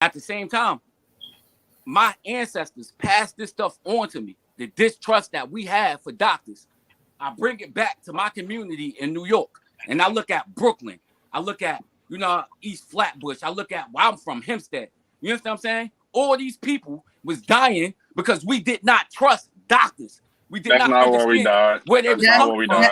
At the same time, my ancestors passed this stuff on to me. The distrust that we have for doctors, I bring it back to my community in New York, and I look at Brooklyn. I look at East Flatbush. I look at where I'm from, Hempstead. You understand what I'm saying? All these people was dying because we did not trust doctors. We did not understand where we died. where they That's not where we died.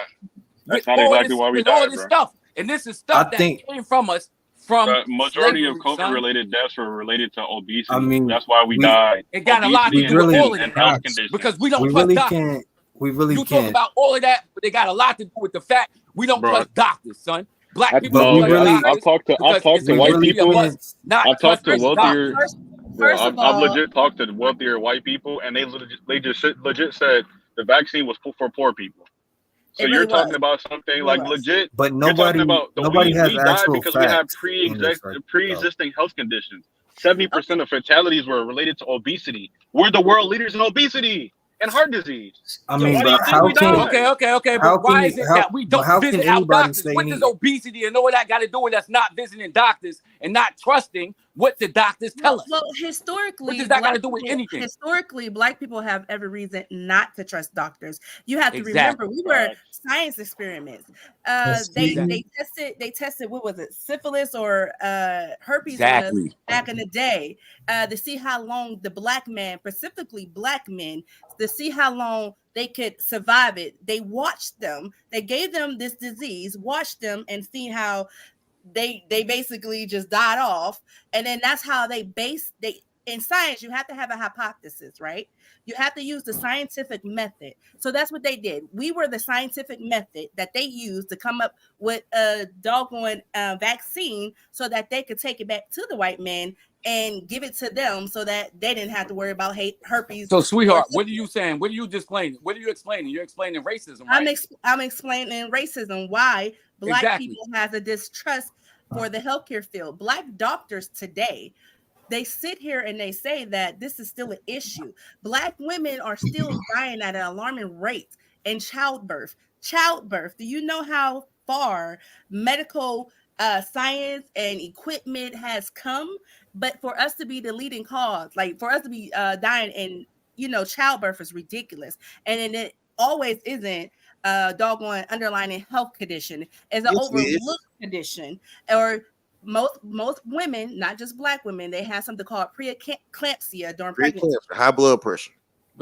That's not exactly why we died, all this stuff. And this is stuff that came from us. From the majority slavery, of COVID-related deaths were related to obesity. I mean, that's why we died. It got a lot to do with all of that health conditions. because we don't trust doctors. You talk about all of that, but they got a lot to do with the fact we don't trust doctors, son. Black people don't trust doctors. I've talked to white people. I've talked to wealthier. I've legit talked to wealthier white people, and they just legit said the vaccine was for poor people. So you're talking about something like legit, but nobody has actual because facts. We have pre-existing health conditions. 70% of fatalities were related to obesity. We're the world leaders in obesity and heart disease. I mean, but how can okay? But why is it that we don't visit our doctors? What does obesity and all that got to do with us not visiting doctors and not trusting what the doctors tell us? Well, historically, what does that got to do with anything? Historically, Black people have every reason not to trust doctors. You have to remember, we were science experiments. They tested what was it, syphilis or herpes back in the day to see how long the Black man, specifically Black men, to see how long they could survive it. They watched them. They gave them this disease, watched them, and see how they basically just died off. And then that's how they in science, you have to have a hypothesis, right? You have to use the scientific method. So that's what they did. We were the scientific method that they used to come up with a doggone vaccine so that they could take it back to the white man and give it to them so that they didn't have to worry about herpes. So, sweetheart, what are you saying? What are you explaining? What are you explaining? You're explaining racism, right? I'm explaining racism, why Black people has a distrust for the healthcare field. Black doctors today, they sit here and they say that this is still an issue. Black women are still dying at an alarming rate in childbirth. Do you know how far medical science and equipment has come? But for us to be the leading cause, like for us to be dying in, childbirth is ridiculous. And then it always isn't doggone underlying health condition. It's an overlooked condition. Or most women, not just Black women, they have something called preeclampsia during pregnancy. High blood pressure.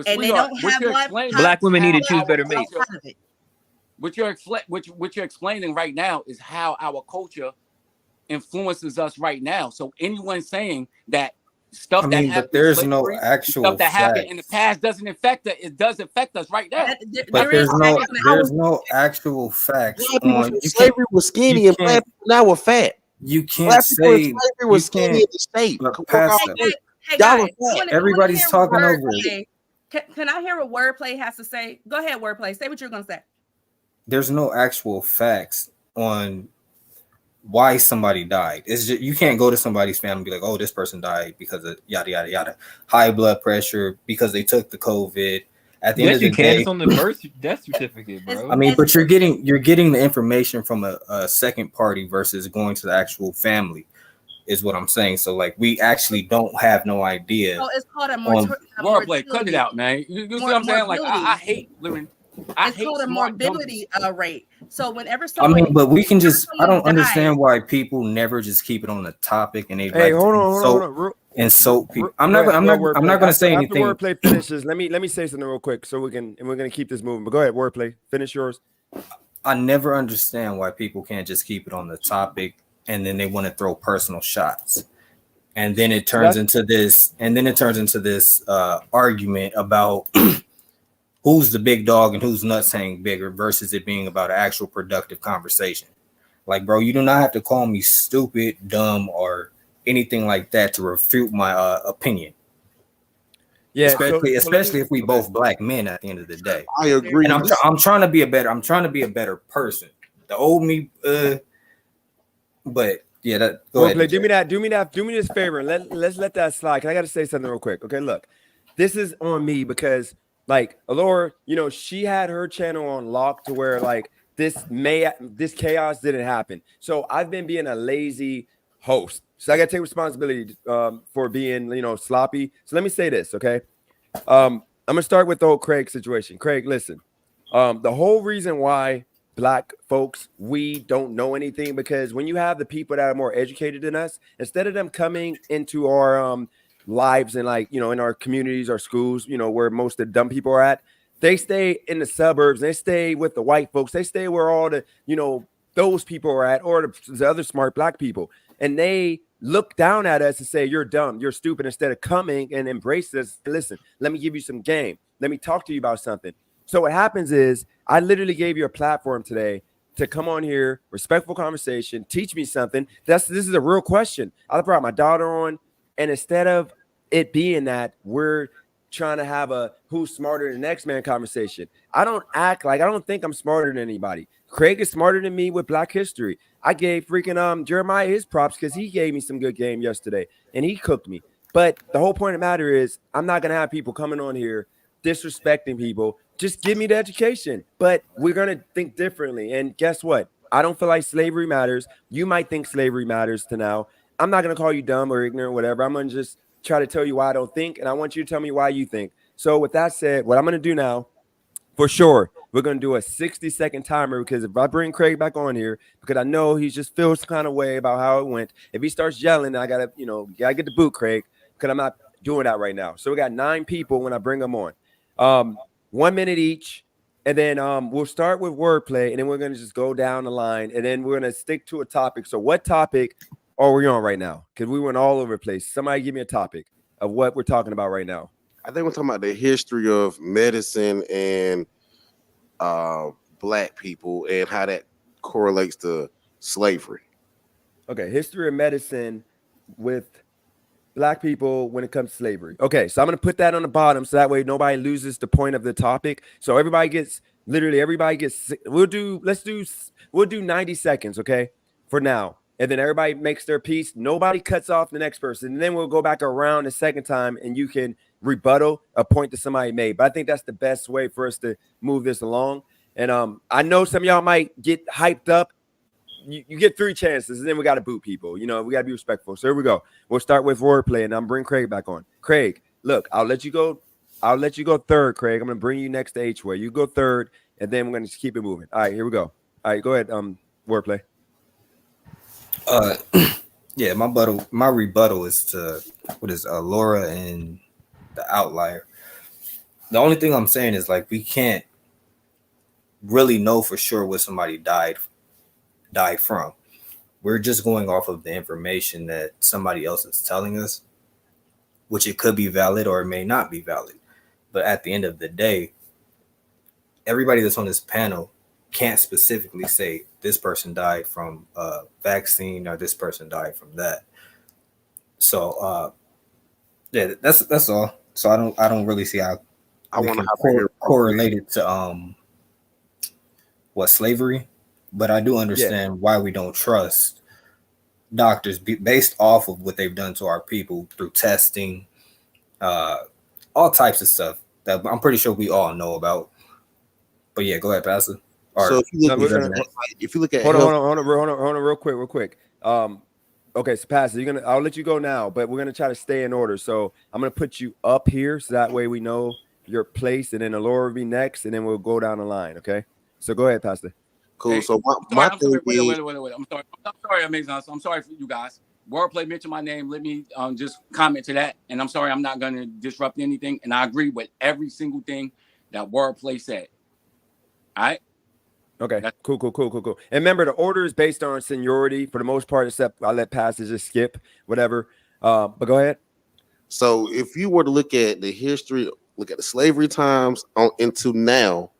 And they don't have Black women need to choose better mates. What you're explaining right now is how our culture influences us right now. So anyone saying that stuff that happened, but there's no actual stuff that happened in the past doesn't affect us. It does affect us right now. But there's no actual facts. Slavery was skinny and Black people now we're fat. You can't say slavery was skinny in the state. Hey guys, everybody's talking over it. Can I hear what Wordplay has to say? Go ahead, Wordplay. Say what you're going to say. There's no actual facts on why somebody died. It's just, you can't go to somebody's family and be like, oh, this person died because of yada yada yada, high blood pressure, because they took the COVID. At the end of the day, it's on the death certificate, bro. I mean, but you're getting the information from a second party versus going to the actual family, is what I'm saying. So like, we actually don't have no idea. So it's called a Wordplay. Cut it out, man. You see what I'm saying? Like, I hate living. It's called a morbidity rate. So whenever somebody, but we can just, I don't understand why people never just keep it on the topic and they hold on. Insult people. I'm not going to say anything. After Wordplay finishes, let me say something real quick so we're going to keep this moving. But go ahead, Wordplay. Finish yours. I never understand why people can't just keep it on the topic and then they want to throw personal shots. And then it turns into this argument about who's the big dog and whose nuts hang bigger versus it being about an actual productive conversation. Like, bro, you do not have to call me stupid, dumb, or anything like that to refute my opinion. Yeah, especially if we both Black men at the end of the day. I agree. And I'm trying to be a better person. The old me, but yeah, go ahead. Do me this favor. Let's let that slide. Cause I got to say something real quick. Okay, look, this is on me because like Allure, she had her channel on lock to where like this chaos didn't happen. So I've been being a lazy host. So I got to take responsibility for being, sloppy. So let me say this, okay? I'm gonna start with the whole Craig situation. Craig, listen. The whole reason why Black folks, we don't know anything, because when you have the people that are more educated than us, instead of them coming into our lives and in our communities, our schools, where most of the dumb people are at, they stay in the suburbs. They stay with the white folks. They stay where all the those people are at, or the other smart Black people, and they look down at us and say, you're dumb, you're stupid, instead of coming and embrace us. Listen, let me give you some game. Let me talk to you about something. So what happens is I literally gave you a platform today to come on here, respectful conversation, teach me something. This is a real question. I brought my daughter on, and instead of it being that we're trying to have a who's smarter than the next man conversation, I don't think I'm smarter than anybody. Craig is smarter than me with Black history. I gave freaking Jeremiah his props because he gave me some good game yesterday and he cooked me. But the whole point of the matter is I'm not gonna have people coming on here disrespecting people. Just give me the education. But we're gonna think differently. And guess what? I don't feel like slavery matters. You might think slavery matters to now. I'm not gonna call you dumb or ignorant, whatever. I'm gonna just try to tell you why I don't think, and I want you to tell me why you think. So with that said, what I'm gonna do now, for sure, we're going to do a 60-second timer, because if I bring Craig back on here, because I know he just feels some kind of way about how it went. If he starts yelling, I got to, gotta get the boot, Craig, because I'm not doing that right now. So we got 9 people when I bring them on. 1 minute each, and then we'll start with wordplay, and then we're going to just go down the line, and then we're going to stick to a topic. So what topic are we on right now? Because we went all over the place. Somebody give me a topic of what we're talking about right now. I think we're talking about the history of medicine and Black people and how that correlates to slavery. Okay, history of medicine with Black people when it comes to slavery. Okay, so I'm going to put that on the bottom so that way nobody loses the point of the topic. So everybody gets, we'll do 90 seconds, okay, for now. And then everybody makes their piece. Nobody cuts off the next person. And then we'll go back around the second time and you can rebuttal a point that somebody made. But I think that's the best way for us to move this along. And I know some of y'all might get hyped up. You get 3 chances, and then we got to boot people. We got to be respectful. So here we go. We'll start with wordplay, and I'm bring Craig back on. Craig, look, I'll let you go third, Craig. I'm going to bring you next to H-Way. You go third, and then we're going to just keep it moving. All right, here we go. All right, go ahead, wordplay. Yeah, my rebuttal is to Laura and the outlier. The only thing I'm saying is we can't really know for sure what somebody died from. We're just going off of the information that somebody else is telling us, which it could be valid or it may not be valid. But at the end of the day, everybody that's on this panel can't specifically say this person died from a vaccine or this person died from that. So yeah, that's all. So I don't really see how I want to correlate it to slavery, but I do understand why we don't trust doctors based off of what they've done to our people through testing, all types of stuff that I'm pretty sure we all know about. But yeah, go ahead, Pastor. So if you look at hold on, real quick. Okay, so Pastor, I'll let you go now, but we're gonna try to stay in order. So I'm gonna put you up here so that way we know your place, and then Laura will be next, and then we'll go down the line. Okay. So go ahead, Pastor. Cool. Hey, so wait. I'm sorry, Amazing. I'm sorry for you guys. Wordplay mentioned my name. Let me just comment to that. And I'm sorry, I'm not going to disrupt anything. And I agree with every single thing that Wordplay said. All right. Okay. Cool. And remember, the order is based on seniority for the most part, except I let Pastor just skip whatever. But go ahead. So if you were to look at the history, look at the slavery times on into now,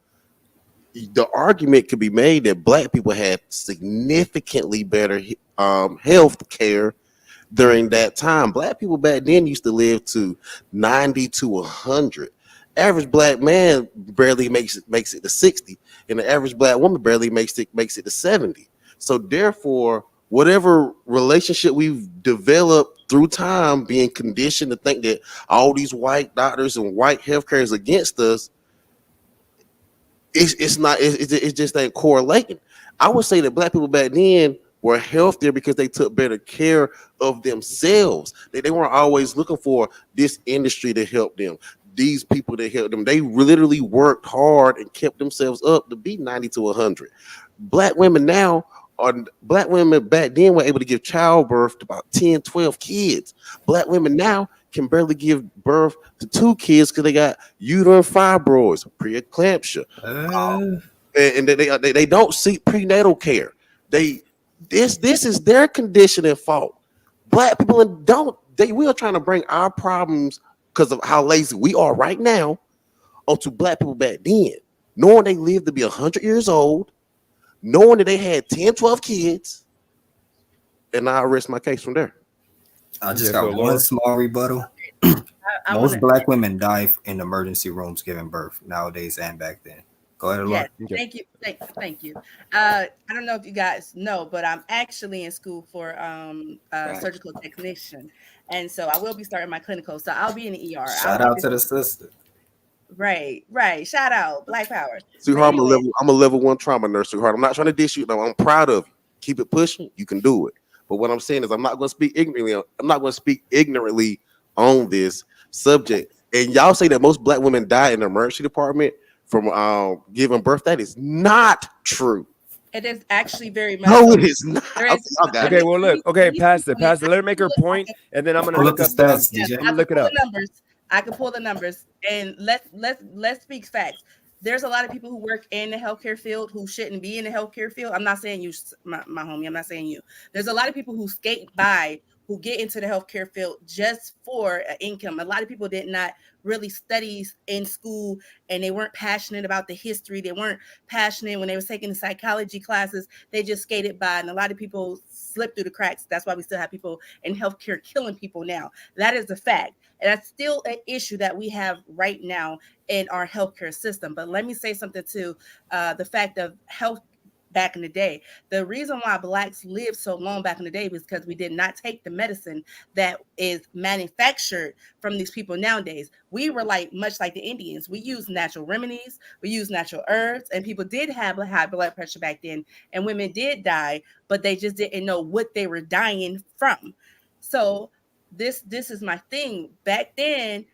the argument could be made that Black people had significantly better health care during that time. Black people back then used to live to 90 to 100. Average Black man barely makes it to 60, and the average Black woman barely makes it to 70. So therefore, whatever relationship we've developed through time, being conditioned to think that all these white doctors and white healthcare is against us, it's just ain't correlating. I would say that Black people back then were healthier because they took better care of themselves. They weren't always looking for this industry to help them, these people to help them. They literally worked hard and kept themselves up to be 90 to 100. Black women back then were able to give childbirth to about 10, 12 kids. Black women now can barely give birth to 2 kids because they got uterine fibroids, preeclampsia, and they don't seek prenatal care. This is their condition and fault. Black people we are trying to bring our problems because of how lazy we are right now onto black people back then, knowing they lived to be 100 years old, knowing that they had 10, 12 kids, and I'll rest my case from there. I just got one small rebuttal. Most black women die in emergency rooms giving birth nowadays and back then. Go ahead, Laura. Thank you. I don't know if you guys know, but I'm actually in school for surgical technician, and so I will be starting my clinical. So I'll be in the ER. Shout out to the sister. Right. Shout out, Black Power. Sweetheart, I'm a level 1 trauma nurse, sweetheart. I'm not trying to dish you. No, I'm proud of you. Keep it pushing. You can do it. But what I'm saying is, I'm not going to speak ignorantly on this subject. And y'all say that most black women die in the emergency department from giving birth. That is not true. It is actually very much. No, it is not. Okay, well, look. Okay, Pastor, let her make her point, and then I'm gonna look up the stats. I'm gonna look it up. I can pull the numbers, and let's speak facts. There's a lot of people who work in the healthcare field who shouldn't be in the healthcare field. I'm not saying you, my homie. I'm not saying you. There's a lot of people who skate by, who get into the healthcare field just for an income. A lot of people did not really study in school, and they weren't passionate about the history. They weren't passionate when they were taking the psychology classes. They just skated by, and a lot of people slipped through the cracks. That's why we still have people in healthcare killing people now. That is a fact. And that's still an issue that we have right now in our healthcare system. But let me say something to the fact of health back in the day. The reason why blacks lived so long back in the day was because we did not take the medicine that is manufactured from these people nowadays. We were much like the Indians. We used natural remedies, we used natural herbs, and people did have high blood pressure back then, and women did die, but they just didn't know what they were dying from. So this is my thing. Back then,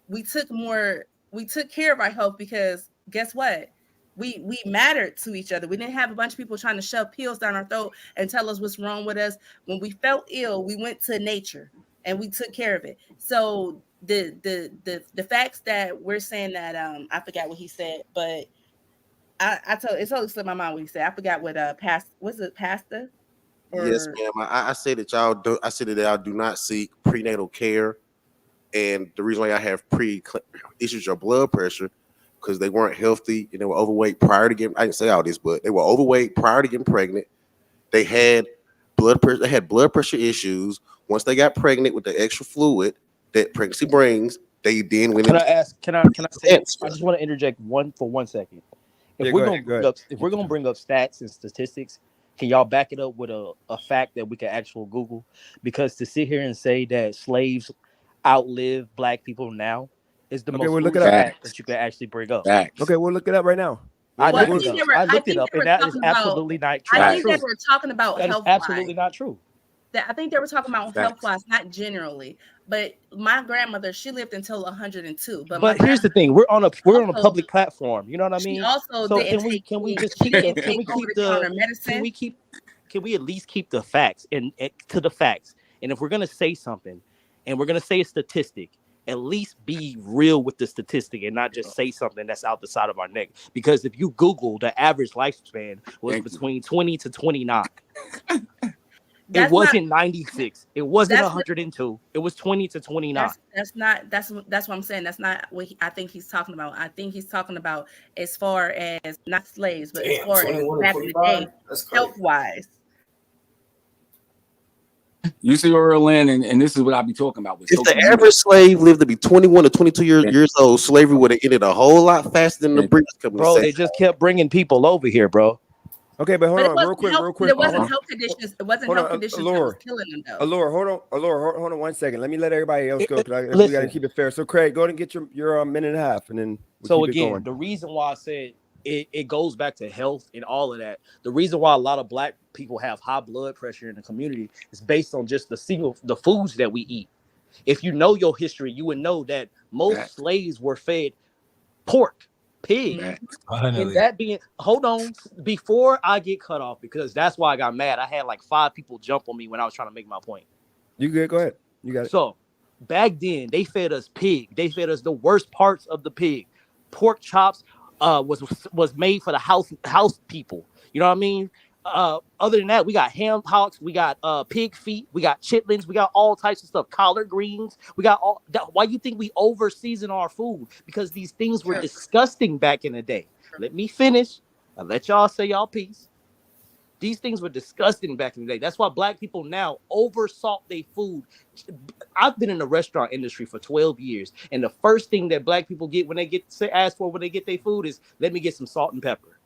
we took care of our health because guess what? We mattered to each other. We didn't have a bunch of people trying to shove pills down our throat and tell us what's wrong with us. When we felt ill, we went to nature and we took care of it. So the facts that we're saying that I forgot what he said, but it totally slipped my mind what he said. I forgot what pastor? Yes, ma'am. I say that y'all do not seek prenatal care, and the reason why y'all have issues of blood pressure because they weren't healthy and they were overweight prior to getting. I didn't say all this, but they were overweight prior to getting pregnant. They had blood pressure. They had blood pressure issues. Once they got pregnant with the extra fluid that pregnancy brings, they then went. Can I say? I just want to interject for 1 second. If we're gonna bring up stats and statistics, can y'all back it up with a fact that we can actually Google? Because to sit here and say that slaves outlive black people now is the most fact that you can actually bring up. Facts. Okay, we'll look it up right now. I looked it up, and that is absolutely not true. I think they were talking about health. Absolutely not true. I think they were talking about health-wise, not generally. But my grandmother, she lived until 102. But here's the thing: we're on a public platform. You know what I mean? She also so can we at least keep the facts and to the facts? And if we're gonna say something, and we're gonna say a statistic, at least be real with the statistic and not just say something that's out the side of our neck. Because if you Google, the average lifespan was between 20 to 29. It wasn't 96. It wasn't 102. It was 20 to 29. That's what I'm saying. That's not what I think he's talking about. I think he's talking about as far as not slaves, but as far as back in the day, health-wise. You see, Orlin, and this is what I be talking about. If the average slave lived to be 21 to 22 years old, slavery would have ended a whole lot faster than the British company. Bro, they just kept bringing people over here, bro. Okay, but hold on, real quick. It wasn't health conditions. It wasn't health conditions that was killing them, though. Allure, hold on 1 second. Let me let everybody else go because we got to keep it fair. So, Craig, go ahead and get your minute and a half, and then we'll keep it going. The reason why I said it goes back to health and all of that. The reason why a lot of black people have high blood pressure in the community is based on just the foods that we eat. If you know your history, you would know that most slaves were fed pork, pig. And that being, hold on, before I get cut off, because that's why I got mad. I had like 5 people jump on me when I was trying to make my point. You good? Go ahead. You got it. So back then, they fed us pig. They fed us the worst parts of the pig. Pork chops was made for the house people. You know what I mean? Other than that, we got ham hocks, we got pig feet, we got chitlins, we got all types of stuff, collard greens, we got all that. Why you think we over season our food? Because these things were disgusting back in the day. Let me finish. I'll let y'all say y'all piece. These things were disgusting back in the day. That's why black people now over salt their food. I've been in the restaurant industry for 12 years, and the first thing that black people get when they get asked for when they get their food is, let me get some salt and pepper.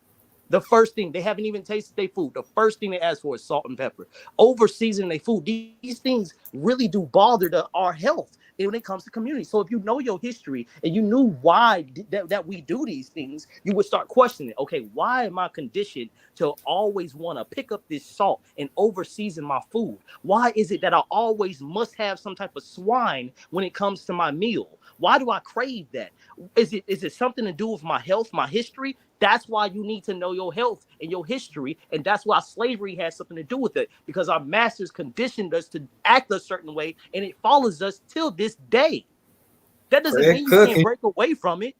The first thing, they haven't even tasted their food. The first thing they ask for is salt and pepper. Over seasoning their food. These things really do bother our health when it comes to community. So if you know your history and you knew why that we do these things, you would start questioning, okay, why am I conditioned to always want to pick up this salt and over season my food? Why is it that I always must have some type of swine when it comes to my meal? Why do I crave that? Is it something to do with my health, my history? That's why you need to know your health and your history. And that's why slavery has something to do with it, because our masters conditioned us to act a certain way, and it follows us till this day. That doesn't mean you can't break away from it.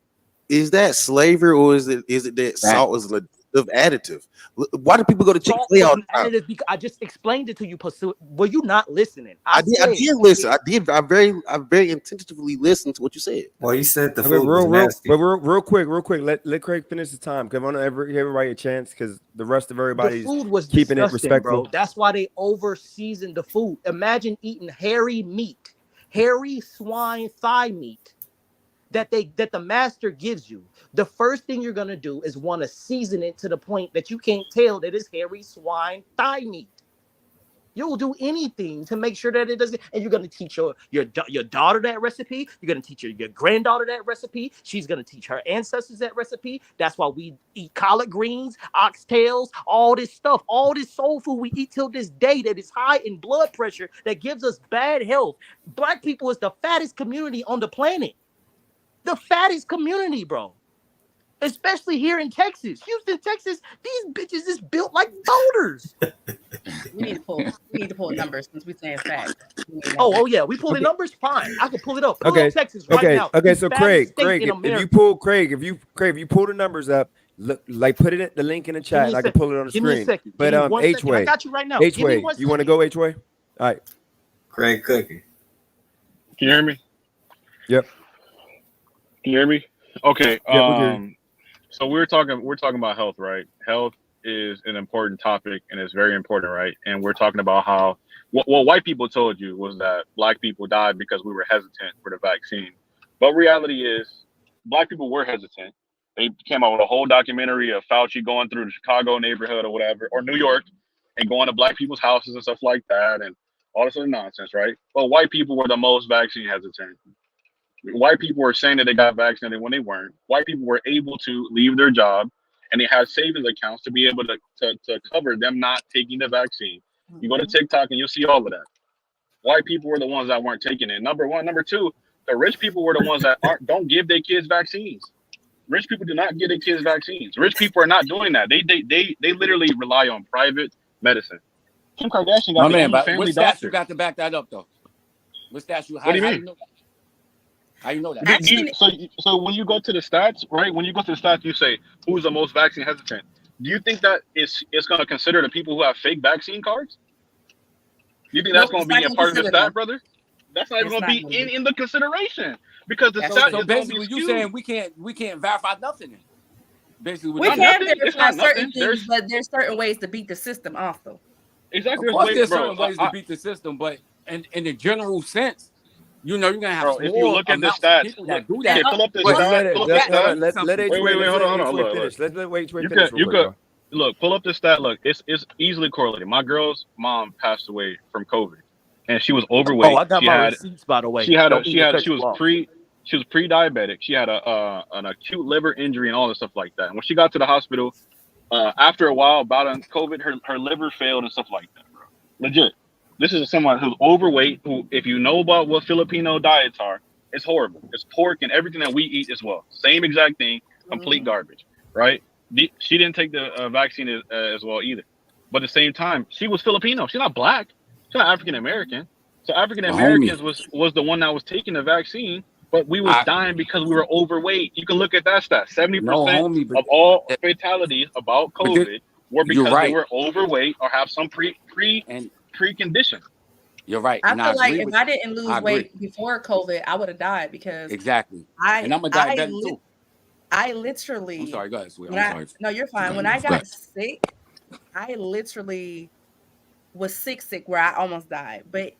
Is that slavery, or is it that salt is an additive? Why do people go to Chick-fil-A all the time? Because I just explained it to you. Were you not listening? I did listen. I very intentionally listened to what you said. Well, you said the food was nasty. But real quick. Let Craig finish the time. Because I want to give everybody a chance, because the rest of everybody's keeping it respectful. Bro. That's why they over seasoned the food. Imagine eating hairy swine thigh meat that the master gives you. The first thing you're gonna do is want to season it to the point that you can't tell that it's hairy swine thigh meat. You'll do anything to make sure that it doesn't. And you're gonna teach your daughter that recipe. You're gonna teach your granddaughter that recipe. She's gonna teach her ancestors that recipe. That's why we eat collard greens, oxtails, all this stuff, all this soul food we eat till this day that is high in blood pressure, that gives us bad health. Black people is the fattest community on the planet. The fattest community, bro. Especially here in Texas, Houston, Texas. These bitches is built like boulders. We need to pull numbers since we're saying facts. Oh yeah, we pull the numbers. Fine, I can pull it up. Pull up Texas right now. Okay. So Craig, if you pull the numbers up, look, like put it the link in the chat, and I can pull it on the screen. Me a second. But H-Way, I got you right now. H-Way, you want to go H-Way? All right. Craig Cookie. Can you hear me? Yep. Can you hear me? Okay. Yeah, so we're talking about health, right? Health is an important topic, and it's very important, right? And we're talking about how what white people told you was that black people died because we were hesitant for the vaccine. But reality is, black people were hesitant. They came out with a whole documentary of Fauci going through the Chicago neighborhood or whatever, or New York, and going to black people's houses and stuff like that, and all this other nonsense, right? But white people were the most vaccine hesitant. White people were saying that they got vaccinated when they weren't. White people were able to leave their job, and they had savings accounts to be able to cover them not taking the vaccine. You go to TikTok and you'll see all of that. White people were the ones that weren't taking it. Number one. Number two, the rich people were the ones that don't give their kids vaccines. Rich people do not give their kids vaccines. Rich people are not doing that. They literally rely on private medicine. Kim Kardashian got the family doctor. What stats you got to back that up, though? What stats you? What do you mean? How you know that? So when you go to the stats, right? When you go to the stats, you say who's the most vaccine hesitant. Do you think that it's going to consider the people who have fake vaccine cards? Do you think that's going to be a part of the stat, brother? That's not even going to be in the consideration, because the stat is basically you saying we can't verify nothing. Basically, we can verify certain things, but there's certain ways to beat the system also. Exactly. Of course, there's certain ways to beat the system, but in the general sense. You know, you're gonna have. If you look at the stats, that do that. Pull up the stats. Let H-Way finish. You could look. Pull up the stat. Look, it's easily correlated. My girl's mom passed away from COVID, and she was overweight. Oh, I got my receipts, by the way. She was She was pre-diabetic. She had an acute liver injury and all this stuff like that. And when she got to the hospital, after a while, about on COVID, her liver failed and stuff like that, bro. Legit. This is someone who's overweight. Who, if you know about what Filipino diets are, it's horrible. It's pork and everything that we eat as well. Same exact thing. Complete garbage, right? She didn't take the vaccine as well either. But at the same time, she was Filipino. She's not black. She's not African American. So African Americans was the one that was taking the vaccine, but we was dying because we were overweight. You can look at that stat. 70% of all fatalities about COVID were because they were overweight or have some pre-condition. You're right. I feel like if I didn't lose weight before COVID, I would have died because and I'm a diabetic too. I literally. I'm sorry, go ahead, sweet. I'm sorry. No, you're fine. When I got sick, I literally was sick where I almost died. But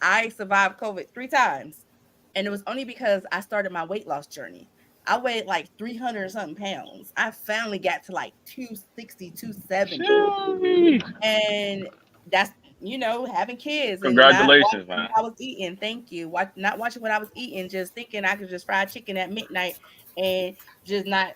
I survived COVID 3 times. And it was only because I started my weight loss journey. I weighed like 300 or something pounds. I finally got to like 260, 270. And that's, having kids. Congratulations, and man. I was eating. Thank you. Not watching what I was eating, just thinking I could just fry chicken at midnight and just I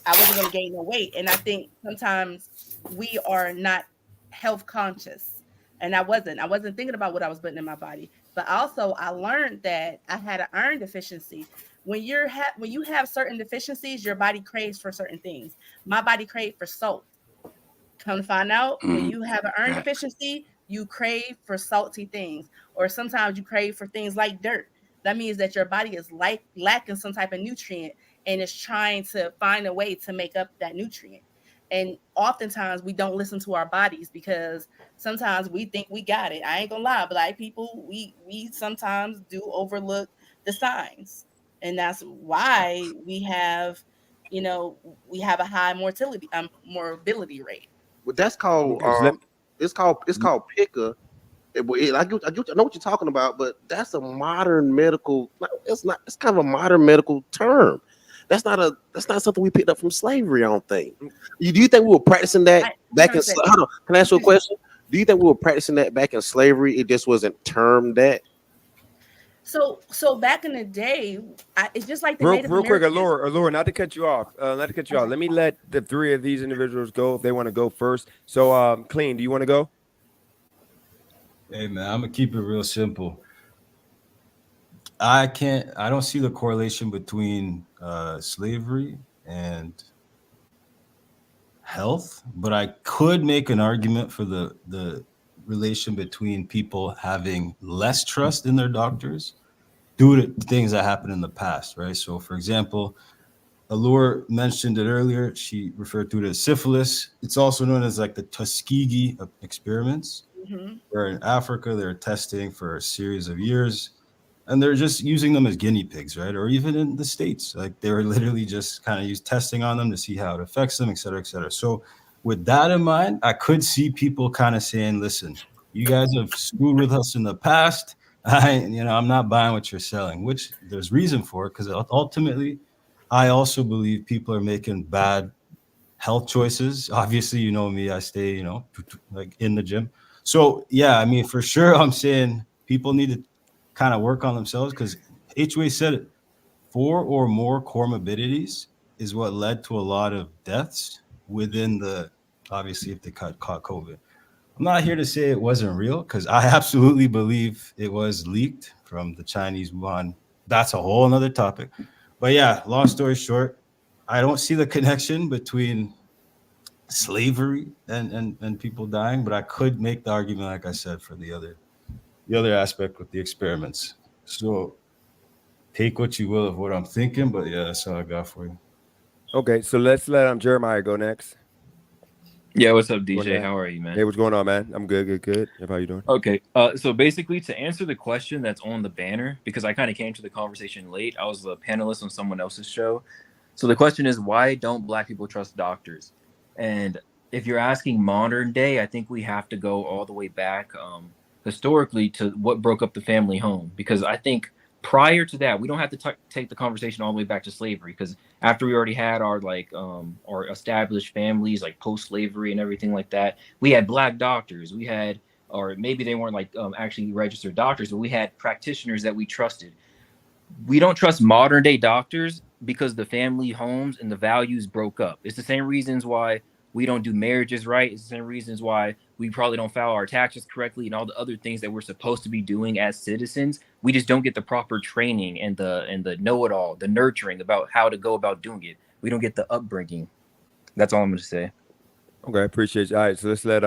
wasn't going to gain no weight. And I think sometimes we are not health conscious. And I wasn't thinking about what I was putting in my body. But also I learned that I had an iron deficiency. When you have certain deficiencies, your body craves for certain things. My body craved for salt. Come to find out, when you have an iron deficiency, you crave for salty things. Or sometimes you crave for things like dirt. That means that your body is lacking some type of nutrient and is trying to find a way to make up that nutrient. And oftentimes we don't listen to our bodies because sometimes we think we got it. I ain't gonna lie, Black people, we sometimes do overlook the signs. And that's why we have a high morbidity rate. But that's called it's called PICA. I know what you're talking about, but that's a modern medical. It's kind of a modern medical term. That's not something we picked up from slavery. I don't think. Do you think we were practicing that back in? Hold on, can I ask you a question? Do you think we were practicing that back in slavery? It just wasn't termed that. So back in the day, it's just like the real quick, Allure, not to cut you off. Let me let the 3 of these individuals go if they want to go first. So, Clean, do you want to go? Hey man, I'm gonna keep it real simple. I don't see the correlation between slavery and health, but I could make an argument for the relation between people having less trust in their doctors due to things that happened in the past, right? So for example, Allure mentioned it earlier. She referred to it as syphilis. It's also known as like the Tuskegee experiments, where in Africa they're testing for a series of years and they're just using them as guinea pigs, right? Or even in the States, like they were literally just kind of testing on them to see how it affects them, et cetera, et cetera. So with that in mind, I could see people kind of saying, listen, you guys have screwed with us in the past. I'm not buying what you're selling, which there's reason for it, because ultimately I also believe people are making bad health choices. Obviously, you know me, I stay, like in the gym. So yeah, I mean, for sure, I'm saying people need to kind of work on themselves, because HWA said it, 4 or more comorbidities is what led to a lot of deaths within obviously if they caught COVID. I'm not here to say it wasn't real, because I absolutely believe it was leaked from the Chinese Wuhan. That's a whole another topic. But yeah, long story short, I don't see the connection between slavery and people dying, but I could make the argument, like I said, for the other aspect with the experiments. So take what you will of what I'm thinking, but yeah, that's all I got for you. Okay, so let's let Jeremiah go next. Yeah, what's up, DJ? How are you, man? Hey, what's going on, man? I'm good. How you doing? Okay, so basically, to answer the question that's on the banner, because I kind of came to the conversation late, I was a panelist on someone else's show. So the question is, why don't Black people trust doctors? And if you're asking modern day, I think we have to go all the way back historically to what broke up the family home, because I think prior to that, we don't have to take the conversation all the way back to slavery, because after we already had our established families, like post-slavery and everything like that, we had Black doctors. We had, or maybe they weren't actually registered doctors, but we had practitioners that we trusted. we don't trust modern day doctors because the family homes and the values broke up. It's the same reasons why we don't do marriages right. It's the same reasons why we probably don't file our taxes correctly and all the other things that we're supposed to be doing as citizens. We just don't get the proper training and the know-it-all, the nurturing about how to go about doing it. We don't get the upbringing. That's all I'm going to say. Okay, appreciate you. All right, so let's let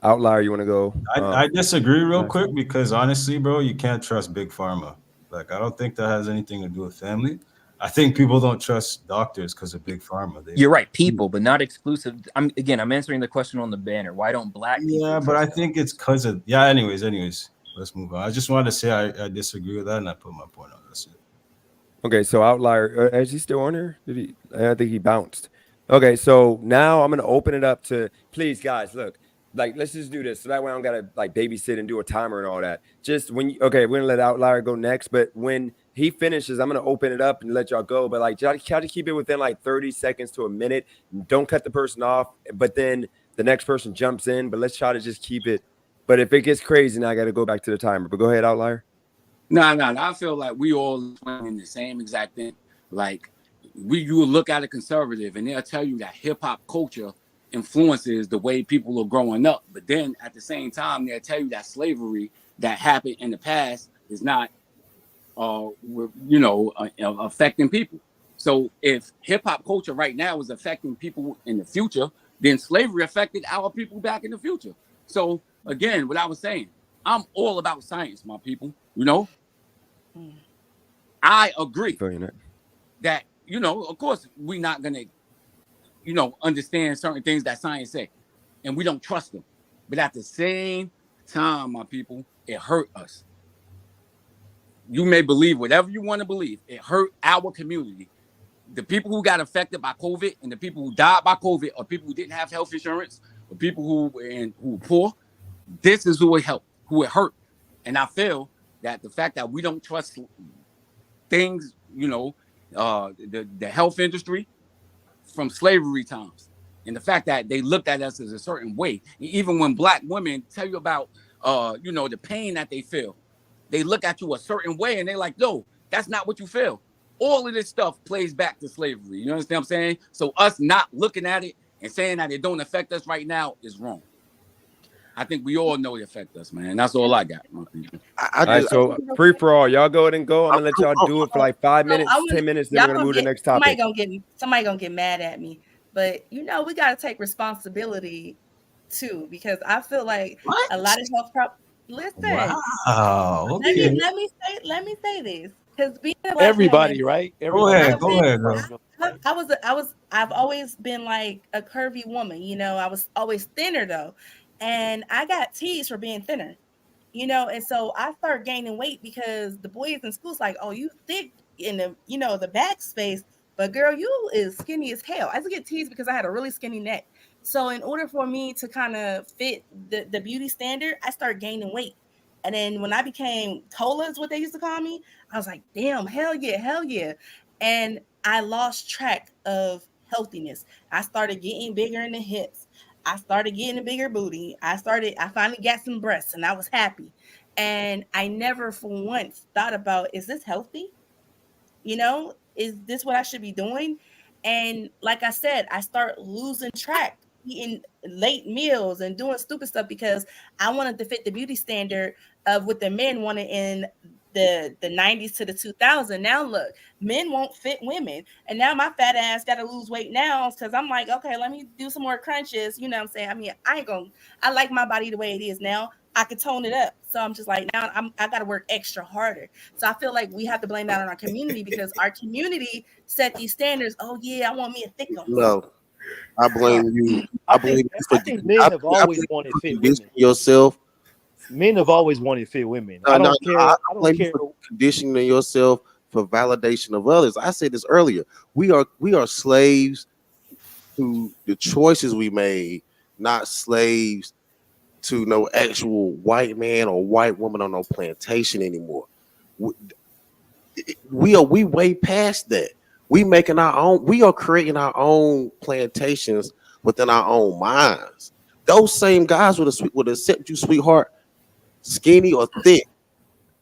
Outlier, you want to go? I disagree real quick because honestly, bro, you can't trust big pharma. Like, I don't think that has anything to do with family. I think people don't trust doctors because of big pharma. You're right, people, but not exclusive. I'm answering the question on the banner. Why don't black people? Yeah, but I think it's because of Anyways, let's move on. I just wanted to say I disagree with that, and I put my point on. That's it. Okay, so Outlier, is he still on here? I think he bounced. Okay, so now I'm gonna open it up to, please, guys, look. Like, let's just do this so that way I don't gotta like babysit and do a timer and all that. Just when we're gonna let Outlier go next, but when he finishes, I'm gonna open it up and let y'all go. But like, try to keep it within like 30 seconds to a minute. Don't cut the person off, but then the next person jumps in. But let's try to just keep it. But if it gets crazy, now I gotta go back to the timer. But go ahead, Outlier. No. I feel like we all in the same exact thing. Like, you will look at a conservative and they'll tell you that hip hop culture influences the way people are growing up, but then at the same time they'll tell you that slavery that happened in the past is not affecting people. So if hip-hop culture right now is affecting people in the future, then slavery affected our people back in the future. So again, what I was saying, I'm all about science, my people. I agree that of course we're not gonna understand certain things that science say, and we don't trust them. But at the same time, my people, it hurt us. You may believe whatever you want to believe. It hurt our community. The people who got affected by COVID and the people who died by COVID are people who didn't have health insurance, or people who were poor. This is who it helped, who it hurt. And I feel that the fact that we don't trust things, the health industry, from slavery times, and the fact that they looked at us as a certain way. Even when black women tell you about the pain that they feel, they look at you a certain way and they're like, no, that's not what you feel. All of this stuff plays back to slavery. You understand what I'm saying? So us not looking at it and saying that it don't affect us right now is wrong. I think we all know it affects us, man. That's all I got, my people. All right, so free for all. Y'all go ahead and go. I'm gonna let y'all do it for like 5 minutes, 10 minutes, then we're gonna move to the next topic. Somebody gonna get mad at me, but we gotta take responsibility too, because I feel like a lot of health problems. Listen, wow. Okay. let me say this, because being everybody, right? Everybody. Go ahead, girl. I've always been like a curvy woman. I was always thinner though. And I got teased for being thinner, and so I started gaining weight because the boys in school's like, oh, you thick in the, the back space, but girl, you is skinny as hell. I used to get teased because I had a really skinny neck. So in order for me to kind of fit the beauty standard, I started gaining weight. And then when I became Tola is what they used to call me, I was like, damn, hell yeah. And I lost track of healthiness. I started getting bigger in the hips. I started getting a bigger booty. I finally got some breasts and I was happy. And I never for once thought about, is this healthy? Is this what I should be doing? And like I said, I start losing track, eating late meals and doing stupid stuff because I wanted to fit the beauty standard of what the men wanted in the 90s to the 2000s. Now look, men won't fit women, and now my fat ass got to lose weight now because I'm like, okay, let me do some more crunches. You know what I'm saying? I mean, I like my body the way it is now. I could tone it up. So I'm just like, now I got to work extra harder. So I feel like we have to blame that on our community because our community set these standards. Oh yeah, I want me a thick one. No, I blame you. I think men have always wanted fit women. Yourself. Men have always wanted fit women. I don't care. I don't care. For conditioning yourself for validation of others. I said this earlier. We are slaves to the choices we made, not slaves to no actual white man or white woman on no plantation anymore. We are way past that. We making our own. We are creating our own plantations within our own minds. Those same guys would accept you, sweetheart, skinny or thick,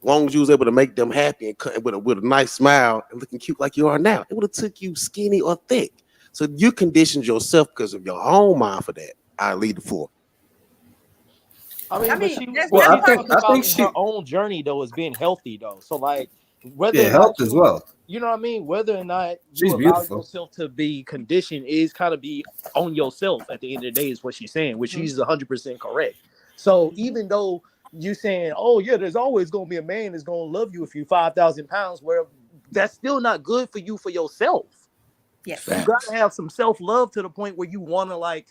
long as you was able to make them happy and cut with a nice smile and looking cute like you are now. It would have took you skinny or thick. So you conditioned yourself because of your own mind for that. I lead the floor. I mean, but she, well, I think her own journey though is being healthy though. So like, whether health as well. You know what I mean? Whether or not she's you allow beautiful. yourself to be conditioned is kind of be on yourself at the end of the day is what she's saying, which she's 100% correct. So even though you saying, oh yeah, there's always gonna be a man that's gonna love you if you're 5,000 pounds, where that's still not good for you for yourself. Yes, you gotta have some self-love to the point where you want to like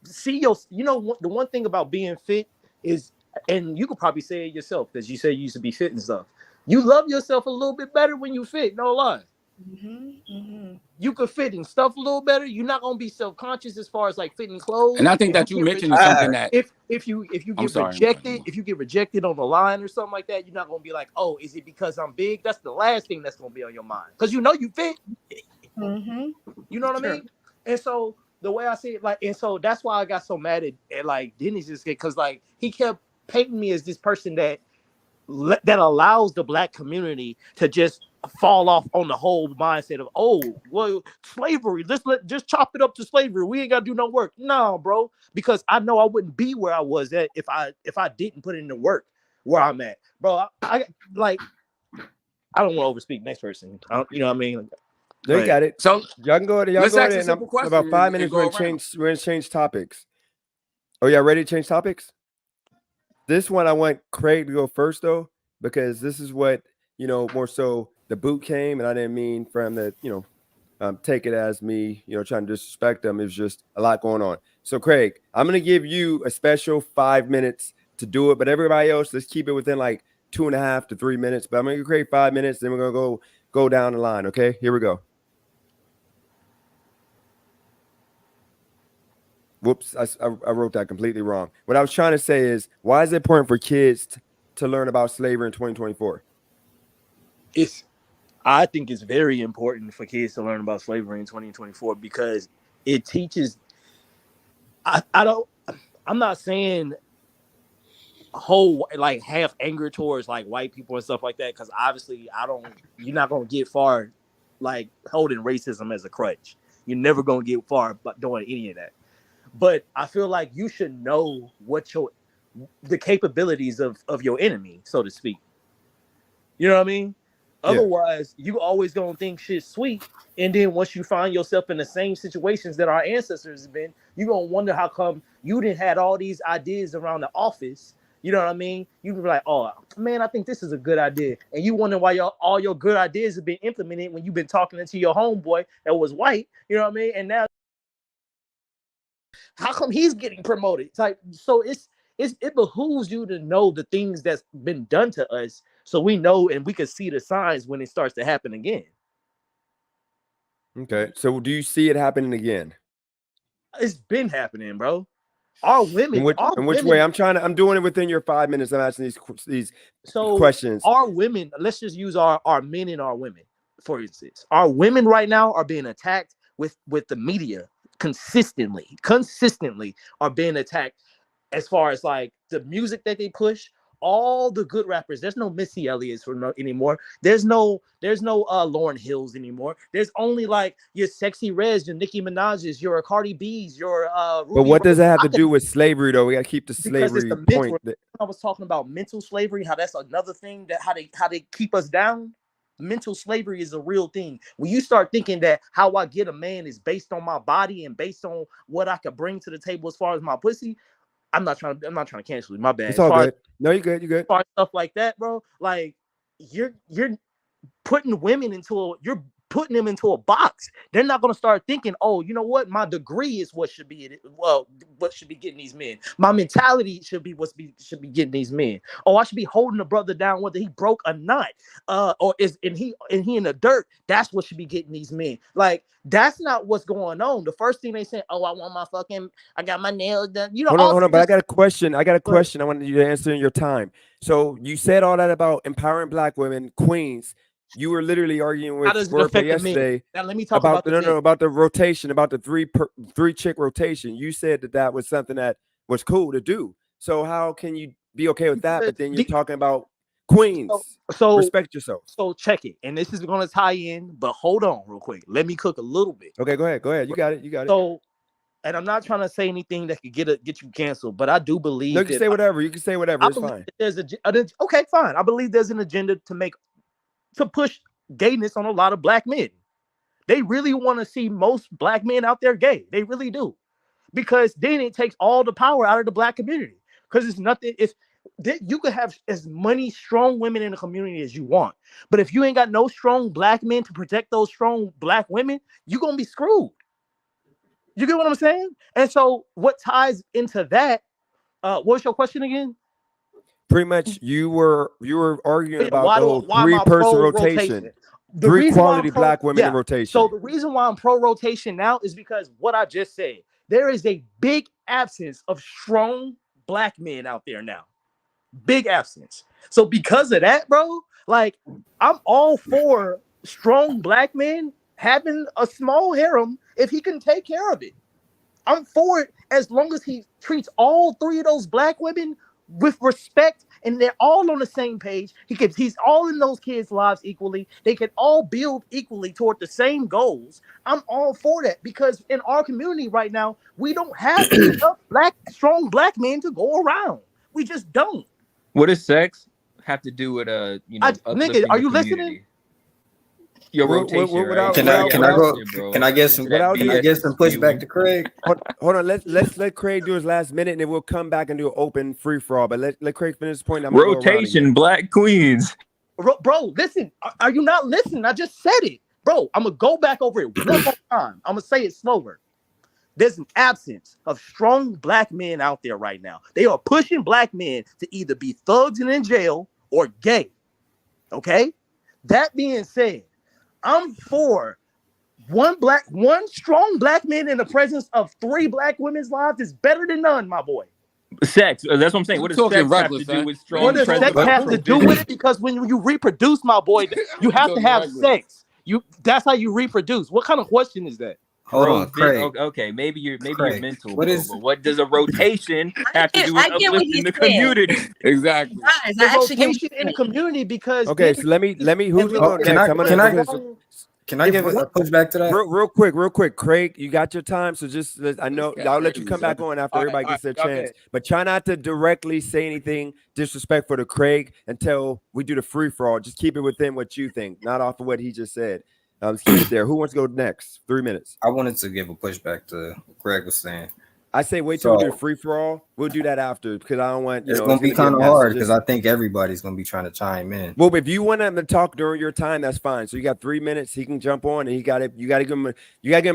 see your, you know, the one thing about being fit is, and you could probably say it yourself because you say you used to be fit and stuff. You love yourself a little bit better when you fit, no lie. You could fit in stuff a little better. You're not gonna be self-conscious as far as like fitting clothes. And I think that you mentioned something that if you get rejected, if you get rejected on the line or something like that, you're not gonna be like, oh, is it because I'm big? That's the last thing that's gonna be on your mind because you know you fit. You know what I mean? And so the way I see it, like, and so that's why I got so mad at like Dennis just because like he kept painting me as this person that allows the black community to just fall off on the whole mindset of, oh, well, slavery, just chop it up to slavery. We ain't gotta do no work. No, bro, because I know I wouldn't be where I was at if I didn't put in the work where I'm at, bro. I don't want to overspeak next person. You know what I mean? They got it. So y'all can go ahead. Y'all go ahead. In about 5 minutes, we're gonna change topics. Oh, y'all ready to change topics? This one I want Craig to go first though, because this is what, you know, more so the boot came, and I didn't mean for him to, you know, take it as me, you know, trying to disrespect them. It's just a lot going on. So Craig, I'm gonna give you a special 5 minutes to do it, but everybody else, let's keep it within like 2.5 to 3 minutes. But I'm gonna give Craig 5 minutes, then we're gonna go down the line. Okay, here we go. Whoops, I wrote that completely wrong. What I was trying to say is, why is it important for kids to learn about slavery in 2024? I think it's very important for kids to learn about slavery in 2024 because it teaches. I'm not saying whole like have anger towards like white people and stuff like that, because obviously you're not gonna get far like holding racism as a crutch. You're never gonna get far by doing any of that. But I feel like you should know what the capabilities of your enemy, so to speak. You know what I mean? Yeah. Otherwise, you always gonna think shit's sweet, and then once you find yourself in the same situations that our ancestors have been, you're gonna wonder how come you didn't had all these ideas around the office. You know what I mean? You be like, oh man, I think this is a good idea, and you wonder why all your good ideas have been implemented when you've been talking to your homeboy that was white. You know what I mean? And now, how come he's getting promoted? It's like, so it behooves you to know the things that's been done to us, so we know and we can see the signs when it starts to happen again. Okay, so do you see it happening again? It's been happening, bro. Our women. In which way? I'm doing it within your 5 minutes. I'm asking these questions. Our women. Let's just use our men and our women, for instance. Our women right now are being attacked with the media. Consistently are being attacked as far as like the music that they push, all the good rappers. There's no Missy Elliott's anymore. There's no Lauryn Hills anymore. There's only like your Sexy Reds, your Nicki Minaj's, your Cardi B's, your Ruby. But what does that have to do with slavery though? We gotta keep the slavery point. I was talking about mental slavery, how that's another thing that how they keep us down. Mental slavery is a real thing. When you start thinking that how I get a man is based on my body and based on what I could bring to the table as far as my pussy, I'm not trying to cancel it. My bad. It's all good. No, you're good. You're good. As far as stuff like that, bro. Like you're putting women putting them into a box. They're not going to start thinking, oh, you know what? My degree is what should be what should be getting these men. My mentality should be should be getting these men. Oh, I should be holding a brother down whether he broke or not. Or he in the dirt. That's what should be getting these men. Like that's not what's going on. The first thing they say, oh, I got my nails done. You know, hold on, but I got a question. I wanted you to answer in your time. So you said all that about empowering black women, queens. You were literally arguing with Swerve yesterday. Now let me talk about the rotation, about the three chick rotation. You said that was something that was cool to do. So how can you be okay with that? But then you're talking about Queens. So respect yourself. So check it, and this is gonna tie in, but hold on real quick. Let me cook a little bit. Okay, go ahead. You got it. So, and I'm not trying to say anything that could get you canceled, but I do believe. No, you can say whatever. It's fine. Okay, fine. I believe there's an agenda to push gayness on a lot of black men. They really want to see most black men out there gay. They really do, because then it takes all the power out of the black community. Because it's nothing. You could have as many strong women in the community as you want, but if you ain't got no strong black men to protect those strong black women, you're gonna be screwed. You get what I'm saying? And so, what ties into that? What's your question again? Pretty much, you were arguing about the whole 3-person rotation. The 3 quality black women in rotation. So the reason why I'm pro rotation now is because what I just said. There is a big absence of strong black men out there now. Big absence. So because of that, bro, like I'm all for strong black men having a small harem if he can take care of it. I'm for it as long as he treats all 3 of those black women with respect and they're all on the same page. He's all in those kids' lives equally. They can all build equally toward the same goals. I'm all for that because in our community right now, we don't have enough strong black men to go around. We just don't. What does sex have to do with nigga, are you listening? Your rotation. Right? Can I get some pushback to Craig? Hold on. Let's let Craig do his last minute, and then we'll come back and do an open free for all. But let Craig finish his point. Rotation, black queens. Bro, listen. Are you not listening? I just said it, bro. I'm gonna go back over it one more time. I'm gonna say it slower. There's an absence of strong black men out there right now. They are pushing black men to either be thugs and in jail or gay. Okay. That being said, I'm for one strong black man in the presence of 3 black women's lives is better than none, my boy. Sex. That's what I'm saying. What does sex have to do with strong? What does sex have to do with it? Because when you reproduce, my boy, you have to have sex. That's how you reproduce. What kind of question is that? Hold on, Craig. Okay, maybe you're mental. But what does a rotation have to do with uplifting the community? Exactly. Guys, the rotation in the community because okay. So let me. Who's going next? Can I give a pushback to that? Real quick, Craig, you got your time. So just I know I'll let you come back on after everybody gets their chance. But try not to directly say anything disrespectful to Craig until we do the free for all. Just keep it within what you think, not off of what he just said. Let's keep it there. Who wants to go next? 3 minutes. I wanted to give a pushback to what Craig was saying. I say wait till we do the free for all. We'll do that after because I don't want. It's going to be kind of hard because I think everybody's going to be trying to chime in. Well, if you want him to talk during your time, that's fine. So you got 3 minutes. He can jump on, and you got to give him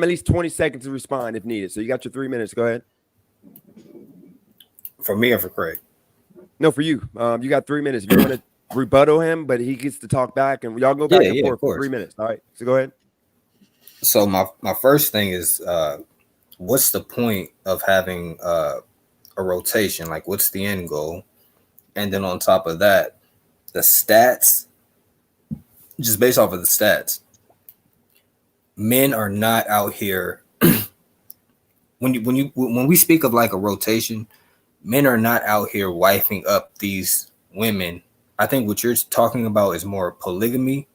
at least 20 seconds to respond if needed. So you got your 3 minutes. Go ahead. For me or for Craig? No, for you. You got 3 minutes. If you want to rebuttal him, but he gets to talk back, and y'all go back and forth for 3 minutes. All right. So go ahead. So my first thing is, what's the point of having a rotation? Like, what's the end goal? And then on top of that, the stats, just based off of the stats, men are not out here. when we speak of like a rotation, men are not out here wifing up these women. I think what you're talking about is more polygamy,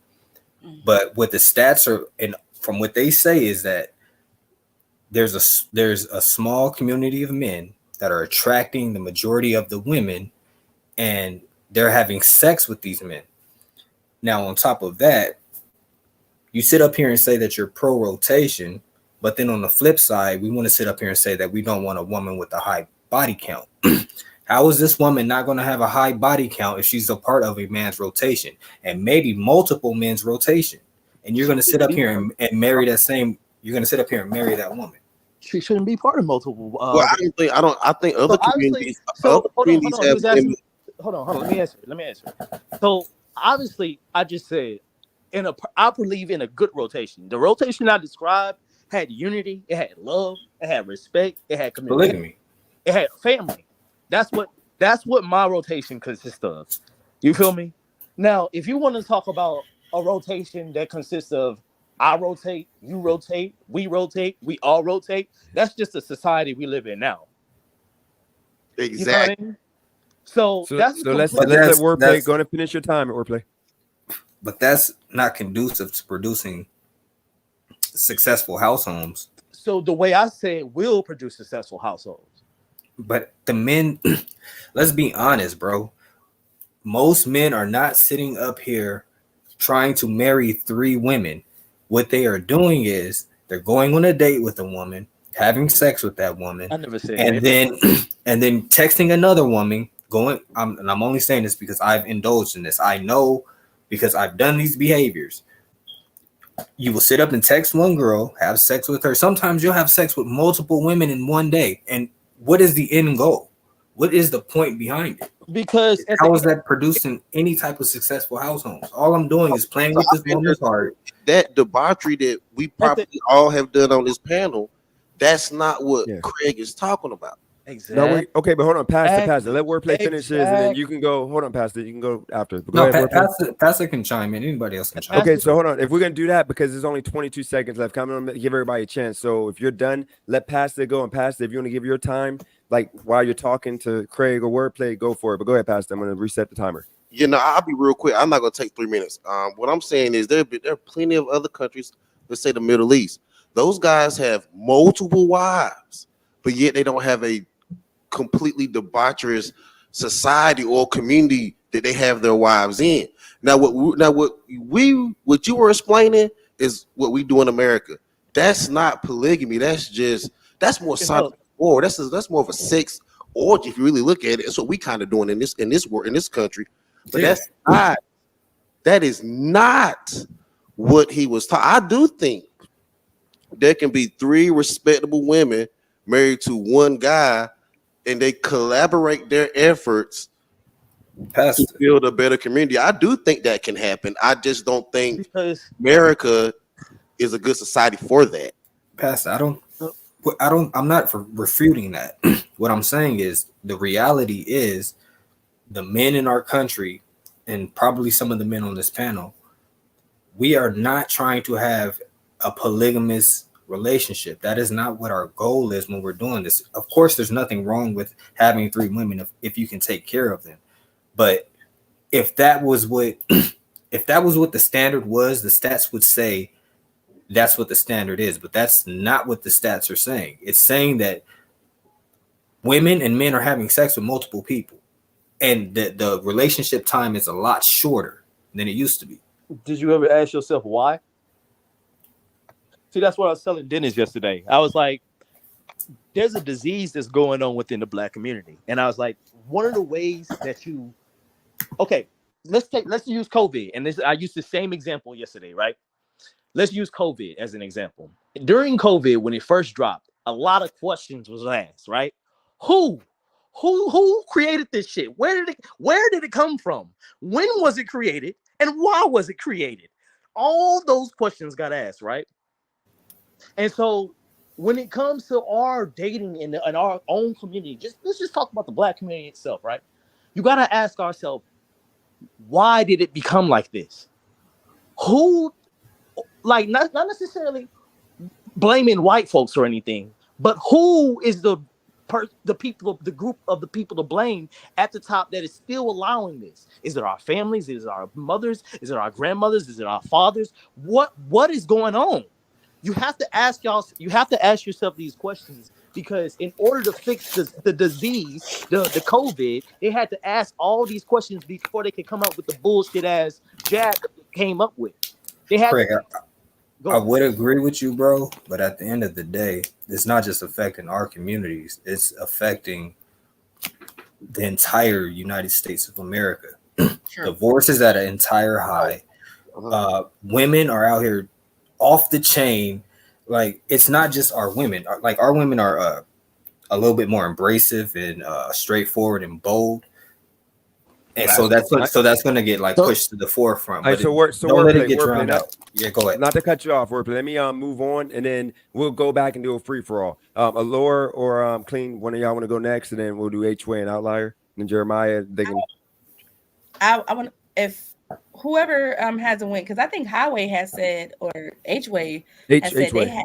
but what the stats are, and from what they say is that there's a small community of men that are attracting the majority of the women, and they're having sex with these men. Now, on top of that, you sit up here and say that you're pro rotation, but then on the flip side, we want to sit up here and say that we don't want a woman with a high body count. How is this woman not going to have a high body count if she's a part of a man's rotation and maybe multiple men's rotation? And you're going to sit up here and marry that same. You're going to sit up here and marry that woman. She shouldn't be part of multiple. Well, I think other communities. Hold on. Let me answer. So obviously, I just said, I believe in a good rotation. The rotation I described had unity, it had love, it had respect, it had community, it had family. That's what my rotation consists of. You feel me? Now, if you want to talk about a rotation that consists of I rotate, you rotate, we all rotate, that's just the society we live in now. Exactly. You know what I mean? So let's let wordplay go and finish your time at wordplay. But that's not conducive to producing successful house homes. So the way I say it will produce successful households. But the men, let's be honest, bro. Most men are not sitting up here trying to marry 3 women. What they are doing is they're going on a date with a woman, having sex with that woman, I never said and that. then texting another woman. And I'm only saying this because I've indulged in this. I know because I've done these behaviors. You will sit up and text one girl, have sex with her. Sometimes you'll have sex with multiple women in one day. And what is the end goal? What is the point behind it? Because how is that producing any type of successful house homes? All I'm doing is playing with this woman's heart. That debauchery that we probably all have done on this panel, that's not what Craig is talking about. Exactly. No, okay, but hold on, Pastor. Let wordplay finish his, and then you can go. Hold on, Pastor. You can go after. But go ahead, Pastor can chime in. Anybody else can chime in. Okay, so hold on. If we're gonna do that, because there's only 22 seconds left, I'm gonna give everybody a chance. So if you're done, let Pastor go. And Pastor, if you want to give your time, like while you're talking to Craig or wordplay, go for it. But go ahead, Pastor. I'm gonna reset the timer. You know, I'll be real quick. I'm not gonna take 3 minutes. What I'm saying is there are plenty of other countries. Let's say the Middle East. Those guys have multiple wives, but yet they don't have a completely debaucherous society or community that they have their wives in. Now what you were explaining is what we do in America. That's not polygamy. That's more solid war. That's more of a sex orgy if you really look at it. That's what we kind of doing in this country. But that is not what he was talking. I do think there can be 3 respectable women married to one guy, and they collaborate their efforts to build a better community. I do think that can happen. I just don't think America is a good society for that. Pastor, I'm not refuting that. What I'm saying is the reality is the men in our country, and probably some of the men on this panel, we are not trying to have a polygamous relationship. That is not what our goal is when we're doing this. Of course, there's nothing wrong with having 3 women if you can take care of them. But if that was what the standard was, the stats would say that's what the standard is. But that's not what the stats are saying. It's saying that women and men are having sex with multiple people, and the relationship time is a lot shorter than it used to be. Did you ever ask yourself why? See, that's what I was telling Dennis yesterday. I was like, there's a disease that's going on within the Black community. And I was like, one of the ways that let's use COVID. And I used the same example yesterday, right? Let's use COVID as an example. During COVID, when it first dropped, a lot of questions was asked, right? Who created this shit? Where did it come from? When was it created? And why was it created? All those questions got asked, right? And so when it comes to our dating in our own community, let's just talk about the Black community itself, right? You got to ask ourselves, why did it become like this? Who, like, not necessarily blaming white folks or anything, but who is the group of the people to blame at the top that is still allowing this? Is it our families? Is it our mothers? Is it our grandmothers? Is it our fathers? What is going on? You have to ask yourself these questions, because in order to fix the disease, the COVID, they had to ask all these questions before they could come up with the bullshit ass jab that they came up with. They had Craig, I would agree with you, bro, but at the end of the day, it's not just affecting our communities, it's affecting the entire United States of America. Sure. Divorce is at an entire high. Women are out here off the chain. Like, it's not just our women. Like, our women are a little bit more abrasive and straightforward and bold, and so that's going to get like pushed to the forefront. But don't let it get drowned out. Yeah, go ahead. Not to cut you off, wordplay. Let me move on, and then we'll go back and do a free for all. Allure or Clean, one of y'all want to go next, and then we'll do H-Way and Outlier, and Jeremiah. They can. I want, if whoever has a win, because I think Highway has said, or H-Way has said they have.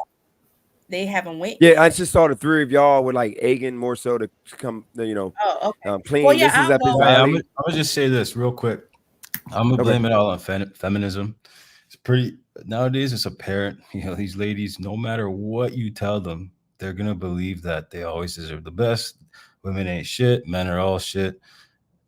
they haven't went. Yeah, I just saw the three of y'all with like egging more so to come, Oh, okay. clean. Well, yeah, this is episode. I'm gonna just say this real quick. I'm gonna blame it all on feminism. It's pretty nowadays. It's apparent, these ladies, no matter what you tell them, they're gonna believe that they always deserve the best. Women ain't shit. Men are all shit.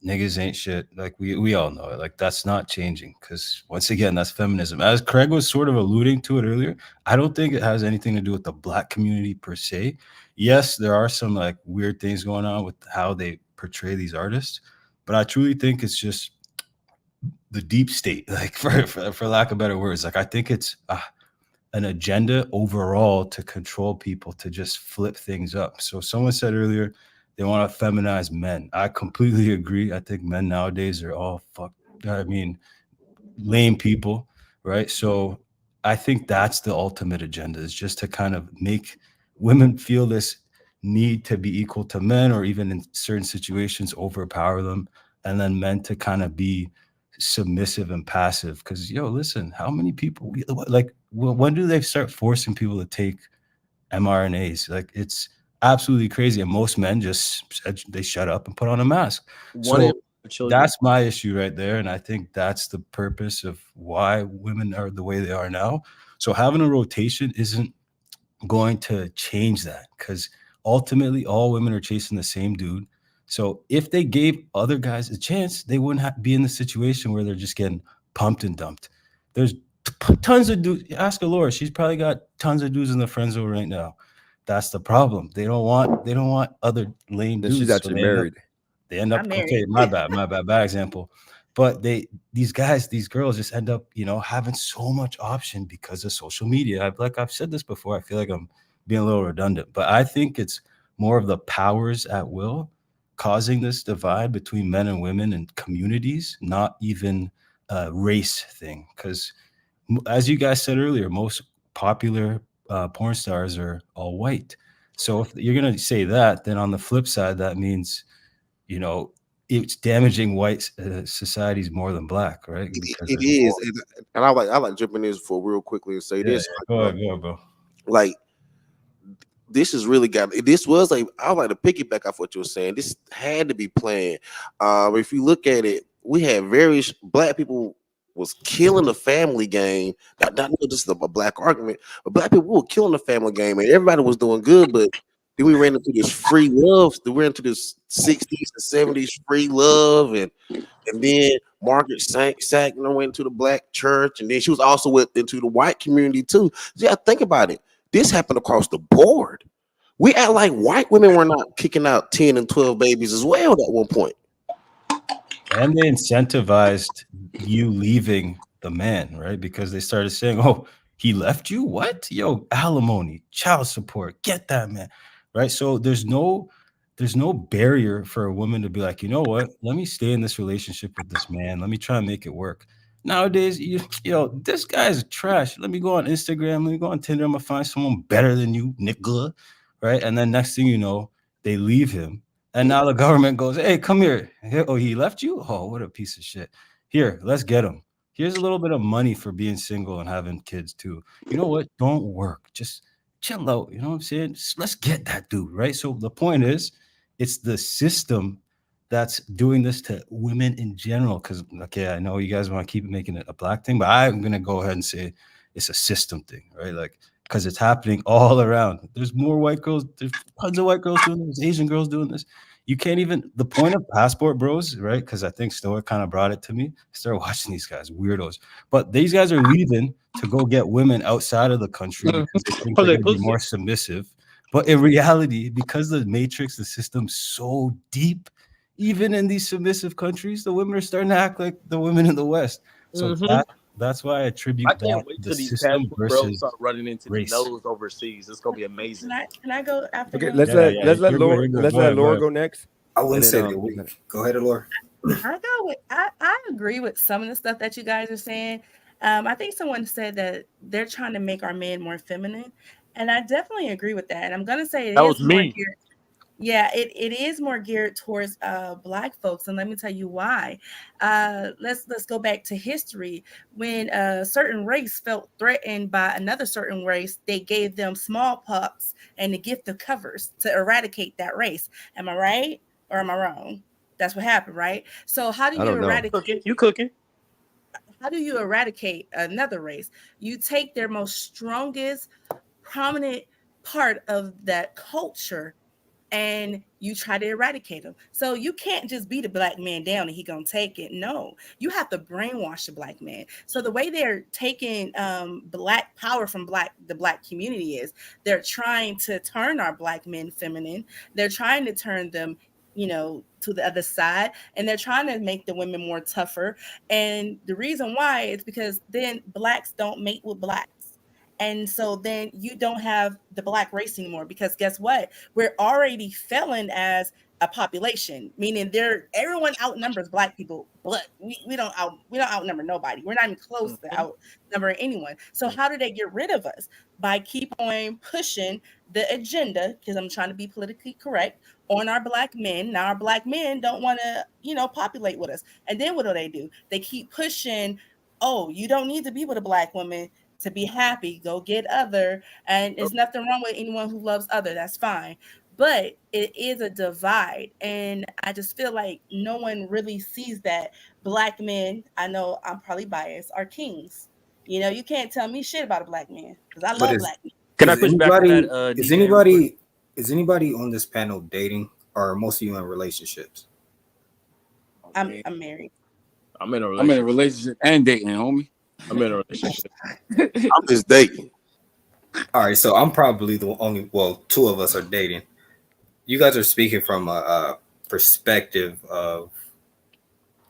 Niggas ain't shit. Like we all know it. Like that's not changing because once again, that's feminism. As Craig was sort of alluding to it earlier, I don't think it has anything to do with the Black community per se. Yes, there are some like weird things going on with how they portray these artists, but I truly think it's just the deep state, like for lack of better words. Like I think it's an agenda overall to control people, to just flip things up. So someone said earlier they want to feminize men. I completely agree. I think men nowadays are all lame people, right? So I think that's the ultimate agenda, is just to kind of make women feel this need to be equal to men, or even in certain situations overpower them, and then men to kind of be submissive and passive. Because listen, how many people when do they start forcing people to take mRNAs? Like it's absolutely crazy, and most men just said they shut up and put on a mask. So that's my issue right there, and I think that's the purpose of why women are the way they are now. So having a rotation isn't going to change that, because ultimately all women are chasing the same dude. So if they gave other guys a chance, they wouldn't be in the situation where they're just getting pumped and dumped. There's tons of dudes. Ask Laura, she's probably got tons of dudes in the friend zone right now. That's the problem. They don't want other lame dudes. She's actually married. They end up okay. My bad example. But these girls just end up, having so much option because of social media. I've said this before. I feel like I'm being a little redundant, but I think it's more of the powers at will causing this divide between men and women and communities, not even a race thing. Because as you guys said earlier, most popular porn stars are all white. So if you're going to say that, then on the flip side, that means, it's damaging white societies more than black, right? It is. And I like jumping in for real quickly and say this. Go ahead, bro. Like, this is really this was like, I would like to piggyback off what you were saying. This had to be planned. If you look at it, we had various black people was killing the family game. Not just a black argument, but black people were killing the family game, and everybody was doing good. But then we ran into this free love. We ran into this 60s and 70s free love, and then Margaret Sanger went to the black church, and then she was also into the white community too. So yeah, think about it. This happened across the board. We act like white women were not kicking out 10 and 12 babies as well at one point. And they incentivized you leaving the man, right? Because they started saying, oh, he left you? What? Yo, alimony, child support, get that man, right? So there's no barrier for a woman to be like, you know what? Let me stay in this relationship with this man. Let me try and make it work. Nowadays, this guy's trash. Let me go on Instagram. Let me go on Tinder. I'm going to find someone better than you, nigga, right? And then next thing you know, they leave him. And now the government goes, hey, come here. Oh, he left you? Oh, what a piece of shit. Here, let's get him. Here's a little bit of money for being single and having kids too. You know what? Don't work. Just chill out. You know what I'm saying? Just let's get that dude, right? So the point is, it's the system that's doing this to women in general. Because, okay, I know you guys want to keep making it a black thing, but I'm going to go ahead and say it's a system thing, right? Like, because it's happening all around. There's more white girls. There's tons of white girls doing this. Asian girls doing this. You can't even, the point of Passport Bros, right? Because I think Stoic kind of brought it to me. I started watching these guys, weirdos. But these guys are leaving to go get women outside of the country because they think they're going to be more submissive. But in reality, because the matrix, the system's so deep, even in these submissive countries, the women are starting to act like the women in the West. So that's why I attribute I can't wait till these Passport Bros start running into the nose overseas. It's gonna be amazing. Can I go after? Okay, let's let Laura go next. I wouldn't say that. Go ahead, Laura. I agree with some of the stuff that you guys are saying. I think someone said that they're trying to make our men more feminine, and I definitely agree with that. And I'm gonna say that was me. Yeah, it is more geared towards Black folks, and let me tell you why. Let's go back to history. When a certain race felt threatened by another certain race, they gave them smallpox and the gift of covers to eradicate that race. Am I right or am I wrong? That's what happened, right? So how do you eradicate? You cooking? How do you eradicate another race? You take their most strongest, prominent part of that culture and you try to eradicate them. So you can't just beat a Black man down and he gonna take it. No, you have to brainwash the Black man. So the way they're taking Black power from the Black community is they're trying to turn our Black men feminine. They're trying to turn them, to the other side, and they're trying to make the women more tougher. And the reason why is because then Blacks don't mate with Blacks. And so then you don't have the Black race anymore, because guess what? We're already failing as a population, meaning everyone outnumbers Black people, but we don't outnumber nobody. We're not even close to outnumbering anyone. So how do they get rid of us? By keep on pushing the agenda, because I'm trying to be politically correct, on our Black men. Now our Black men don't want to, populate with us. And then what do? They keep pushing, oh, you don't need to be with a Black woman to be happy. Go get other. And there's nothing wrong with anyone who loves other. That's fine. But it is a divide. And I just feel like no one really sees that Black men, I know I'm probably biased, are kings. You can't tell me shit about a Black man, because I love Black men. Can I push back on that? Is anybody on this panel dating, or are most of you in relationships? I'm married. I'm in a relationship and dating, homie. I'm in a relationship. I'm just dating. All right, so I'm probably the only. Well, two of us are dating. You guys are speaking from a perspective of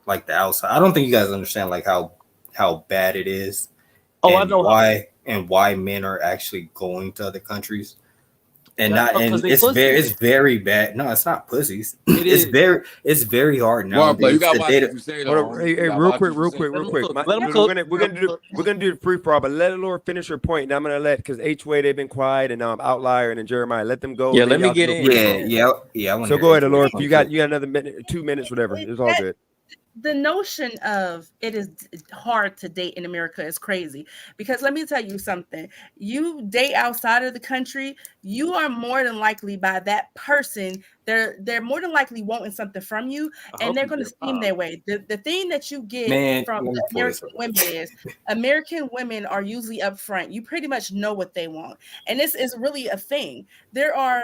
like the outside. I don't think you guys understand like how bad it is. Oh, I know why men are actually going to other countries. And it's very bad. No, it's not pussies. It's very hard now. You got to say real quick. We're gonna do the free for all, but let Laura finish her point. And I'm gonna because H-Way, they've been quiet, and now I'm Outlier and Jeremiah. Let them go. Yeah, let me get in. Yeah. So go ahead, Laura. You got another minute, 2 minutes, whatever. It's all good. The notion of it is hard to date in America is crazy, because let me tell you something. You date outside of the country, you are more than likely by that person. They're more than likely wanting something from you, and they're going to scheme their way. The thing that you get from American women is American women are usually upfront. You pretty much know what they want, and this is really a thing. There are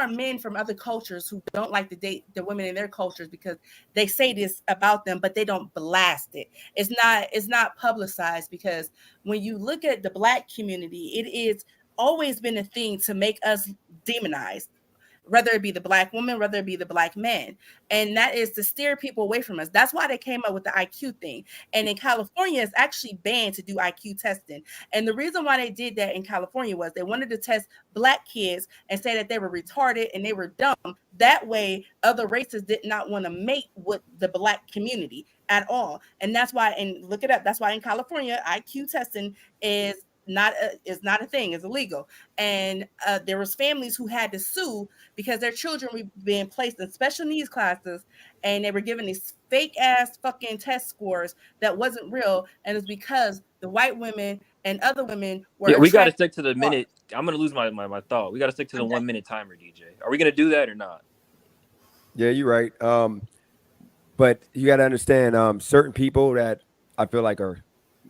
men from other cultures who don't like to date the women in their cultures because they say this about them, but they don't blast it. It's not publicized, because when you look at the Black community, it is always been a thing to make us demonized, whether it be the Black woman, whether it be the Black man. And that is to steer people away from us. That's why they came up with the IQ thing. And in California, it's actually banned to do IQ testing. And the reason why they did that in California was they wanted to test Black kids and say that they were retarded and they were dumb. That way, other races did not want to mate with the Black community at all. And that's why, and look it up, that's why in California, IQ testing is not a thing. It's illegal. And there was families who had to sue because their children were being placed in special needs classes, and they were given these fake ass fucking test scores that wasn't real. And it's because the white women and other women were. Yeah, we got to stick to the minute. I'm gonna lose my thought. We got to stick to the 1 minute timer, DJ. Are we gonna do that or not? Yeah, you're right. But you got to understand, certain people that I feel like are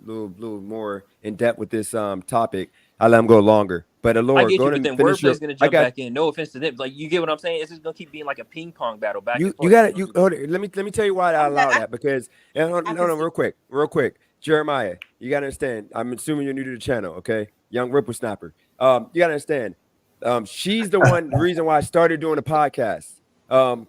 little more in depth with this topic, I let them go longer. But Laura, I get you, but then Wordplay's gonna jump back in. No offense to them, like, you get what I'm saying. It's just gonna keep being like a ping pong battle back. You got it. Hold it. Let me tell you why I allow that, because no, real quick, Jeremiah, you gotta understand. I'm assuming you're new to the channel, okay? Young Whippersnapper. You gotta understand. She's the reason why I started doing the podcast.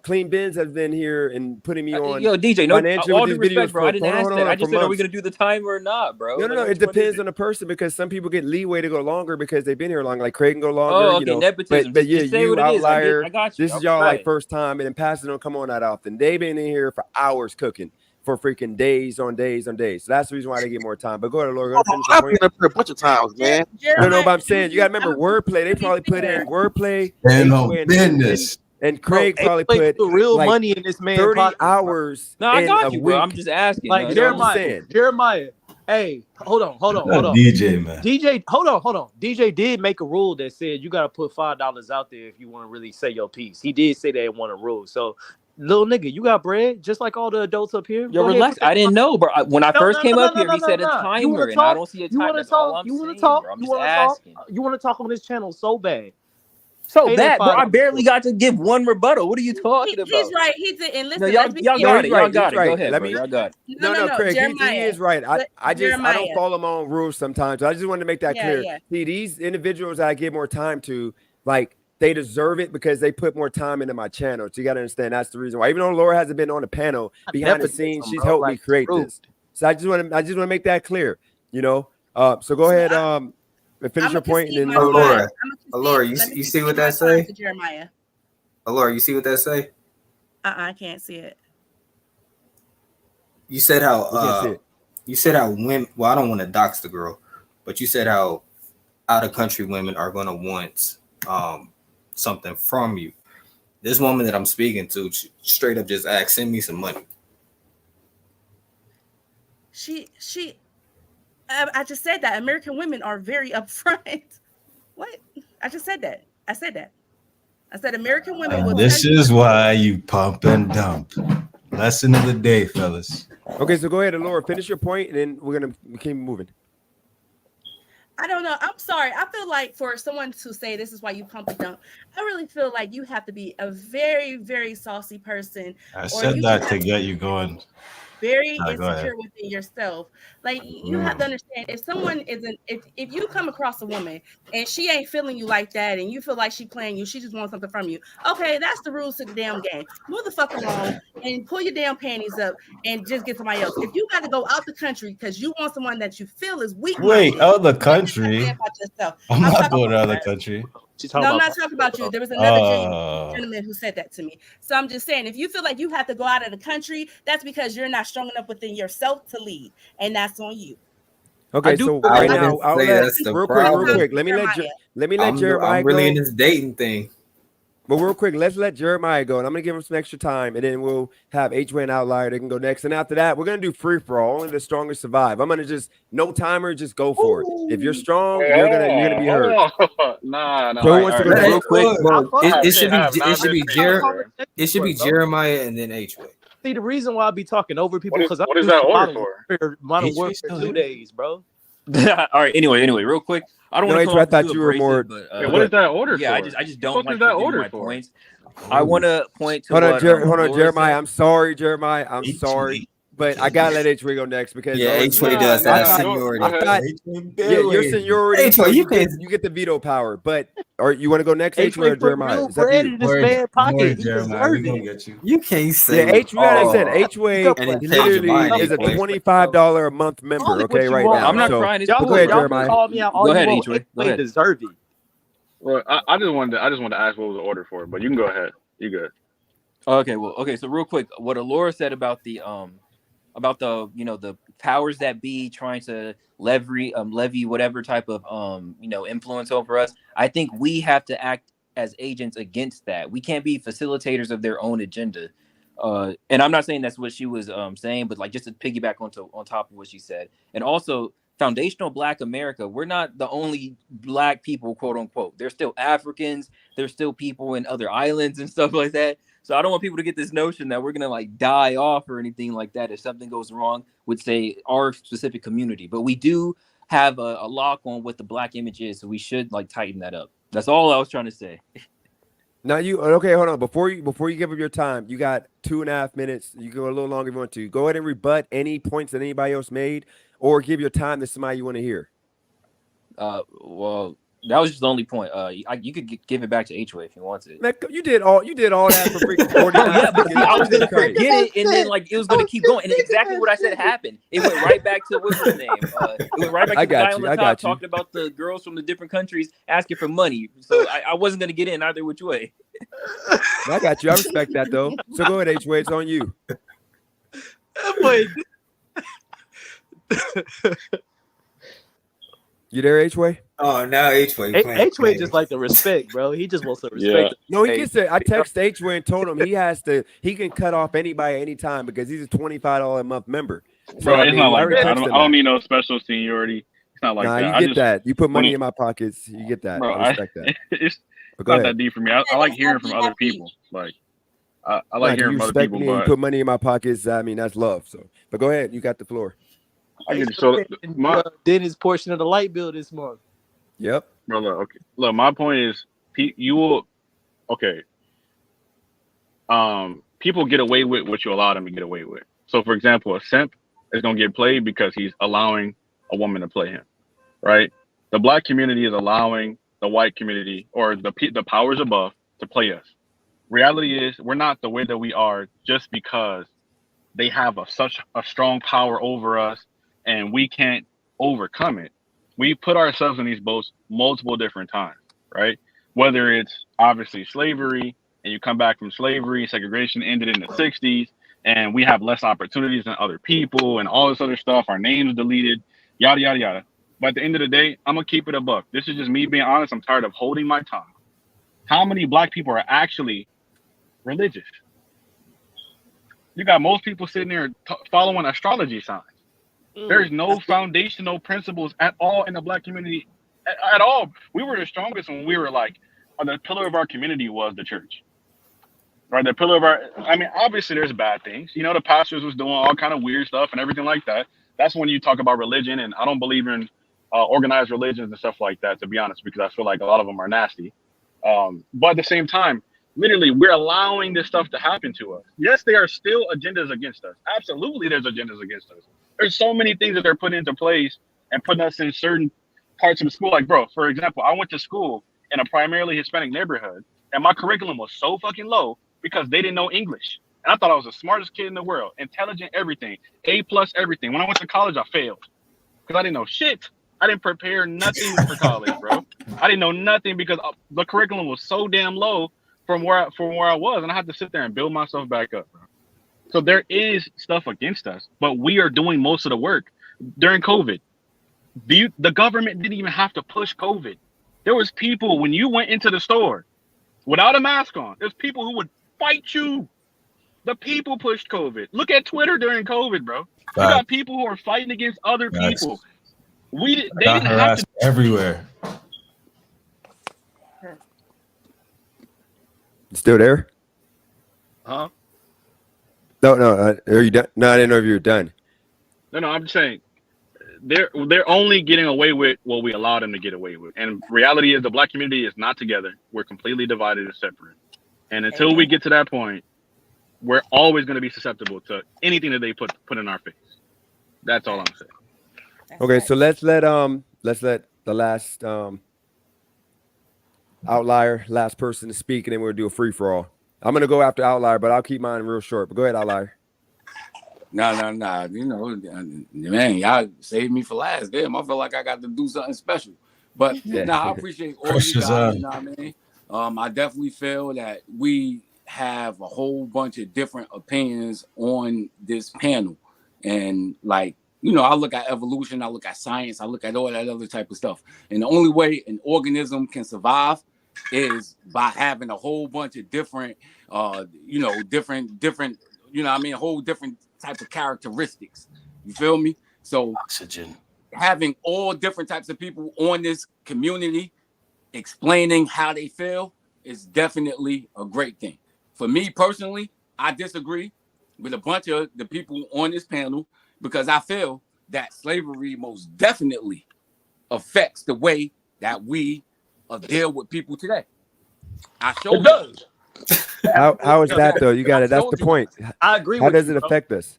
Clean Bins has been here and putting me on. Yo, DJ, no, all due respect, bro. I didn't ask that. I just said, are we gonna do the timer or not, bro? No. It depends on the person, because some people get leeway to go longer because they've been here long. Like Craig can go longer. Oh, okay, nepotism. But yeah, you Outlier. I got you. This is y'all like first time, and then Pastor don't come on that often. They've been in here for hours cooking for freaking days on days on days. So that's the reason why they get more time. But go ahead, Lord. I've been up here a bunch of times, man. No, but I'm saying you gotta remember Wordplay. They probably put in Wordplay. And no business. And Craig probably put put real like money in this man 30 hours. No, I in got a you, bro. week. I'm just asking. Like Jeremiah. Hey, hold on. DJ, man. DJ, hold on. DJ did make a rule that said you got to put $5 out there if you want to really say your piece. He did say that in one of the rules. So, little nigga, you got bread just like all the adults up here. Yo, relax. I didn't know, bro. When I first came up here, he said a timer, and I don't see a timer. That's all I'm saying, bro. I'm just asking. You want to talk on this channel so bad. So bad, bro. I barely got to give one rebuttal. What are you talking about? He's right. He did. And listen, no, y'all got it. Y'all got it. Go ahead, bro. Y'all got it. No, Craig, he is right. I don't follow my own rules sometimes. I just wanted to make that clear. Yeah. See, these individuals that I give more time to, like, they deserve it because they put more time into my channel. So you got to understand that's the reason why. Even though Laura hasn't been on the panel behind the scenes, she's helped me create this. So I just want to make that clear. You know. So go ahead. Finish your point. And then Laura, you see what that say? Jeremiah. Laura, you see what that say? I can't see it. You said how women. Well, I don't want to dox the girl, but you said how out of country women are going to want something from you. This woman that I'm speaking to straight up just asked, "Send me some money." I just said that American women are very upfront. What? I just said that. I said American women. And this is why you pump and dump. Lesson of the day, fellas. Okay, so go ahead, Laura. Finish your point, and then we're gonna keep moving. I don't know. I'm sorry. I feel like for someone to say this is why you pump and dump, I really feel like you have to be a very, very saucy person. I said that to get you going. Very insecure within yourself. Like you have to understand if someone isn't, if you come across a woman and she ain't feeling you like that and you feel like she playing you, she just wants something from you. Okay, that's the rules to the damn game. Move the fuck along and pull your damn panties up and just get somebody else. If you got to go out the country because you want someone that you feel is weak. Wait, out the country? I'm not going out of the country. No, I'm not talking about you. There was another gentleman who said that to me. So I'm just saying, if you feel like you have to go out of the country, that's because you're not strong enough within yourself to lead, and that's on you. Okay, so right now, real quick. Let me let Jeremiah I'm really go. in this dating thing. But real quick, let's let Jeremiah go, and I'm gonna give him some extra time, and then we'll have H-Way and Outlier. They can go next, and after that, we're gonna do free for all. Only the strongest survive. I'm gonna just no timer, just go for it. If you're strong, you're gonna be heard. Nah. So who wants to go real quick? It should be Jeremiah and then H-Way. See, the reason why I be talking over people because what is that order for? Modern work for 2 days, bro. All right. Anyway, real quick. I don't want to. I thought you were more. But, what is that order for? Yeah, I just don't like to order my points. I want to point to. Hold on, Jeremiah. I'm sorry, Jeremiah. I'm sorry. But I gotta let H-Way go next because H-Way does that seniority. Your seniority. H-Way, you get the veto power. But or you want to go next, H-Way or Jeremiah? Is that you can't say. Yeah, H-Way. I said H-Way literally is a $25 a month member. Okay, right now. I'm not crying. Go ahead, Jeremiah. Go ahead, H-Way. Go ahead. Deserving. Well, I just wanted to ask what was the order for, but you can go ahead. You good? Okay. So real quick, what Alora said about the the powers that be trying to levy whatever type of influence over us. I think we have to act as agents against that. We can't be facilitators of their own agenda. And I'm not saying that's what she was saying, but like just to piggyback on top of what she said, and also. Foundational Black America, we're not the only Black people, quote unquote. There's still Africans, there's still people in other islands and stuff like that. So I don't want people to get this notion that we're gonna like die off or anything like that if something goes wrong with say our specific community. But we do have a lock on what the Black image is, so we should like tighten that up. That's all I was trying to say. Now hold on. Before you give up your time, you got 2.5 minutes. You can go a little longer if you want to. Go ahead and rebut any points that anybody else made. Or give your time to somebody you want to hear. Well, that was just the only point. You could give it back to H-Way if you want to. Man, you did all that for freaking 40 minutes. Yeah, but I was gonna forget it, and then like it was gonna keep going, and exactly what I said happened. It went right back to what's his name. It went right back to the guy on the top talking about the girls from the different countries asking for money. So I wasn't gonna get in either which way. I got you. I respect that though. So go ahead, H-Way. It's on you. Wait. You there, H-Way? Oh, now H-Way playing. H-Way just like the respect, bro. He just wants the respect. No, he gets it. I text H-Way and told him he can cut off anybody anytime because he's a $25 a month member. So, bro, it's not like that. I don't need no special seniority. It's not like that. Nah, you get that. You put money in my pockets. You get that. Bro, I respect that. It's not that deep for me. I like hearing from other people. Like, I like hearing from other people. But you put money in my pockets. I mean, that's love. So, but go ahead. You got the floor. I get it. So Dennis' portion of the light bill this month. Yep. Bro, look. My point is, you will. Okay. People get away with what you allow them to get away with. So, for example, a simp is gonna get played because he's allowing a woman to play him, right? The black community is allowing the white community or the powers above to play us. Reality is, we're not the way that we are just because they have such a strong power over us and we can't overcome it. We put ourselves in these boats multiple different times, right? Whether it's obviously slavery and you come back from slavery, segregation ended in the 60s, and we have less opportunities than other people and all this other stuff. Our names deleted, yada, yada, yada. But at the end of the day, I'm going to keep it a buck. This is just me being honest. I'm tired of holding my tongue. How many black people are actually religious? You got most people sitting there following astrology signs. There's no foundational principles at all in the black community at all. We were the strongest when we were like, the pillar of our community was the church. Right, the pillar of I mean, obviously there's bad things. You know, the pastors was doing all kind of weird stuff and everything like that. That's when you talk about religion, and I don't believe in organized religions and stuff like that, to be honest, because I feel like a lot of them are nasty. But at the same time, literally, we're allowing this stuff to happen to us. Yes, there are still agendas against us. Absolutely, there's agendas against us. There's so many things that they're putting into place and putting us in certain parts of the school. Like, bro, for example, I went to school in a primarily Hispanic neighborhood, and my curriculum was so fucking low because they didn't know English. And I thought I was the smartest kid in the world, intelligent, everything, A+ everything. When I went to college, I failed because I didn't know shit. I didn't prepare nothing for college, bro. I didn't know nothing because the curriculum was so damn low from where I was, and I had to sit there and build myself back up, bro. So there is stuff against us, but we are doing most of the work. During COVID, the government didn't even have to push COVID. There was people, when you went into the store without a mask on, there's people who would fight you. The people pushed COVID. Look at Twitter during COVID, bro. You got people who are fighting against other people. They didn't have to everywhere. Still there? Huh? No. Are you done? No, I didn't know if you were done. No, I'm just saying they're only getting away with what we allow them to get away with. And reality is the black community is not together. We're completely divided and separate. And until we get to that point, we're always going to be susceptible to anything that they put in our face. That's all I'm saying. Okay, so let's let the last outlier, last person to speak, and then we'll do a free for all. I'm gonna go after outlier, but I'll keep mine real short. But go ahead, outlier. No. You know, man, y'all saved me for last. Damn, I feel like I got to do something special. But I appreciate all you guys. You know what I mean? I definitely feel that we have a whole bunch of different opinions on this panel, and like, you know, I look at evolution, I look at science, I look at all that other type of stuff. And the only way an organism can survive is by having a whole bunch of different, different, you know what I mean, a whole different type of characteristics. You feel me? So oxygen. Having all different types of people on this community explaining how they feel is definitely a great thing. For me personally, I disagree with a bunch of the people on this panel, because I feel that slavery most definitely affects the way that we deal with people today. It does. How is that though? You got it. That's the point. I agree. How does it affect us?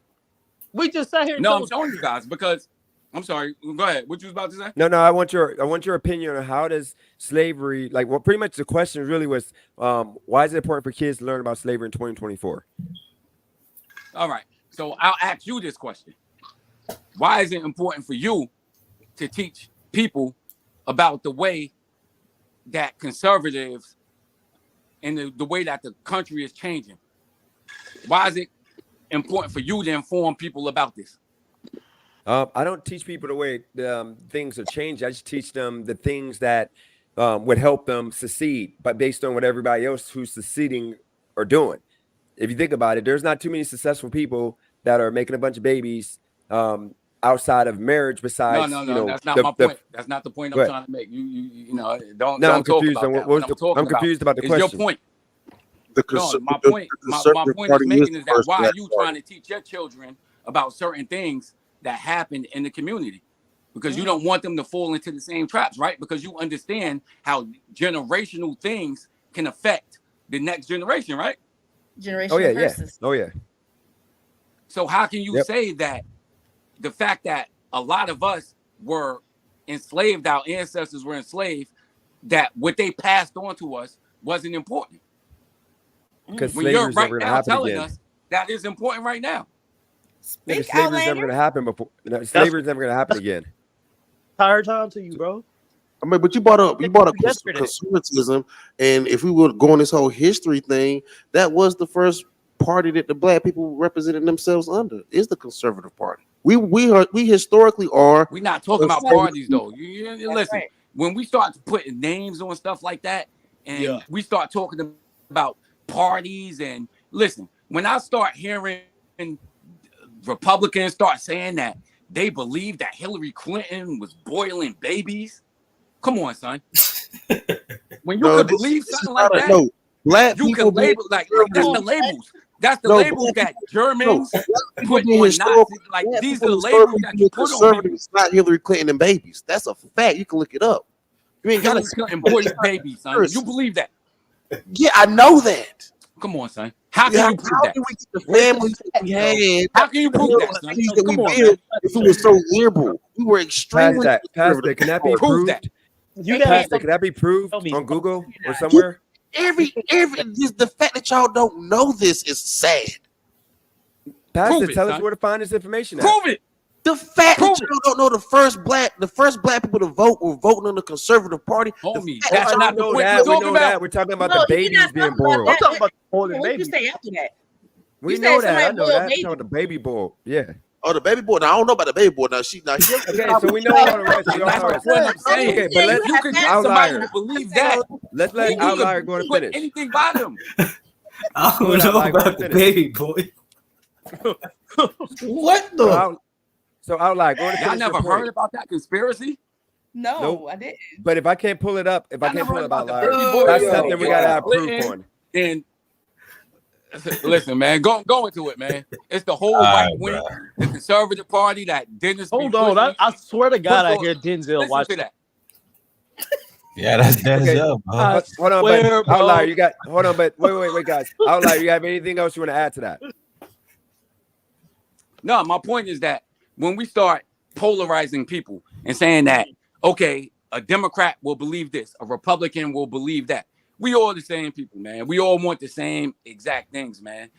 We just sat here. No, I'm showing you guys because I'm sorry. Go ahead. What you was about to say? No. I want your opinion on how does slavery, like, well, pretty much the question really was, why is it important for kids to learn about slavery in 2024? All right. So I'll ask you this question. Why is it important for you to teach people about the way that conservatives and the way that the country is changing? Why is it important for you to inform people about this? I don't teach people the way things are changed. I just teach them the things that would help them succeed, but based on what everybody else who's succeeding are doing. If you think about it, there's not too many successful people that are making a bunch of babies outside of marriage. Besides, no, that's not my point. That's not the point I'm trying to make. You know, don't. No, I'm talk confused. About I'm confused about the question. Your point. My point is making is that why are you trying to teach your children about certain things that happened in the community? Because you don't want them to fall into the same traps, right? Because you understand how generational things can affect the next generation, right? Generational curses. Oh yeah. So how can you say that the fact that a lot of us were enslaved, our ancestors were enslaved, that what they passed on to us wasn't important? Because when you're right never now telling us that is important right now. Slavery's never going to happen before. Slavery's never going to happen again. Entire time to you, bro. I mean, but you brought up conservatism, and if we were going this whole history thing, that was the first party that the black people represented themselves under, is the conservative party. We historically are. We're not talking about parties though. You listen, when we start putting names on stuff like that, and we start talking about parties, and listen, when I start hearing Republicans start saying that they believe that Hillary Clinton was boiling babies, come on, son. When you can believe something like that, black you can label like that's the labels. That's the labels that Germans put on Nazis. Like these are the labels that you put on people. It's not Hillary Clinton and babies. That's a fact. You can look it up. You ain't got Hillary Clinton boiling babies, son. You believe that? Yeah, I know that. Come on, son. How can you prove that? We get the families that we had? How can you prove that, son? That we built if we were so liberal? We were extremely Pastor, can that be proved? Can that be proved on Google or somewhere? The fact that y'all don't know this is sad. Pastor, tell us where to find this information at. Prove it. The fact that you don't know the first black people to vote were voting on the conservative party. Homie, that's not the point we're talking about. We're talking about the babies being boiled. I'm talking about boiling babies. You say after that. We know that. I know that. I'm talking about the baby boy. Yeah. Oh, the baby boy. Now, I don't know about the baby boy. Now okay, so we know all the rest. That's what I'm saying. Okay, but let's you can get somebody to believe that. Let's let Outlier go and finish. Anything by them. I don't know about the baby boy. What the? So Outlier, go and finish. Y'all never heard about that conspiracy? No, I didn't. But if I can't pull it up, Outlier, that's something we gotta have proof on. And listen, man, go into it, man. It's the whole right wing, the conservative party that Dennis. Hold on, I swear to God, I hear Denzel watch that. Yeah, that's Denzel. Okay. Hold on, but Outlier, you got. Hold on, but wait, guys. Outlier, you have anything else you want to add to that? No, my point is that when we start polarizing people and saying that, okay, a Democrat will believe this, a Republican will believe that. We all the same people, man. We all want the same exact things, man.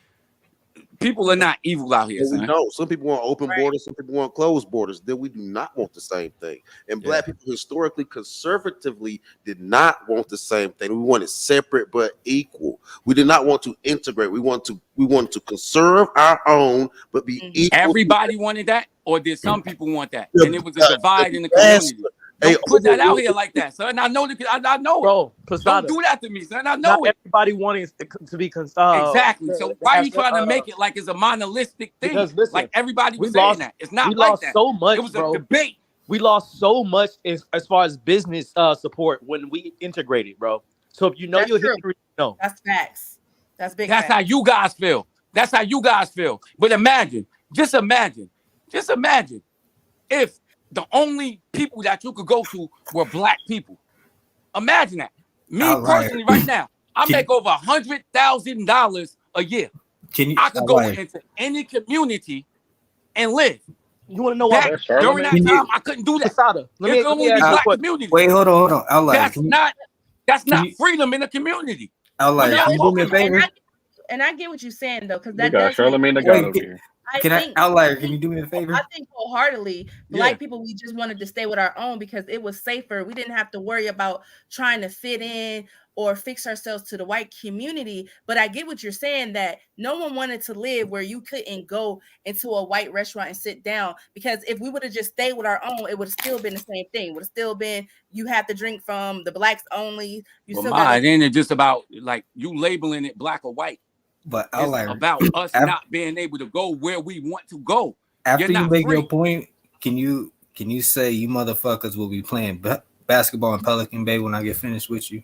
People are not evil out here. We know. Some people want open borders, some people want closed borders. Then we do not want the same thing. And black people historically, conservatively, did not want the same thing. We wanted separate but equal. We did not want to integrate. We want to conserve our own, but be equal. Everybody wanted that, or did some people want that? And it was a divide in the community. Don't put that out here like that, son. I know I know, bro. Don't do that to me, son. I know it. Everybody wanting to be exactly. So why are you trying to make it like it's a monolithic thing? Because, listen, like everybody was saying that. It's not like that. So much, it was a debate. We lost so much as far as business support when we integrated, bro. So if you know your history, no. That's facts. That's big. That's how you guys feel. That's how you guys feel. But just imagine if the only people that you could go to were black people. Imagine that. Me personally, right now, I make over $100,000 a year. I could go into any community and live. You want to know why? During that time, I couldn't do that. Let me only black community. Wait, hold on. That's not freedom in a community. Can you do me a favor? And I get what you're saying though, because that got Charlamagne the God over here. Outlier, can you do me a favor? I think wholeheartedly, Black people, we just wanted to stay with our own because it was safer. We didn't have to worry about trying to fit in or fix ourselves to the white community. But I get what you're saying, that no one wanted to live where you couldn't go into a white restaurant and sit down, because if we would have just stayed with our own, it would have still been the same thing. It would have still been, you have to drink from the Blacks only. You still it ain't just about like you labeling it black or white. But it's about us not being able to go where we want to go. After you make your point, can you say you motherfuckers will be playing basketball in Pelican Bay when I get finished with you?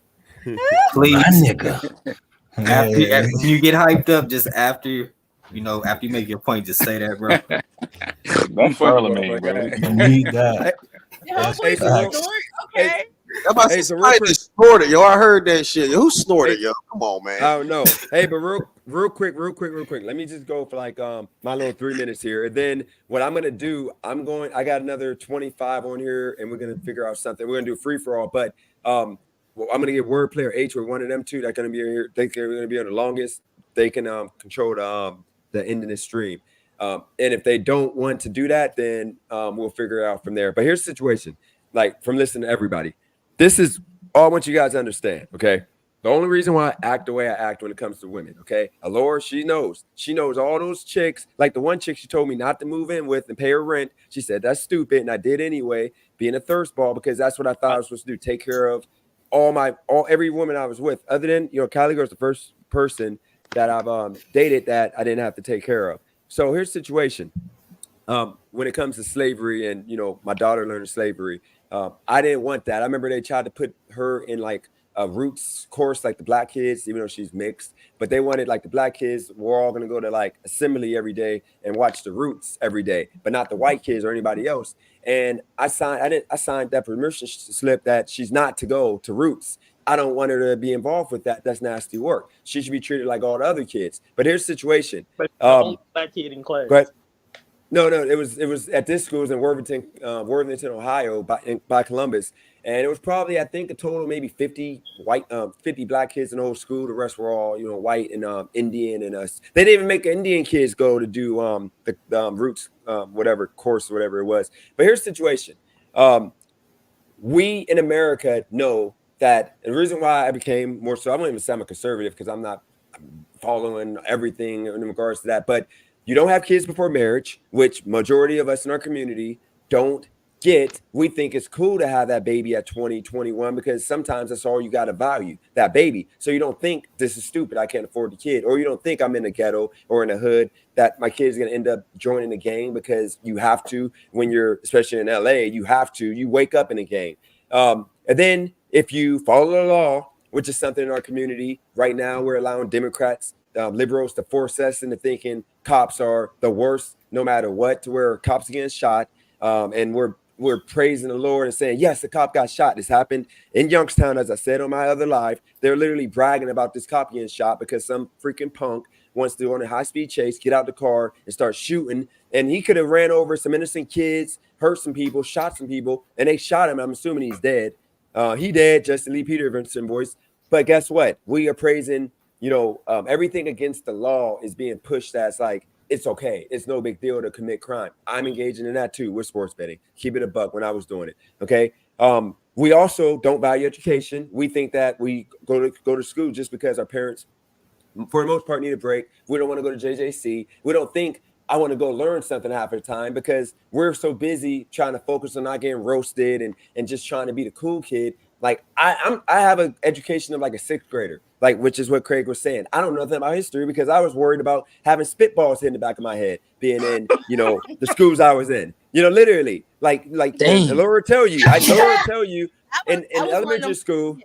Please, nigga. After you get hyped up, just after you make your point, just say that, bro. That's Charlemagne, bro. You need that. Okay. I'm about to say, snorted, yo. I heard that shit. Who snorted, yo? Come on, man. I don't know. Hey, but real quick. Let me just go for like my little 3 minutes here. And then what I'm gonna do, I got another 25 on here, and we're gonna figure out something. We're gonna do free for all, but I'm gonna get Wordplay or H with one of them two that's gonna be here. They're gonna be on the longest. They can control the end of the stream. And if they don't want to do that, then we'll figure it out from there. But here's the situation, like from listening to everybody. This is all I want you guys to understand, okay? The only reason why I act the way I act when it comes to women, okay? Alora, she knows all those chicks. Like the one chick she told me not to move in with and pay her rent. She said, that's stupid, and I did anyway, being a thirst ball, because that's what I thought I was supposed to do, take care of every woman I was with. Other than, Callie Girl's the first person that I've dated that I didn't have to take care of. So here's the situation. When it comes to slavery and, my daughter learning slavery, I didn't want that. I remember they tried to put her in like a roots course, like the Black kids, even though she's mixed, but they wanted like the Black kids, we're all going to go to like assembly every day and watch the roots every day, but not the white kids or anybody else. And I signed that permission slip that she's not to go to roots. I don't want her to be involved with that. That's nasty work. She should be treated like all the other kids. But here's the situation. But only Black kid in class. Go ahead. No, it was at this school. It was in Worthington, Ohio, by Columbus, and it was probably, I think, a total of maybe 50 Black kids in the whole school. The rest were all white and Indian, and us. They didn't even make Indian kids go to do the roots whatever course, whatever it was. But here's the situation: we in America know that, and the reason why I became more so, I won't even say I'm a conservative because I'm not following everything in regards to that, but you don't have kids before marriage, which majority of us in our community don't get. We think it's cool to have that baby at 20, 21, because sometimes that's all you got to value, that baby. So you don't think this is stupid, I can't afford the kid, or you don't think I'm in the ghetto or in the hood that my kid's going to end up joining the gang, because you have to when you're, especially in LA, you wake up in a gang. And then if you follow the law, which is something in our community right now, we're allowing Democrats, liberals to force us into thinking cops are the worst no matter what, to where cops getting shot, and we're praising the Lord and saying, yes, the cop got shot. This happened in Youngstown, as I said on my other live. They're literally bragging about this cop getting shot because some freaking punk wants to go on a high-speed chase, get out the car and start shooting, and he could have ran over some innocent kids, hurt some people, shot some people, and they shot him. I'm assuming he's dead. He dead, Justin Lee Peterson voice. But guess what? We are praising, everything against the law is being pushed as like, it's okay. It's no big deal to commit crime. I'm engaging in that too with sports betting. Keep it a buck when I was doing it. Okay. We also don't value education. We think that we go to school just because our parents, for the most part, need a break. We don't want to go to JJC. We don't think I want to go learn something half the time because we're so busy trying to focus on not getting roasted and just trying to be the cool kid. Like I have an education of like a sixth grader, like, which is what Craig was saying. I don't know nothing about history because I was worried about having spitballs in the back of my head, being in, the schools I was in, literally like the Lord tell you, in elementary school.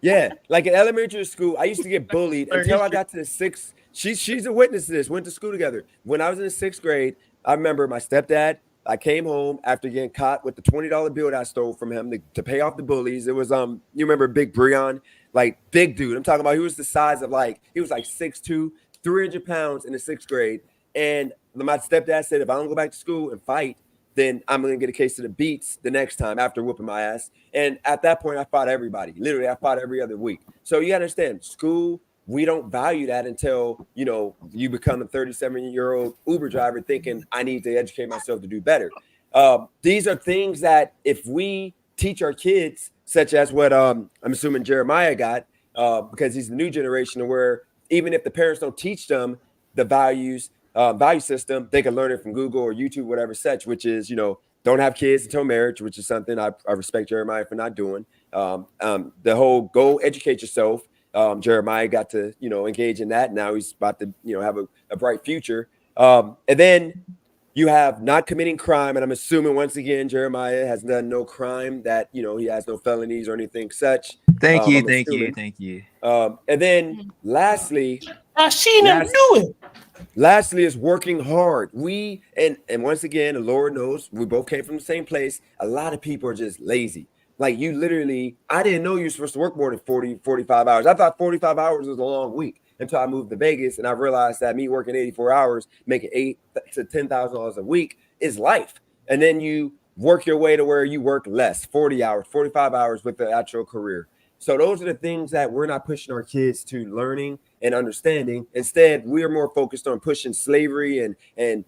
Yeah. Like in elementary school, I used to get bullied until I got to the sixth. She's a witness to this, went to school together. When I was in the sixth grade, I remember my stepdad, I came home after getting caught with the $20 bill that I stole from him to pay off the bullies. It was, you remember Big Breon, like big dude. I'm talking about, he was the size of he was like 6'2", 300 pounds in the sixth grade. And my stepdad said, if I don't go back to school and fight, then I'm going to get a case of the beats the next time after whooping my ass. And at that point, I fought everybody. Literally, I fought every other week. So you understand, school we don't value that until, you know, you become a 37-year-old Uber driver thinking I need to educate myself to do better. These are things that if we teach our kids, such as what I'm assuming Jeremiah got, because he's the new generation, where even if the parents don't teach them the value system, they can learn it from Google or YouTube, whatever such, which is, you know, don't have kids until marriage, which is something I respect Jeremiah for not doing. The whole go educate yourself. Jeremiah got to, you know, engage in that. Now he's about to, you know, have a bright future. And then you have not committing crime. And I'm assuming, once again, Jeremiah has done no crime, that, you know, he has no felonies or anything such. Thank you. And then lastly, lastly is working hard. We, and once again, the Lord knows we both came from the same place. A lot of people are just lazy. Like, you literally, I didn't know you were supposed to work more than 40, 45 hours. I thought 45 hours was a long week until I moved to Vegas. And I realized that me working 84 hours, making $8,000 to $10,000 a week is life. And then you work your way to where you work less, 40 hours, 45 hours with the actual career. So those are the things that we're not pushing our kids to learning and understanding. Instead, we're more focused on pushing slavery and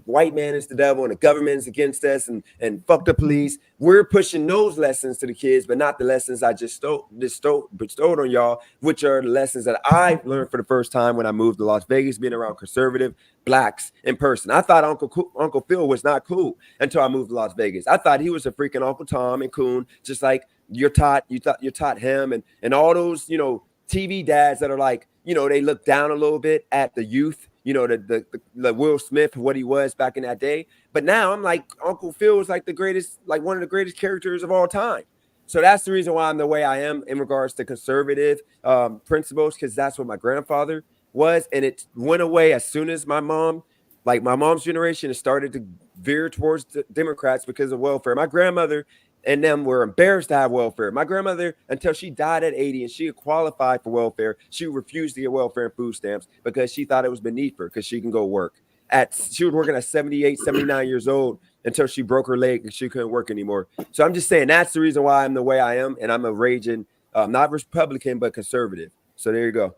white man is the devil and the government is against us and fuck the police. We're pushing those lessons to the kids, but not the lessons I just bestowed on y'all, which are the lessons that I learned for the first time when I moved to Las Vegas, being around conservative blacks in person. I thought Uncle Phil was not cool until I moved to Las Vegas. I thought he was a freaking Uncle Tom and Coon, just like you're taught him and all those, you know, TV dads that are like, you know, they look down a little bit at the youth, you know, the Will Smith, what he was back in that day. But now I'm like, Uncle Phil is like the greatest, like one of the greatest characters of all time. So that's the reason why I'm the way I am in regards to conservative principles, because that's what my grandfather was. And it went away as soon as my mom's generation has started to veer towards the Democrats because of welfare. My grandmother and them were embarrassed to have welfare. My grandmother, until she died at 80 and she had qualified for welfare, she refused to get welfare and food stamps because she thought it was beneath her because she can go work. She was working at 78, 79 years old until she broke her leg and she couldn't work anymore. So I'm just saying that's the reason why I'm the way I am. And I'm a raging, not Republican, but conservative. So there you go.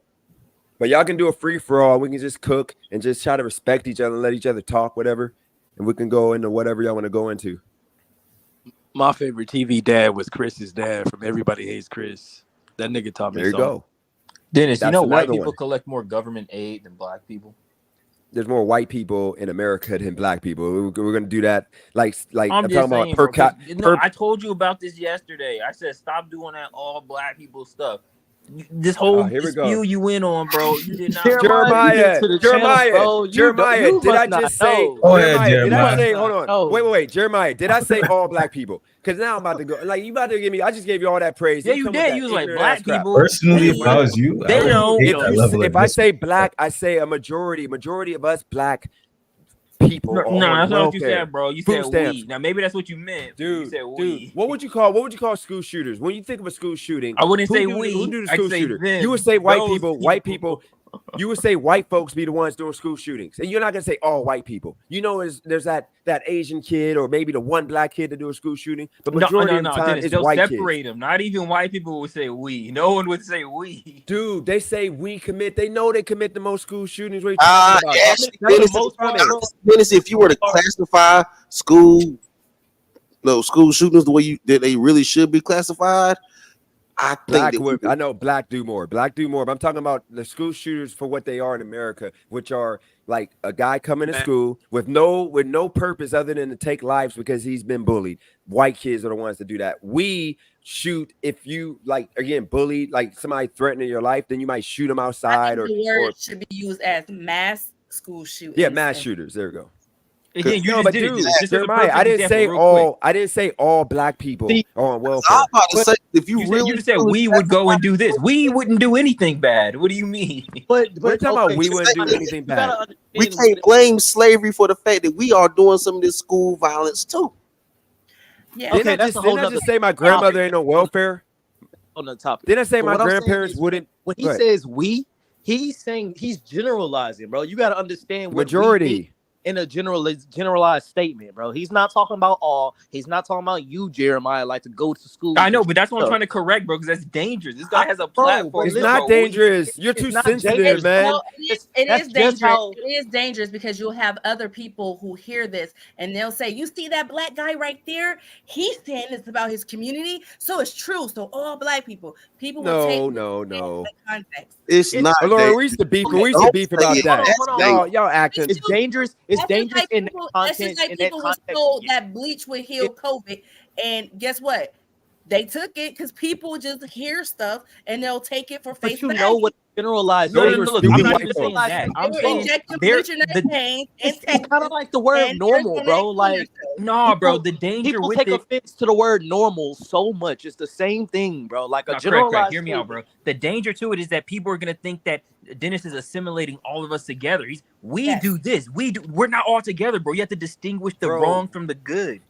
But y'all can do a free for all. We can just cook and just try to respect each other and let each other talk, whatever. And we can go into whatever y'all want to go into. My favorite TV dad was Chris's dad from Everybody Hates Chris. That nigga taught me something. There you go. Dennis, you know white people collect more government aid than black people? There's more white people in America than black people. We're going to do that. Like I'm talking about per capita. I told you about this yesterday. I said, stop doing that all black people stuff. This whole spew you went on, bro. You did not. Jeremiah, did I just say? Hold on. Wait. Jeremiah, did I say all black people? Because now I'm about to go. Like, you about to give me? I just gave you all that praise. Yeah, you did. You was like black people. Personally, if I was you, they know. If I say black, I say a majority of us black people. No, that's not what you said, bro. You said we. Now maybe that's what you meant, dude. You said we. What would you call school shooters? When you think of a school shooting, I wouldn't say we. Who do the school shooter? You would say white people. You would say white folks be the ones doing school shootings, and you're not gonna say all white people. You know, there's that Asian kid or maybe the one black kid to do a school shooting, but majority of the time it's white kids. Separate them. Not even white people would say we. No one would say we. Dude, they say we commit. They know they commit the most school shootings. What are you talking about? Dennis, if you were to classify school shootings the way that they really should be classified, I know black do more. But I'm talking about the school shooters for what they are in America, which are like a guy coming to school with no purpose other than to take lives because he's been bullied. White kids are the ones that do that. We shoot if you bullied, like somebody threatening your life, then you might shoot them outside. The word should be used as mass school shootings. Yeah, mass shooters. There we go. Again, Jeremiah, I didn't say all black people are on welfare. You just said we would go and do this. We wouldn't do anything bad. What do you mean? But we're talking about we wouldn't do anything bad. We can't blame slavery for the fact that we are doing some of this school violence too. Yeah. Didn't I just say my grandmother ain't on welfare? On the topic. Didn't I say my grandparents wouldn't? When he says we, he's saying he's generalizing, bro. You got to understand what majority. in a generalized statement, bro. He's not talking about all. He's not talking about you, Jeremiah, like to go to school. I know, but that's what I'm trying to correct, bro, because that's dangerous. This guy has a platform. It's not dangerous. You're too sensitive, man. Well, it is dangerous. It is dangerous because you'll have other people who hear this and they'll say, "You see that black guy right there? He's saying it's about his community, so it's true." So all black people will take no. context. It's not. Laura, we used to beef. We used to beef about that. Y'all acting. It's dangerous. It's dangerous in people, content. That's just like in people that was told that bleach would heal COVID, and guess what? They took it because people just hear stuff and they'll take it for face value. But you know what generalized? No, look, I'm not even saying that. I'm saying it's kind of like the word normal, bro. Like, no, bro, the danger people with take it. offense to the word normal so much. It's the same thing, bro. Like a generalized. Correct. Hear me out, bro. The danger to it is that people are gonna think that Dennis is assimilating all of us together. We do this. We're not all together, bro. You have to distinguish the wrong from the good.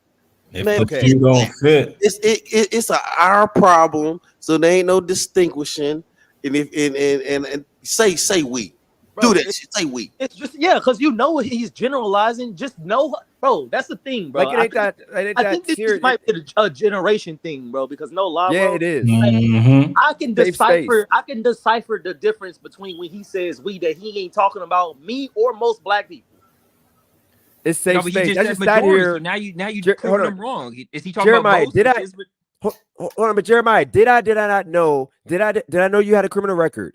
If you don't fit, it's our problem. So there ain't no distinguishing. And say we. Bro, do that shit. Say we. It's just because you know he's generalizing. Just know, bro. That's the thing, bro. Like I think this might be a generation thing, bro. Because no lie, yeah, bro, it is. I can decipher. I can decipher the difference between when he says we that he ain't talking about me or most black people. It's safe space. I just sat here. So now you proving him wrong. Is he talking Jeremiah, about most? Hold on, but Jeremiah, did I not know? Did I know you had a criminal record?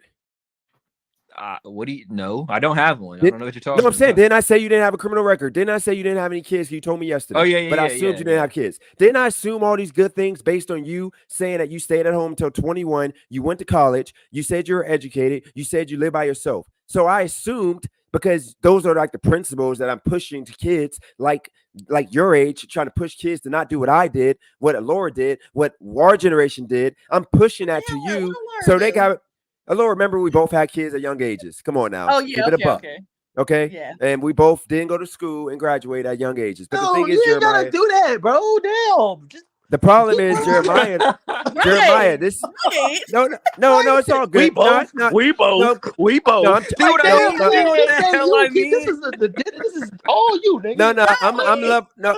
What do you know? I don't have one. I don't know what you're talking about. No, I'm saying, didn't I say you didn't have a criminal record? Didn't I say you didn't have any kids? You told me yesterday. Oh, yeah. But I assumed you didn't have kids. Didn't I assume all these good things based on you saying that you stayed at home until 21? You went to college. You said you were educated. You said you live by yourself. So I assumed, because those are like the principles that I'm pushing to kids like your age, trying to push kids to not do what I did, what Laura did, what our generation did. I'm pushing that to you. So they got Laura, remember we both had kids at young ages. Come on now. Oh, yeah. Give it a buck. Okay. Yeah. And we both didn't go to school and graduate at young ages. But the thing is, you ain't gotta do that, bro. Damn. The problem is, Jeremiah, this no, it's all good. We both. No, this is all you, nigga.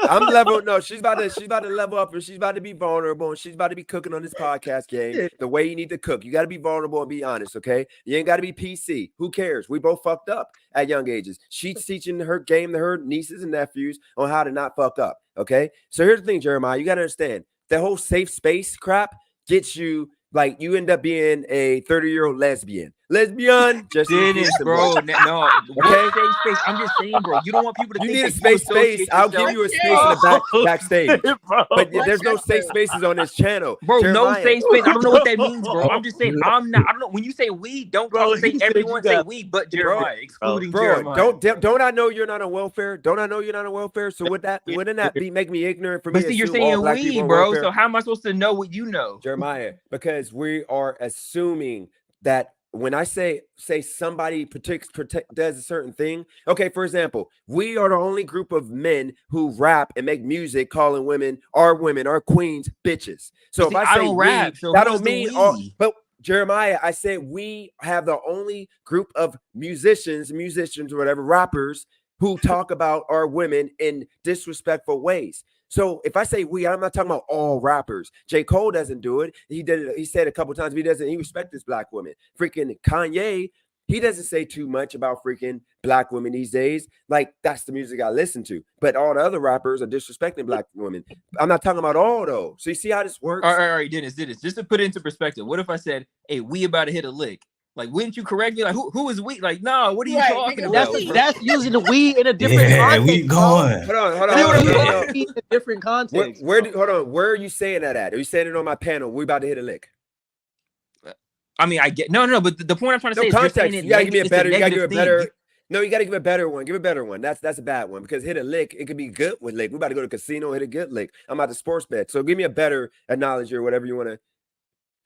I'm level. No, she's about to level up, and she's about to be vulnerable, and she's about to be cooking on this podcast game the way you need to cook. You got to be vulnerable and be honest, okay? You ain't got to be PC. Who cares? We both fucked up at young ages. She's teaching her game to her nieces and nephews on how to not fuck up. Okay, so here's the thing, Jeremiah. You got to understand that whole safe space crap gets you like you end up being a 30-year-old lesbian. Just Dennis, bro. No, okay. Safe space. I'm just saying, bro. You don't want people to. You think need a safe space. I'll give you a space in the backstage. But there's no safe spaces on this channel, bro. Jeremiah. No safe space. I don't know what that means, bro. I'm just saying. I'm not. I don't know. When you say we, don't say everyone say we, but Jeremiah, excluding Jeremiah. Don't I know you're not on welfare? Don't I know you're not on welfare? So wouldn't that make me ignorant for me? But see, you're saying we, bro. So how am I supposed to know what you know, Jeremiah? Because we are assuming that. When I say somebody does a certain thing, okay, for example, we are the only group of men who rap and make music calling women, our queens, bitches. So if I say don't rap, so that don't mean all, but Jeremiah, I said we have the only group of musicians or whatever, rappers who talk about our women in disrespectful ways. So if I say we, I'm not talking about all rappers. J. Cole doesn't do it. He did it. He said a couple times, but he respects this black woman. Freaking Kanye, he doesn't say too much about freaking black women these days. Like, that's the music I listen to. But all the other rappers are disrespecting black women. I'm not talking about all, though. So you see how this works? All right, Dennis. Just to put it into perspective, what if I said, hey, we about to hit a lick? Like, wouldn't you correct me? Like, who is we? Like, no, what are you talking about? That's using the we in a different context. We going. Hold on. In a different context. Hold on. Where are you saying that at? Are you saying it on my panel? We about to hit a lick. I mean, I get no, but the point I'm trying to say is context. You gotta give me a better. You gotta give a better. No, you gotta give a better one. Give a better one. That's a bad one because hit a lick. It could be good with lick. We about to go to casino, hit a good lick. I'm about to sports bet. So give me a better analogy or whatever you want to.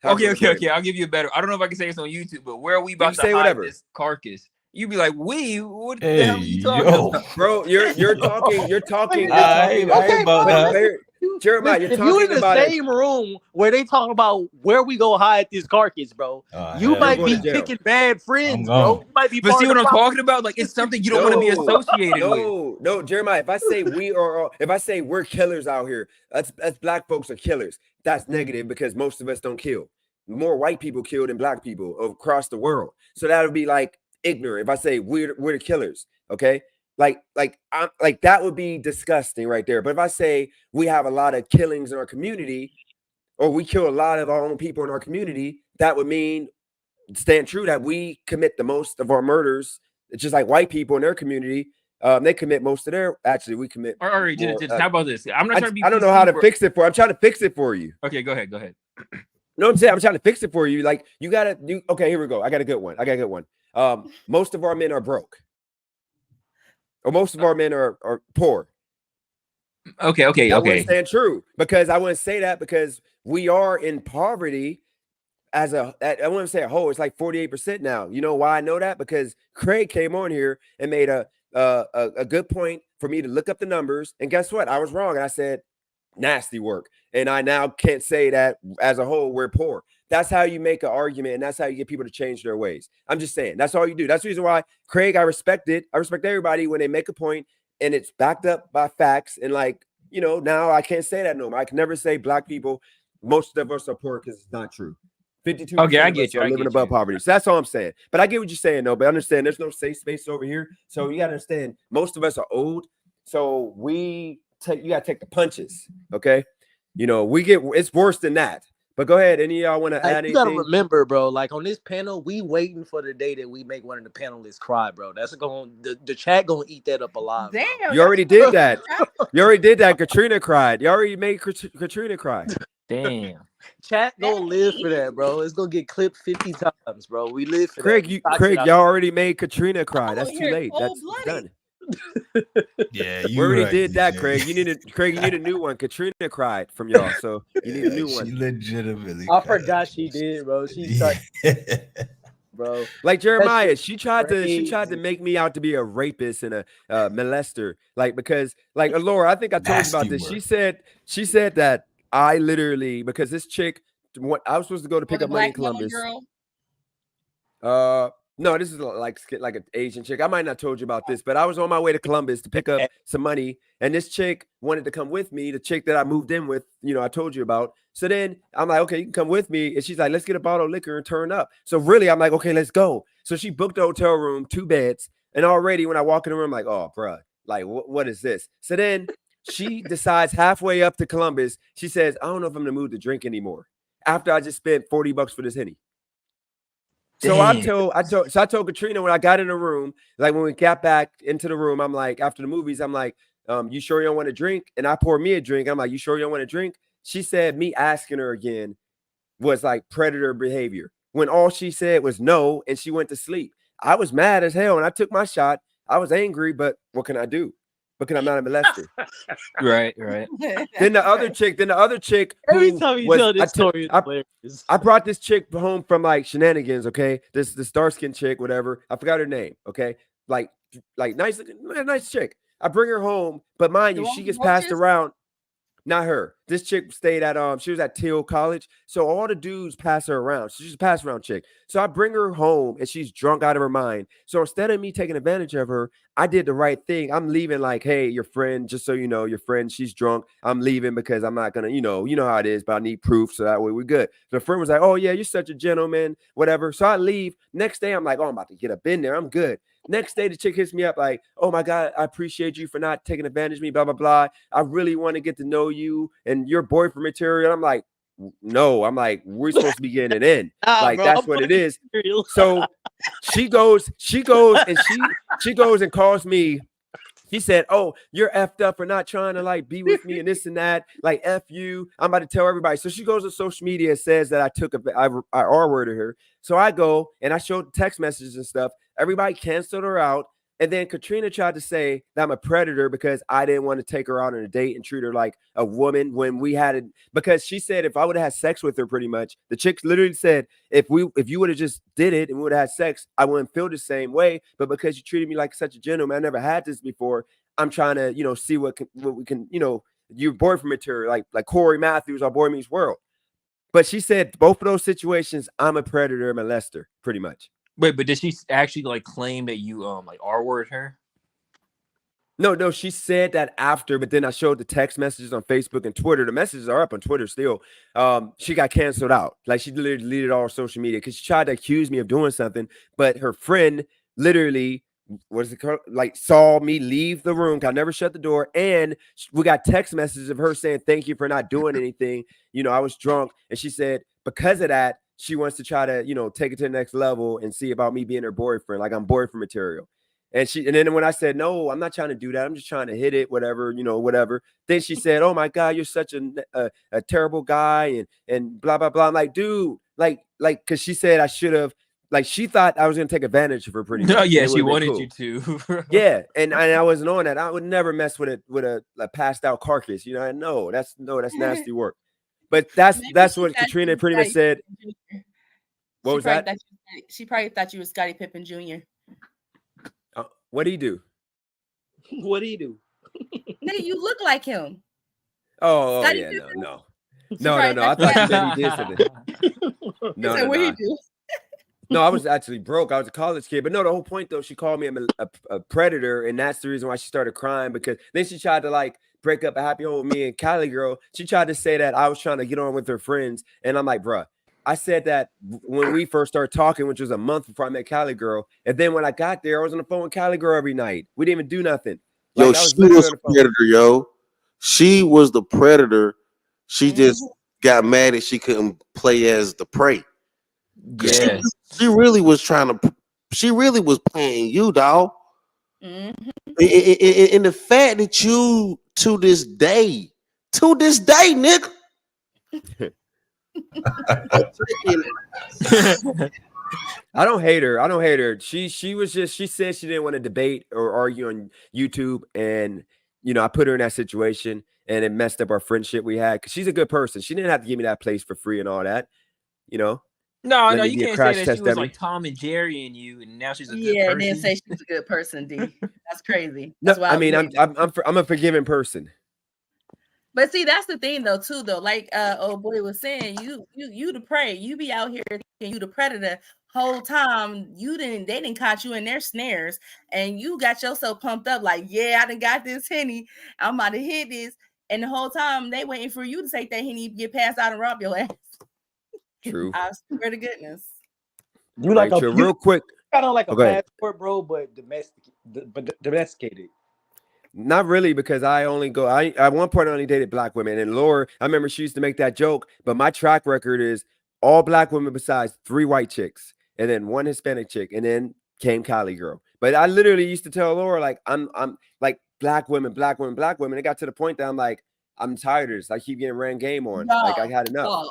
Okay. I'll give you a better. I don't know if I can say this on YouTube, but where are we about to hide whatever. This carcass? You'd be like, we? What the hell are you talking about? Bro, you're talking. I ain't about that. Jeremiah, you're if you in talking the about same room where they talk about where we go hide this carcass, bro, you hell might You're be going to jail. picking bad friends, I'm bro. gone. You might be But part see of what the I'm problem. talking about? Like it's something you don't want to be associated with. No, Jeremiah. If I say if I say we're killers out here, that's black folks are killers. That's negative because most of us don't kill. More white people kill than black people across the world. So that would be like ignorant. If I say we're the killers, okay? Like that would be disgusting right there. But if I say we have a lot of killings in our community, or we kill a lot of our own people in our community, that would mean stand true that we commit the most of our murders. It's just like white people in their community. They commit most of their. Actually, we commit. All right, more, just how about this? I'm not trying to be. I don't know how to fix it for. I'm trying to fix it for you. Okay, go ahead. No, I'm saying I'm trying to fix it for you. Like you gotta do. Okay, here we go. I got a good one. Most of our men are broke, or most of our men are poor. Okay. That wouldn't stand true because I wouldn't say that because we are in poverty. I wouldn't say a whole. It's like 48% now. You know why I know that? Because Craig came on here and made a good point for me to look up the numbers. And guess what? I was wrong. And I said nasty work. And I now can't say that as a whole we're poor. That's how you make an argument, and that's how you get people to change their ways. I'm just saying that's all you do. That's the reason why Craig, I respect it. I respect everybody when they make a point and it's backed up by facts. And now I can't say that no more. I can never say black people, most of us are poor because it's not true. 52%. Okay, I get you. Are living above poverty. So that's all I'm saying. But I get what you're saying, though. But understand, there's no safe space over here. So you gotta understand, most of us are old. So you gotta take the punches. Okay, it's worse than that. But go ahead. Any of y'all want to add anything? You gotta remember, bro. Like on this panel, we waiting for the day that we make one of the panelists cry, bro. That's the chat gonna eat that up alive. Damn, bro. You already did that. You already did that. Katrina cried. You already made Katrina cry. Damn. Chat gonna live for that, bro. It's gonna get clipped 50 times, bro. We live for Craig, that. Craig, y'all already made Katrina cry. That's too late. That's done. Yeah, we already did that, Craig. You need a new one. Katrina cried from y'all, so you need a new one. She legitimately. I forgot she did, bro. She tried, bro. Like Jeremiah, she tried to make me out to be a rapist and a molester. Like because Laura, I think I told you about this. Word. She said that I literally because this chick, I was supposed to go to pick up money in Columbus. No, this is like an Asian chick. I might not told you about this, but I was on my way to Columbus to pick up some money, and this chick wanted to come with me. The chick that I moved in with, I told you about. So then I'm like, okay, you can come with me, and she's like, let's get a bottle of liquor and turn up. So really, I'm like, okay, let's go. So she booked a hotel room, 2 beds, and already when I walk in the room, I'm like, oh, bruh, like what is this? So then she decides halfway up to Columbus, she says, I don't know if I'm in the mood to drink anymore. After I just spent $40 for this Henny. So I told Katrina when I got in the room, like when we got back into the room, I'm like, after the movies, I'm like, you sure you don't want to drink? And I poured me a drink. I'm like, you sure you don't want to drink? She said me asking her again was like predator behavior when all she said was no, and she went to sleep. I was mad as hell and I took my shot. I was angry, but what can I do? Because I'm not a molester. Right. Then the other chick. Every time you tell this story, I brought this chick home from like shenanigans. Okay, this dark skinned chick, whatever. I forgot her name. Okay, like nice chick. I bring her home, but mind you, she gets passed around. Not her. This chick stayed at she was at Teal College. So all the dudes pass her around. She's a pass around chick. So I bring her home and she's drunk out of her mind. So instead of me taking advantage of her, I did the right thing. I'm leaving like, hey, your friend, just so you know, your friend, she's drunk. I'm leaving because I'm not gonna, you know how it is, but I need proof. So that way we're good. So the friend was like, oh yeah, you're such a gentleman, whatever. So I leave. Next day, I'm like, oh, I'm about to get up in there. I'm good. Next day, the chick hits me up like, oh my God, I appreciate you for not taking advantage of me, blah, blah, blah. I really want to get to know you and your boyfriend material. I'm like, no, I'm like, we're supposed to be getting it in. Like, bro, that's what it is. So she goes and calls me. She said, oh, you're effed up for not trying to like be with me and this and that. Like, F you. I'm about to tell everybody. So she goes to social media and says that I R-worded her. So I go and I showed text messages and stuff. Everybody canceled her out. And then Katrina tried to say that I'm a predator because I didn't want to take her out on a date and treat her like a woman when we had it. Because she said if I would have had sex with her, pretty much, the chick literally said, if you would have just did it and we would have had sex, I wouldn't feel the same way. But because you treated me like such a gentleman, I never had this before. I'm trying to, see what we can, you're boyfriend material, like Corey Matthews or Boy Meets World. But she said both of those situations, I'm a predator, molester, pretty much. Wait, but did she actually like claim that you like R-word her? No, she said that after, but then I showed the text messages on Facebook and Twitter. The messages are up on Twitter still. She got canceled out. Like she literally deleted all social media because she tried to accuse me of doing something, but her friend literally, what is it called? Like saw me leave the room. I never shut the door, and we got text messages of her saying thank you for not doing anything. You know, I was drunk, and she said because of that, she wants to try to, you know, take it to the next level and see about me being her boyfriend, like I'm boyfriend material. And then when I said, no, I'm not trying to do that. I'm just trying to hit it, whatever, you know, whatever. Then she said, oh my God, you're such a terrible guy and blah, blah, blah. I'm like, dude, like, cause she said I should have, like, she thought I was going to take advantage of her pretty much. No, yeah, she wanted you to. Yeah. And I wasn't on that. I would never mess with a passed out carcass. You know, no, that's nasty work. But that's what Katrina pretty much said. What was that? She probably thought you were Scottie Pippen Jr. What do you do? What do you do? Hey, you look like him. Oh yeah, no. I thought that he did something. No, what do you do? No, I was actually broke. I was a college kid. But no, the whole point though, she called me a predator, and that's the reason why she started crying, because then she tried to like break up a happy home with me and Cali girl. She tried to say that I was trying to get on with her friends, and I'm like, bruh. I said that when we first started talking, which was a month before I met Cali girl. And then when I got there, I was on the phone with Cali girl every night. We didn't even do nothing. Yo, she was the predator, yo. She was the predator. She just got mad that she couldn't play as the prey. Yeah. She really was playing you, dog. Mm-hmm. And the fact that you to this day, nigga. I don't hate her. She said she didn't want to debate or argue on YouTube, and you know, I put her in that situation and it messed up our friendship we had, because she's a good person. She didn't have to give me that place for free and all that, you know. No, you can't say that she was like Tom and Jerry and you, and now she's a good person. Yeah, and then say she's a good person, D. That's crazy. That's why I mean, I'm a forgiving person. But see, that's the thing though, too, though. Like old boy was saying, you the prey. You be out here thinking you the predator whole time. They didn't caught you in their snares, and you got yourself pumped up like, yeah, I done got this Henny. I'm about to hit this. And the whole time they waiting for you to take that Henny, get passed out and rob your ass. True. I swear to goodness. You like a real quick, kind of like a passport, bro, but domesticated. Not really, because I at one point I only dated black women, and Laura, I remember she used to make that joke, but my track record is all black women besides 3 white chicks, and then 1 Hispanic chick, and then came Cali girl. But I literally used to tell Laura, like, I'm like black women. It got to the point that I'm like, I'm tired of this. I keep getting ran game on. Like, I had enough.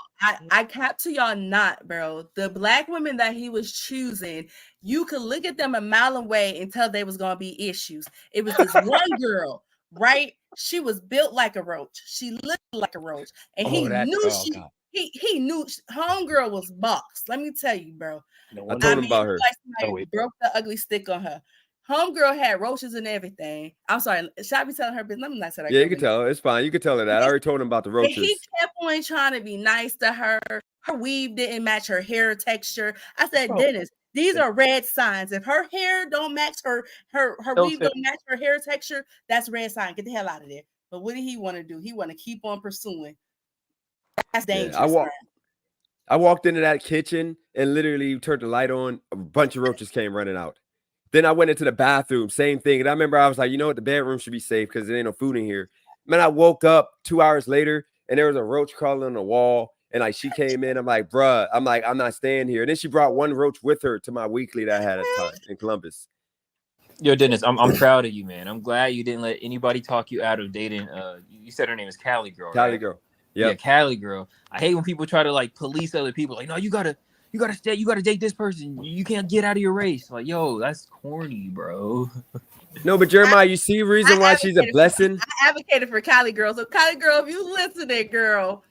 I cap to y'all not, bro. The black women that he was choosing, you could look at them a mile away and tell they was gonna be issues. It was this one girl, right? She was built like a roach. She looked like a roach, and he knew homegirl was boxed. Let me tell you, bro. I told him about her. Like broke the ugly stick on her. Homegirl had roaches and everything. I'm sorry. Should I be telling her business? Let me not say that. Yeah, you can tell her. It's fine. You can tell her that. I already told him about the roaches. He kept on trying to be nice to her. Her weave didn't match her hair texture. I said, Dennis, these are red signs. If her hair don't match her weave don't match her hair texture, that's a red sign. Get the hell out of there. But what did he want to do? He want to keep on pursuing. That's dangerous. I walked into that kitchen and literally turned the light on. A bunch of roaches came running out. Then I went into the bathroom, same thing. And I remember I was like, you know what? The bedroom should be safe because there ain't no food in here. Man, I woke up 2 hours later and there was a roach crawling on the wall. And like, she came in. I'm like, bruh, I'm not staying here. And then she brought 1 roach with her to my weekly that I had at the time in Columbus. Yo, Dennis, I'm proud of you, man. I'm glad you didn't let anybody talk you out of dating. You said her name is Cali girl. Cali right? girl. Yep. Yeah, Cali girl. I hate when people try to like police other people. Like, no, you gotta date this person. You can't get out of your race. Like, yo, that's corny, bro. No, but Jeremiah, you see reason why she's a blessing. I advocated for Cali girl. So Cali girl, if you listening, girl,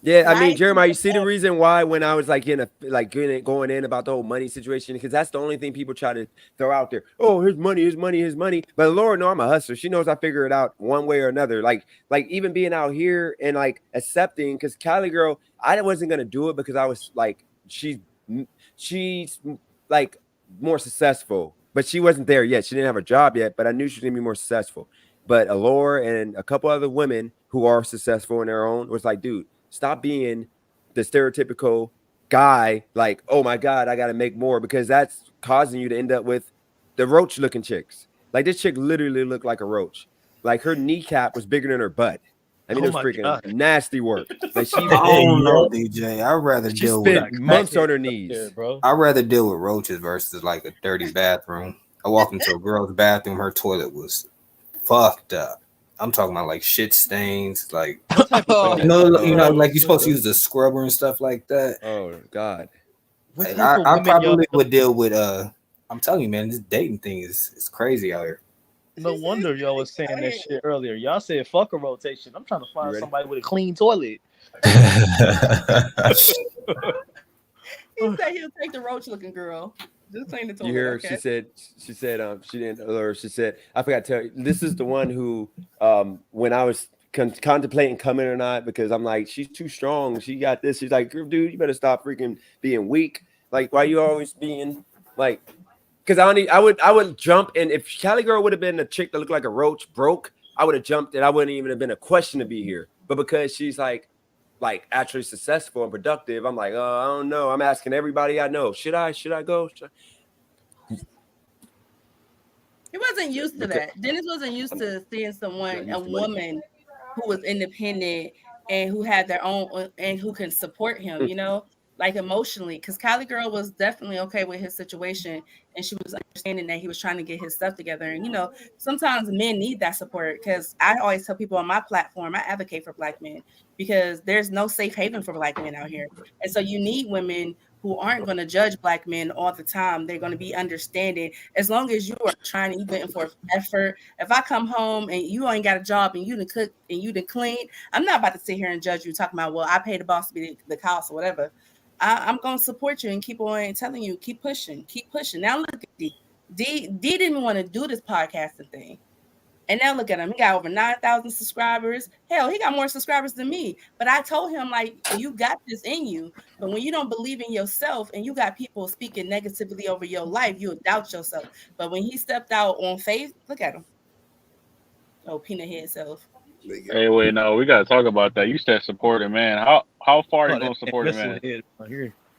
Yeah, I mean, Right? Jeremiah, you see the reason why when I was like going in about the whole money situation, because that's the only thing people try to throw out there. Oh, here's money, here's money, here's money. But Laura, no, I'm a hustler. She knows I figure it out one way or another. Like even being out here and like accepting, because Cali girl, I wasn't gonna do it because I was like, she's like more successful, but she wasn't there yet. She didn't have a job yet, but I knew she was gonna be more successful. But Allure and a couple other women who are successful in their own was like, dude, stop being the stereotypical guy, like, oh my God, I got to make more, because that's causing you to end up with the roach looking chicks. Like this chick literally looked like a roach. Like her kneecap was bigger than her butt. I mean, it was freaking nasty work. Like she, I don't know, DJ. I'd rather deal with months on her knees, bro. I'd rather deal with roaches versus like a dirty bathroom. I walked into a girl's bathroom, her toilet was fucked up. I'm talking about like shit stains, like you know, like you're supposed to use the scrubber and stuff like that. Oh God, like, I probably would deal with. I'm telling you, man, this dating thing is crazy out here. No wonder y'all was saying that shit earlier. Y'all said fuck a rotation. I'm trying to find somebody with a clean toilet. He said he'll take the roach looking girl. Just clean the toilet. You hear? Okay. She said she didn't, or she said, I forgot to tell you, this is the one who when I was contemplating coming or not, because I'm like, she's too strong, she got this, she's like, dude, you better stop freaking being weak. Like, why you always being like, because I would jump, and if Cali girl would have been a chick that looked like a roach broke, I would have jumped, and I wouldn't even have been a question to be here. But because she's like actually successful and productive, I'm like, oh, I don't know. I'm asking everybody I know, should I go? He wasn't used to that. Dennis wasn't used to seeing a woman who was independent and who had their own and who can support him, you know, like emotionally. Because Cali girl was definitely okay with his situation, and she was understanding that he was trying to get his stuff together. And you know, sometimes men need that support, because I always tell people on my platform, I advocate for Black men, because there's no safe haven for Black men out here. And so you need women who aren't going to judge Black men all the time. They're going to be understanding. As long as you are trying and you're getting for effort. If I come home and you ain't got a job and you done cook and you done clean, I'm not about to sit here and judge you talking about, well, I paid the boss to be the house or whatever. I'm going to support you and keep on telling you, keep pushing. Now look at D. D didn't want to do this podcasting thing. And now look at him. He got over 9,000 subscribers. Hell, he got more subscribers than me. But I told him, like, you got this in you. But when you don't believe in yourself and you got people speaking negatively over your life, you'll doubt yourself. But when he stepped out on faith, look at him. Oh, peanut head self. Hey, wait, no, we got to talk about that. You said support a man. How far are you going to support a man?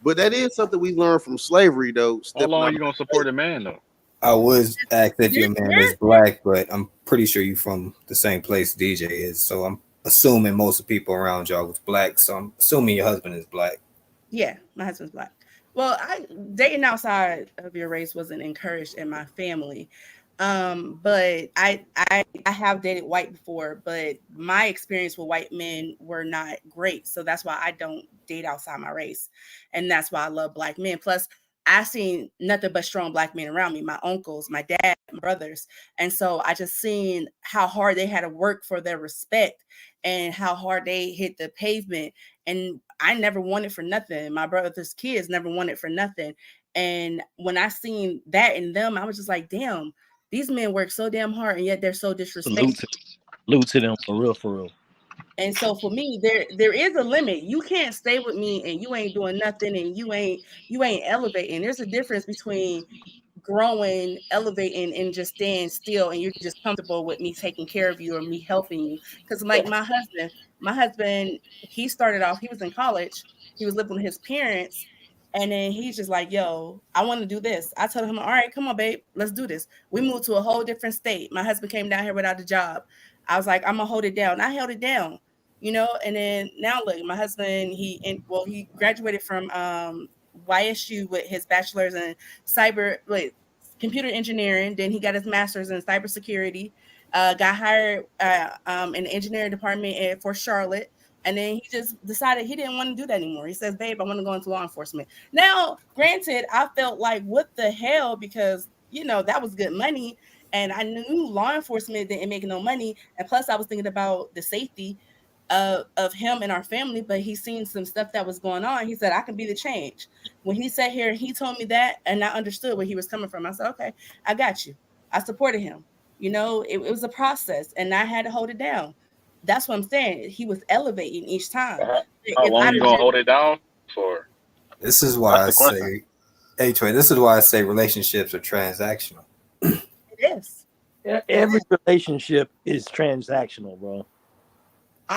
But that is something we learned from slavery, though. How long are you going to support a man, though? I was asked if your man is Black, but I'm pretty sure you from the same place DJ is. So I'm assuming most of the people around y'all was Black. So I'm assuming your husband is Black. Yeah, my husband's Black. Well, dating outside of your race wasn't encouraged in my family. But I have dated white before, but my experience with white men were not great. So that's why I don't date outside my race. And that's why I love Black men. Plus, I've seen nothing but strong Black men around me, my uncles, my dad, my brothers. And so I just seen how hard they had to work for their respect and how hard they hit the pavement. And I never wanted for nothing. My brother's kids never wanted for nothing. And when I seen that in them, I was just like, damn, these men work so damn hard and yet they're so disrespectful. Salute to them for real. And so for me, there is a limit. You can't stay with me and you ain't doing nothing and you ain't elevating. There's a difference between growing, elevating, and just staying still and you're just comfortable with me taking care of you or me helping you. Because like my husband, he started off, he was in college, he was living with his parents, and then he's just like, yo, I want to do this. I told him, all right, come on, babe, let's do this. We moved to a whole different state. My husband came down here without a job. I was like, I'm gonna hold it down. I held it down, you know. And then now look, my husband, he graduated from YSU with his bachelor's in computer engineering. Then he got his master's in cybersecurity. Got hired in the engineering department for Charlotte. And then he just decided he didn't want to do that anymore. He says, babe, I want to go into law enforcement. Now, granted, I felt like, what the hell? Because, you know, that was good money. And I knew law enforcement didn't make no money. And plus, I was thinking about the safety. of him and our family, but he's seen some stuff that was going on. He said, I can be the change. When he sat here and he told me that, and I understood where he was coming from, I said, okay, I got you. I supported him. You know, it was a process, and I had to hold it down. That's what I'm saying. He was elevating each time. How long you gonna hold it down for? This is why I say, H-Way, this is why I say relationships are transactional. It is. Every relationship is transactional, bro.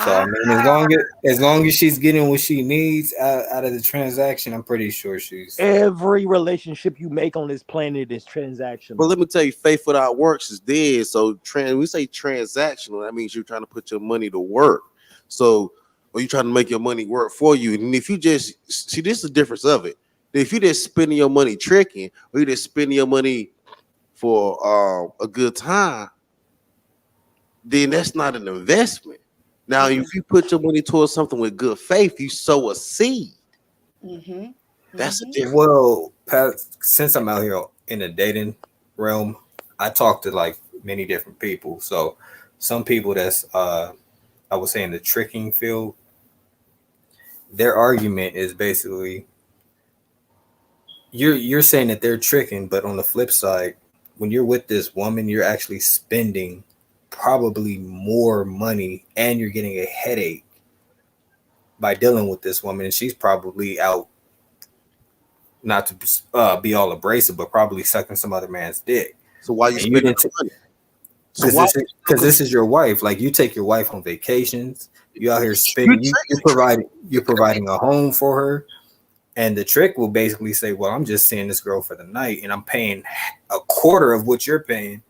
So I mean, as long as she's getting what she needs out of the transaction, I'm pretty sure she's. Every relationship you make on this planet is transactional. But let me tell you, faith without works is dead. So we say transactional, that means you're trying to put your money to work. So, or you're trying to make your money work for you. And if you just see, this is the difference of it. If you just spending your money tricking, or you just spending your money for a good time, then that's not an investment. Now, if you put your money towards something with good faith, you sow a seed. Mm-hmm. That's a difference. Well, Pat, since I'm out here in the dating realm, I talk to like many different people. So some people that's I would say in the tricking field, their argument is basically you're saying that they're tricking, but on the flip side, when you're with this woman, you're actually spending probably more money and you're getting a headache by dealing with this woman, and she's probably out, not to be all abrasive, but probably sucking some other man's dick. So why you spending money? Because this is your wife. Like, you take your wife on vacations, you out here spending, you're providing a home for her, and the trick will basically say, well, I'm just seeing this girl for the night and I'm paying a quarter of what you're paying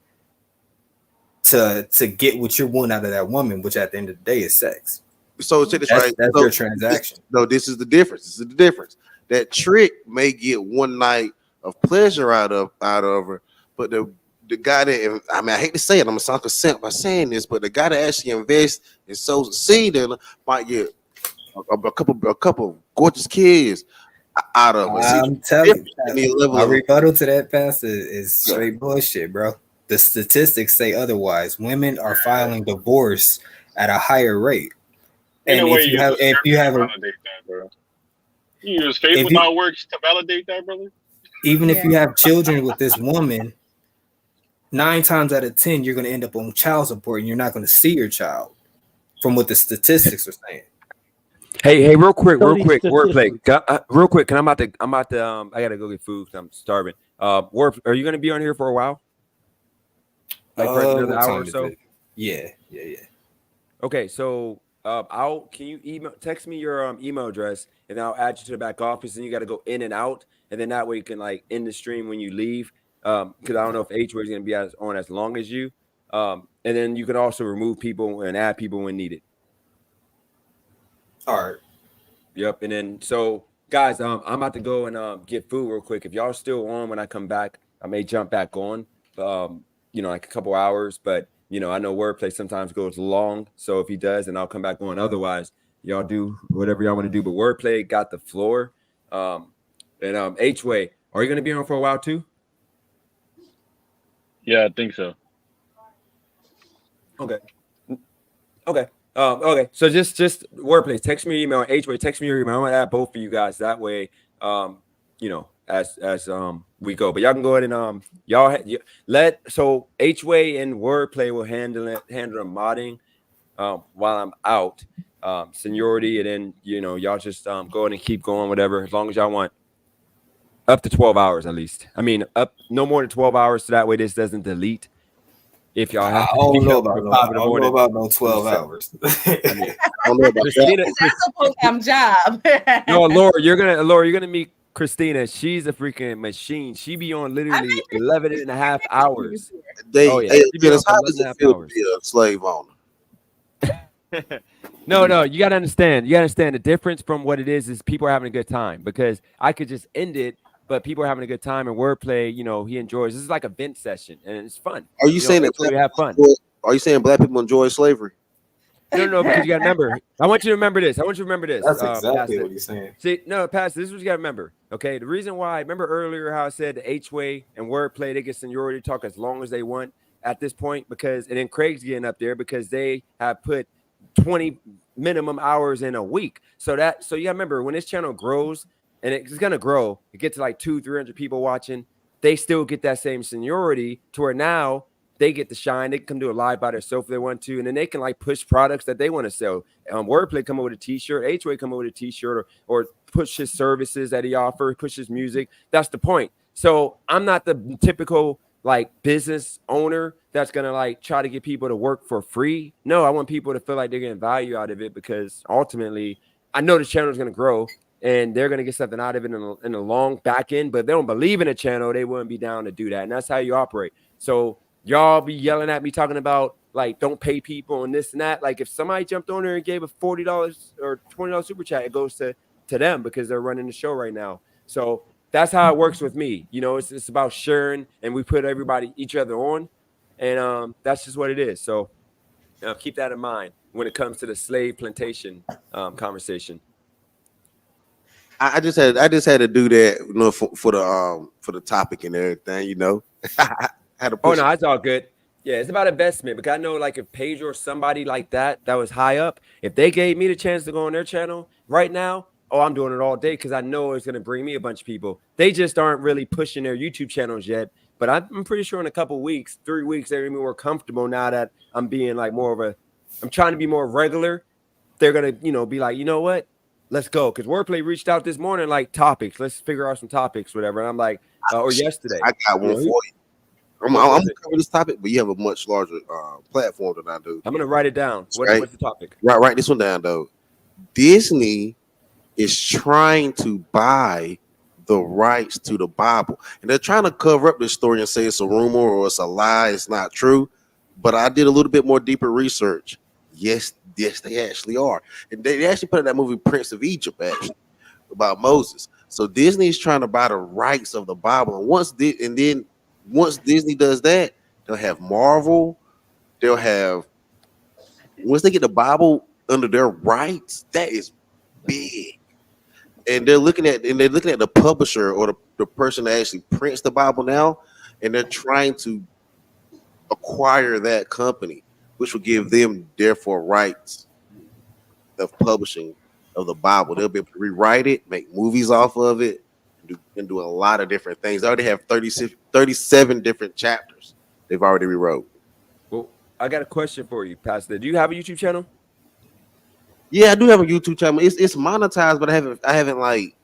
to get what you want out of that woman, which at the end of the day is sex. So that's your transaction. This is the difference. This is the difference. That trick may get one night of pleasure out of her, but the guy that, I mean, I hate to say it, I'm gonna sound consent by saying this, but the guy that actually invests and sows a seed in her might get a couple gorgeous kids out of her. I'm telling you, my rebuttal to that, Pastor, is straight bullshit, bro. The statistics say otherwise. Women are filing divorce at a higher rate. And if you have you use faith without works to validate that, brother. Even if you have children with this woman, 9 times out of 10, you're going to end up on child support, and you're not going to see your child, from what the statistics are saying. Hey, real quick, wordplay. Real quick, I'm about to I gotta go get food because I'm starving. Are you gonna be on here for a while? Like for another hour or so? Yeah. Okay, so can you text me your email address, and I'll add you to the back office, and you got to go in and out, and then that way you can like end the stream when you leave. Because I don't know if H-Way is gonna be on as long as you. And then you can also remove people and add people when needed. All right. Yep. And then so guys, I'm about to go and get food real quick. If y'all still on when I come back, I may jump back on. Like a couple hours, but I know wordplay sometimes goes long. So if he does, then I'll come back on. Otherwise, y'all do whatever y'all want to do. But wordplay got the floor. And H-Way, are you gonna be on for a while too? Yeah, I think so. Okay. Okay. So just wordplay. Text me your email. H-Way, text me your email. I'm gonna add both of you guys. That way, as we go. But y'all can go ahead and so H-Way and wordplay will handle the modding while I'm out. Seniority, and then y'all just go ahead and keep going, whatever, as long as y'all want. Up to 12 hours at least. I mean, up no more than 12 hours, so that way this doesn't delete. If y'all have, I don't know about no 12 hours. I don't know about that. That's a full-time job. No, Laura, you're gonna meet Christina. She's a freaking machine. She be on literally 11 and a half hours. It's how does it feel to be a slave owner? No, you gotta understand. The difference from what it is people are having a good time, because I could just end it, but people are having a good time, and wordplay, he enjoys. This is like a vent session, and it's fun. Are you saying that we have fun? Are you saying black people enjoy slavery? No, because you gotta remember. I want you to remember this. That's exactly what he's saying. See, no, Pastor, this is what you gotta remember. Okay, the reason why, remember earlier how I said the H-Way and wordplay, they get seniority talk as long as they want at this point, and then Craig's getting up there because they have put 20 minimum hours in a week. So you remember when this channel grows, and it's gonna grow, it gets to like 200-300 people watching. They still get that same seniority to where now they get to shine. They can come do a live by themselves if they want to, and then they can like push products that they want to sell. Wordplay come up with a t-shirt, HOA come up with a t-shirt, or push his services that he offers, push his music. That's the point. So I'm not the typical like business owner that's gonna like try to get people to work for free. No, I want people to feel like they're getting value out of it, because ultimately I know the channel is gonna grow and they're gonna get something out of it in a long back end. But if they don't believe in a channel, they wouldn't be down to do that. And that's how you operate. So y'all be yelling at me talking about like don't pay people and this and that. Like if somebody jumped on there and gave a $40 or $20 super chat, it goes to them because they're running the show right now. So that's how it works with me. You know, it's about sharing, and we put each other on, and that's just what it is. So keep that in mind when it comes to the slave plantation conversation. I just had to do that, you know, for the topic and everything, you know. Had to push it's all good. Yeah, it's about investment, because I know like if Pedro or somebody like that was high up, if they gave me the chance to go on their channel right now, I'm doing it all day, because I know it's going to bring me a bunch of people. They just aren't really pushing their YouTube channels yet. But I'm pretty sure in a couple weeks, 3 weeks, they're going to be more comfortable now that I'm being like I'm trying to be more regular. They're going to, you know, be like, you know what? Let's go. Because Wordplay reached out this morning, like topics. Let's figure out some topics, whatever. And I'm like, or yesterday. I got one for you. I'm going to cover this topic, but you have a much larger platform than I do. I'm going to write it down. What's the topic? Write this one down, though. Disney is trying to buy the rights to the Bible, and they're trying to cover up this story and say it's a rumor or it's a lie, it's not true. But I did a little bit more deeper research. Yes, they actually are, and they actually put in that movie Prince of Egypt, actually, about Moses. So Disney is trying to buy the rights of the Bible, and once Disney does that, they'll have Marvel. Once they get the Bible under their rights, that is big. And they're looking at the publisher or the person that actually prints the Bible now, and they're trying to acquire that company, which will give them therefore rights of publishing of the Bible. They'll be able to rewrite it, make movies off of it, and do a lot of different things. They already have 37 different chapters they've already rewrote. Well, I got a question for you, Pastor. Do you have a YouTube channel? Yeah, I do have a YouTube channel. It's monetized, but I haven't like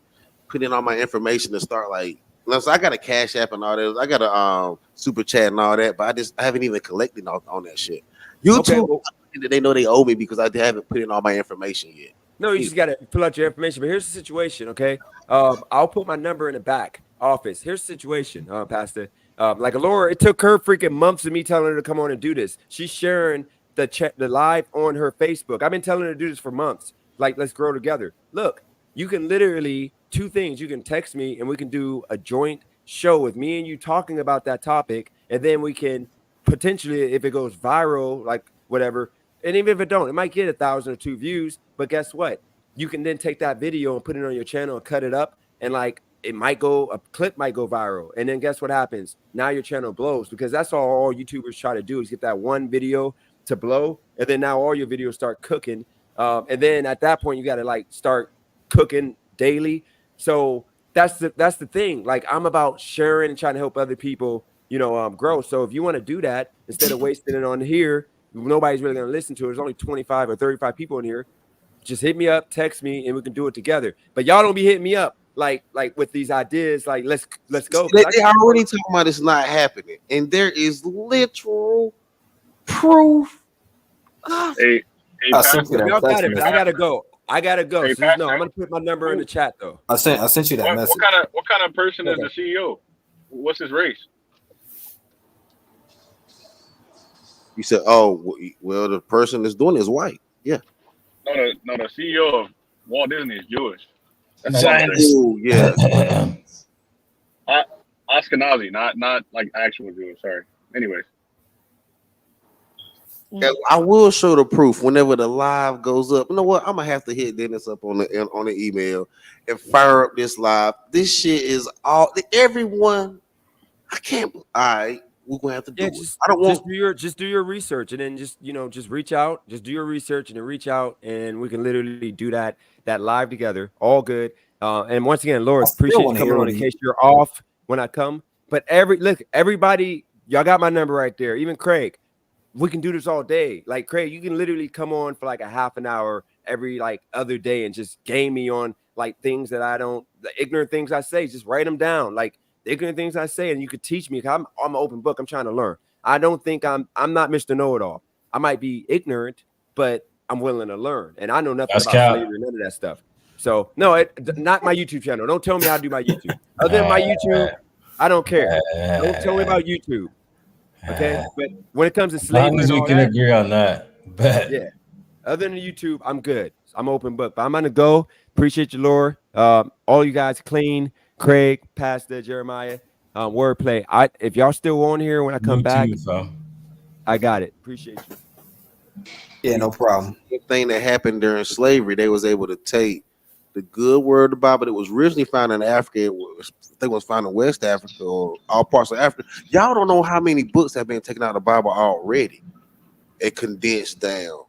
put in all my information to start like. So I got a Cash App and all that. I got a super chat and all that, but I haven't even collected on that shit. YouTube, they know they owe me because I haven't put in all my information yet. No, you just got to fill out your information. But here's the situation, okay? I'll put my number in the back office. Here's the situation, Pastor. Like Laura, it took her freaking months of me telling her to come on and do this. She's sharing the live on her Facebook. I've been telling her to do this for months. Like, let's grow together. Look, you can literally 2 things. You can text me and we can do a joint show with me and you talking about that topic. And then we can potentially, if it goes viral, like whatever, and even if it don't, it might get 1,000 or 2 views. But guess what? You can then take that video and put it on your channel and cut it up. And like, a clip might go viral. And then guess what happens? Now your channel blows, because that's all YouTubers try to do is get that one video to blow, and then now all your videos start cooking, and then at that point you got to like start cooking daily. So that's the thing. Like, I'm about sharing and trying to help other people, you know, grow. So if you want to do that instead of wasting it on here, nobody's really going to listen to it. There's only 25 or 35 people in here. Just hit me up, text me, and we can do it together. But y'all don't be hitting me up like with these ideas. Like let's go. They already talking about it's not happening, and there is literal proof. Hey, y'all got it. I gotta go. Hey, So, no, I'm gonna put my number in the chat though. I sent you that message. What kind of person is the CEO? What's his race? You said, oh, well, the person that's doing it is white. Yeah. No, the CEO of Walt Disney is Jewish. Oh, yeah. Ashkenazi, not like actual Jewish. Sorry. Anyways. Yeah, I will show the proof whenever the live goes up. You know what? I'm gonna have to hit Dennis up on the email and fire up this live. This shit is all everyone. I can't. All right, we're gonna have to do it. I don't want just do your research, and then just reach out, just do your research and then reach out, and we can literally do that live together. All good. And once again, Lord, appreciate you coming on in case you're off when I come. But everybody, y'all got my number right there. Even Craig, we can do this all day. Like Craig, you can literally come on for like a half an hour every like other day and just game me on like things that the ignorant things I say. Just write them down, like the ignorant things I say, and you could teach me. I'm an open book. I'm trying to learn. I don't think I'm not Mr. Know-it-all. I might be ignorant, but I'm willing to learn, and I know nothing about slavery, none of that stuff. So no, not my YouTube channel. Don't tell me how to do my YouTube. Other than my YouTube, I don't care. Don't tell me about YouTube. Okay, but when it comes to slavery, as long as we can agree on that. Bet. Yeah. Other than YouTube, I'm good. I'm open book. But I'm gonna go. Appreciate you, Laura. All you guys, Clean, Craig, Pastor, Jeremiah, Wordplay. If y'all still on here when I come back, I got it. Appreciate you. Yeah, no problem. The thing that happened during slavery, they was able to take the good word of the Bible that was originally found in Africa. I think it was found in West Africa or all parts of Africa. Y'all don't know how many books have been taken out of the Bible already and condensed down.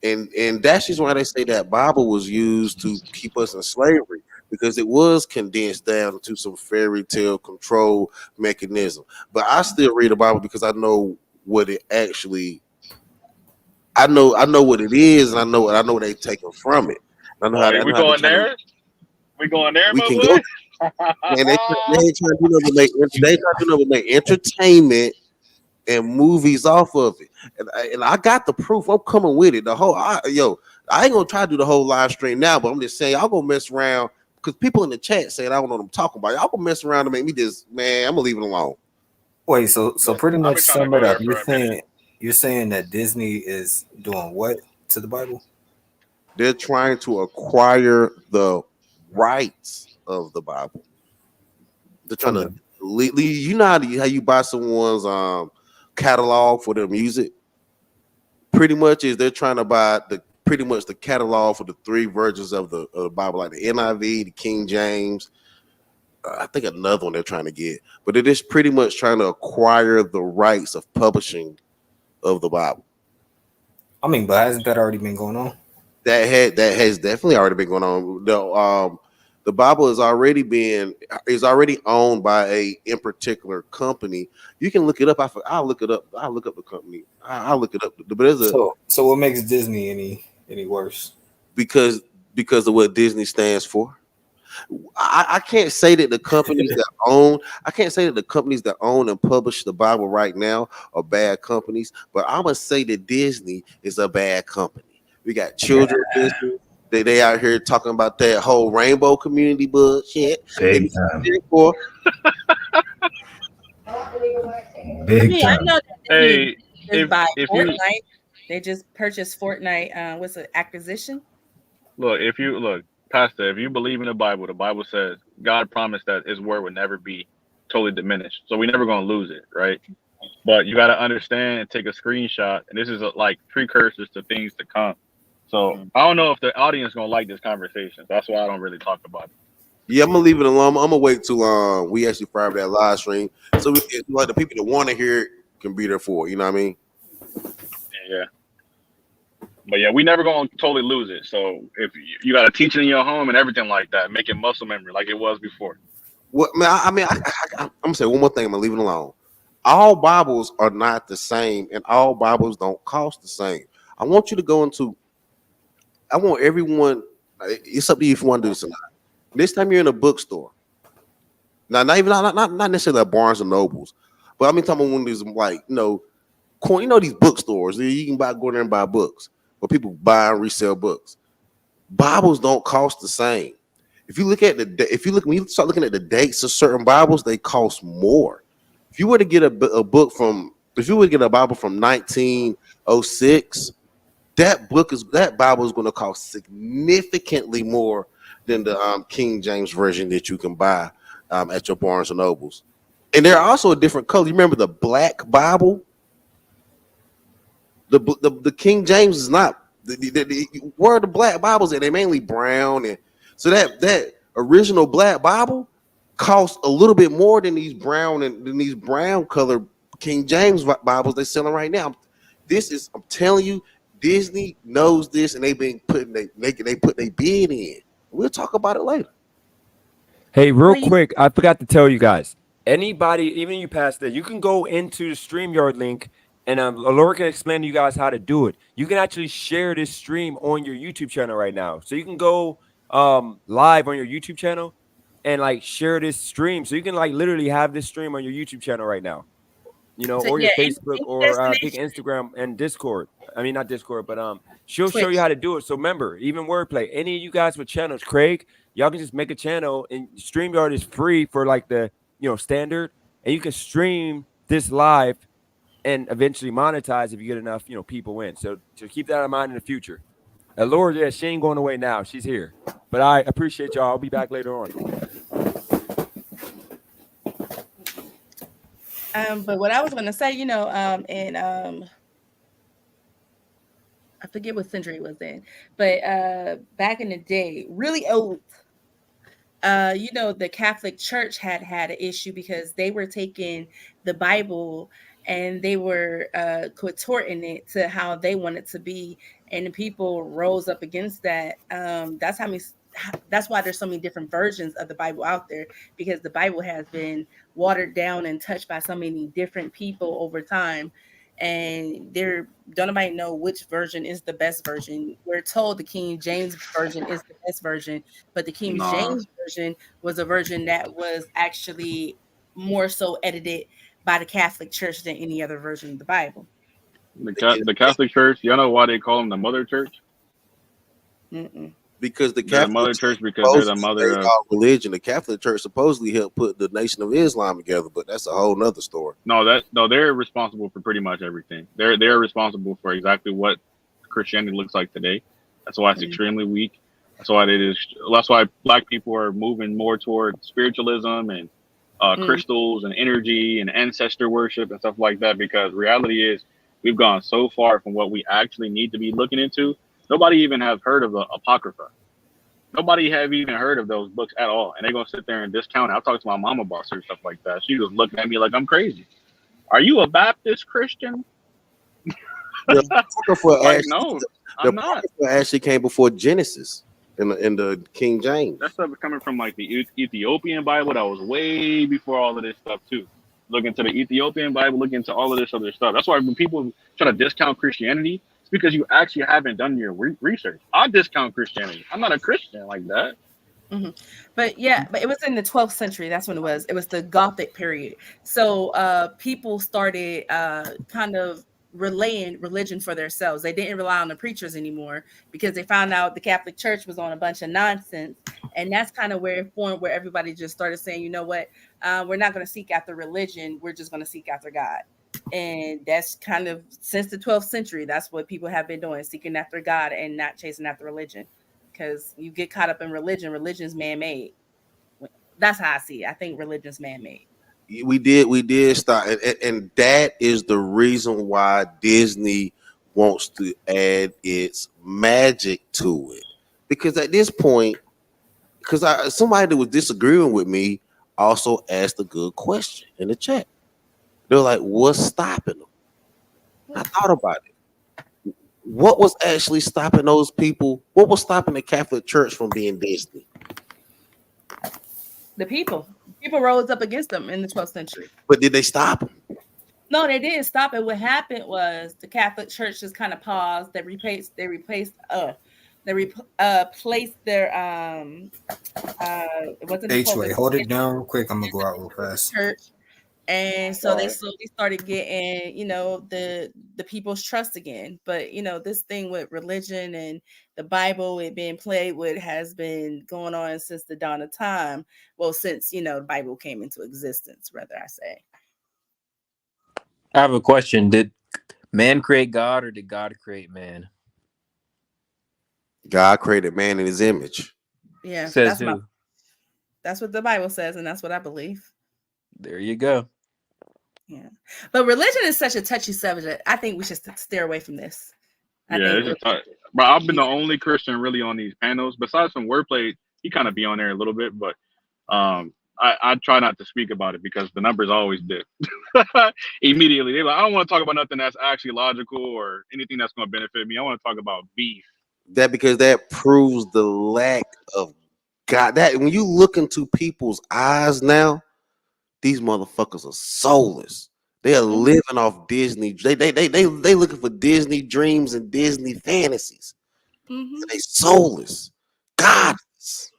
And that's just why they say that Bible was used to keep us in slavery, because it was condensed down to some fairy tale control mechanism. But I still read the Bible because I know what it actually. I know what it is, and I know what they've taken from it. I know how we going there. We going there. We can go. And they trying to do nothing but make entertainment and movies off of it. And I got the proof. I'm coming with it. I ain't gonna try to do the whole live stream now, but I'm just saying y'all gonna mess around because people in the chat saying I don't know what I'm talking about. Y'all gonna mess around and make me just I'm gonna leave it alone. Wait, so pretty much sum it up. You're saying that Disney is doing what to the Bible? They're trying to acquire the rights of the Bible. They're trying to you know how you buy someone's catalog for their music. Pretty much is they're trying to buy the catalog for the three versions of the Bible, like the NIV, the King James. I think another one they're trying to get, but it is pretty much trying to acquire the rights of publishing of the Bible. I mean, but hasn't that already been going on? That has definitely already been going on. The Bible is already owned by a in particular company. You can look it up. I'll look it up. I'll look up the company. I'll look it up. But so what makes Disney any worse? Because of what Disney stands for. I can't say that the companies that own and publish the Bible right now are bad companies, but I'm gonna say that Disney is a bad company. We got children Disney. They out here talking about that whole rainbow community bullshit. Big time. I know that if Fortnite, they just purchased Fortnite. What's an acquisition? Look, Pastor, if you believe in the Bible says God promised that his word would never be totally diminished. So we're never going to lose it, right? But you got to understand and take a screenshot. And this is like precursors to things to come. So I don't know if the audience is going to like this conversation. That's why I don't really talk about it. Yeah, I'm going to leave it alone. I'm going to wait till we actually fire that live stream. So like the people that want to hear it can be there for it. You know what I mean? Yeah. But yeah, we never gonna totally lose it. So if you got to teach it in your home and everything like that, make it muscle memory like it was before. Well, I'm gonna say one more thing. I'm gonna leave it alone. All Bibles are not the same, and all Bibles don't cost the same. I want everyone. It's up to you if you want to do this or not. This time you're in a bookstore. Now, not necessarily at Barnes and Nobles, but I mean talking about one of these these bookstores. You can go there and buy books. Where people buy and resell books. Bibles don't cost the same. When you start looking at the dates of certain Bibles, they cost more. If you were to get a Bible from 1906, that Bible is going to cost significantly more than the King James version that you can buy at your Barnes and Nobles. And they're also a different color. You remember the black Bible? The King James is not where are the black Bibles at? They're mainly brown, and so that original black Bible costs a little bit more than these brown color King James Bibles they're selling right now. I'm telling you, Disney knows this, and they've been putting they put their bid in. We'll talk about it later. Hey, real quick, I forgot to tell you guys. Anybody, even you past that, you can go into the StreamYard link, and Laura can explain to you guys how to do it. You can actually share this stream on your YouTube channel right now. So you can go live on your YouTube channel and like share this stream. So you can like literally have this stream on your YouTube channel right now. You know, or your Facebook, or I think Instagram and Discord. I mean, not Discord, but she'll show you how to do it. So remember, even wordplay, any of you guys with channels, Craig, y'all can just make a channel, and StreamYard is free for like the standard, and you can stream this live and eventually monetize if you get enough people in. So keep that in mind in the future. Laura, yeah, she ain't going away now. She's here. But I appreciate y'all. I'll be back later on. But what I was going to say, I forget what century it was in, but back in the day, really old, the Catholic Church had an issue because they were taking the Bible and they were contorting it to how they wanted to be, and the people rose up against that. That's why there's so many different versions of the Bible out there, because the Bible has been watered down and touched by so many different people over time. And don't nobody know which version is the best version. We're told the King James version is the best version, but the King James version was a version that was actually more so edited by the Catholic Church than any other version of the Bible. The Catholic Church, you know why they call them the Mother Church? Because the Catholic Mother Church, because they're the mother of religion. The Catholic Church supposedly helped put the Nation of Islam together, but that's a whole nother story. No, they're responsible for pretty much everything. They're responsible for exactly what Christianity looks like today. That's why it's extremely weak. That's why Black people are moving more toward spiritualism and crystals and energy and ancestor worship and stuff like that. Because reality is, we've gone so far from what we actually need to be looking into. Nobody even has heard of the Apocrypha. Nobody have even heard of those books at all. And they're going to sit there and discount it. I'll talk to my mama about certain stuff like that. She was looking at me like I'm crazy. Are you a Baptist Christian? The Apocrypha no, I'm not. Actually came before Genesis in the King James. That stuff is coming from like the Ethiopian Bible that was way before all of this stuff too. Look into the Ethiopian Bible, look into all of this other stuff. That's why when people try to discount Christianity, because you actually haven't done your research. I discount Christianity. I'm not a Christian like that. But it was in the 12th century. That's when it was. It was the Gothic period. So people started kind of relaying religion for themselves. They didn't rely on the preachers anymore because they found out the Catholic Church was on a bunch of nonsense. And that's kind of where it formed, where everybody just started saying, you know what, we're not going to seek after religion. We're just going to seek after God. And that's kind of since the 12th century, that's what people have been doing, seeking after God and not chasing after religion. Because you get caught up in religion. Religion's man-made. That's how I see it. I think religion's man-made. We did start, and that is the reason why Disney wants to add its magic to it. Because at this point, somebody that was disagreeing with me also asked a good question in the chat. They're like, what's stopping them? I thought about it. What was actually stopping those people? What was stopping the Catholic Church from being Disney? The people. People rose up against them in the 12th century. But did they stop them? No, they didn't stop it. What happened was the Catholic Church just kind of paused. They replaced their it wasn't H-way. Hold it down real quick. I'm gonna go out real fast. Church. And so they slowly started getting, the people's trust again. But, this thing with religion and the Bible, it being played with, has been going on since the dawn of time. Well, since, the Bible came into existence, rather I say. I have a question. Did man create God, or did God create man? God created man in his image. Yeah. Says who? That's what the Bible says, and that's what I believe. There you go. Yeah, but religion is such a touchy subject. I think we should steer away from this. But I've been the only Christian really on these panels, besides from Wordplay. He kind of be on there a little bit, but I've I try not to speak about it because the numbers always dip immediately. They're like, I don't want to talk about nothing that's actually logical or anything that's going to benefit me. I want to talk about beef. Because that proves the lack of God. That when you look into people's eyes now, these motherfuckers are soulless. They are living off Disney. They looking for Disney dreams and Disney fantasies. And they soulless. Godless.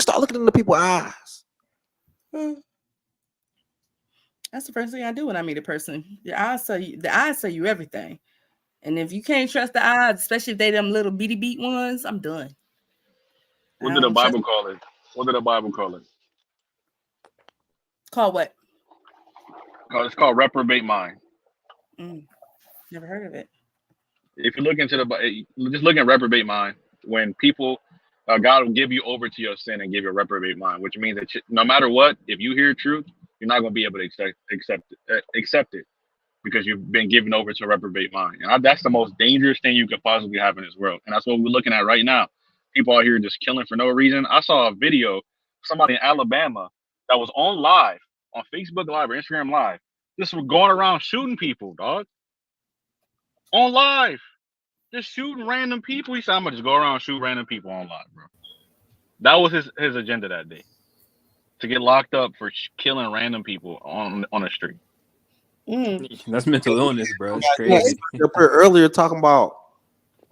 Start looking into people's eyes. That's the first thing I do when I meet a person. The eyes tell you everything. And if you can't trust the eyes, especially if they them little bitty beat ones, I'm done. What did the Bible call it? What did the Bible call it? Call what? It's called reprobate mind. Never heard of it. If you look into just look at reprobate mind, when people, God will give you over to your sin and give you a reprobate mind, which means that no matter what, if you hear truth, you're not going to be able to accept it because you've been given over to a reprobate mind. And that's the most dangerous thing you could possibly have in this world. And that's what we're looking at right now. People out here just killing for no reason. I saw a video, somebody in Alabama that was on live, on Facebook Live or Instagram Live, just going around shooting people, dog. On live. Just shooting random people. He said, I'm going to just go around and shoot random people on live, bro. That was his agenda that day. To get locked up for killing random people on the street. That's mental illness, bro. It's crazy. Earlier talking about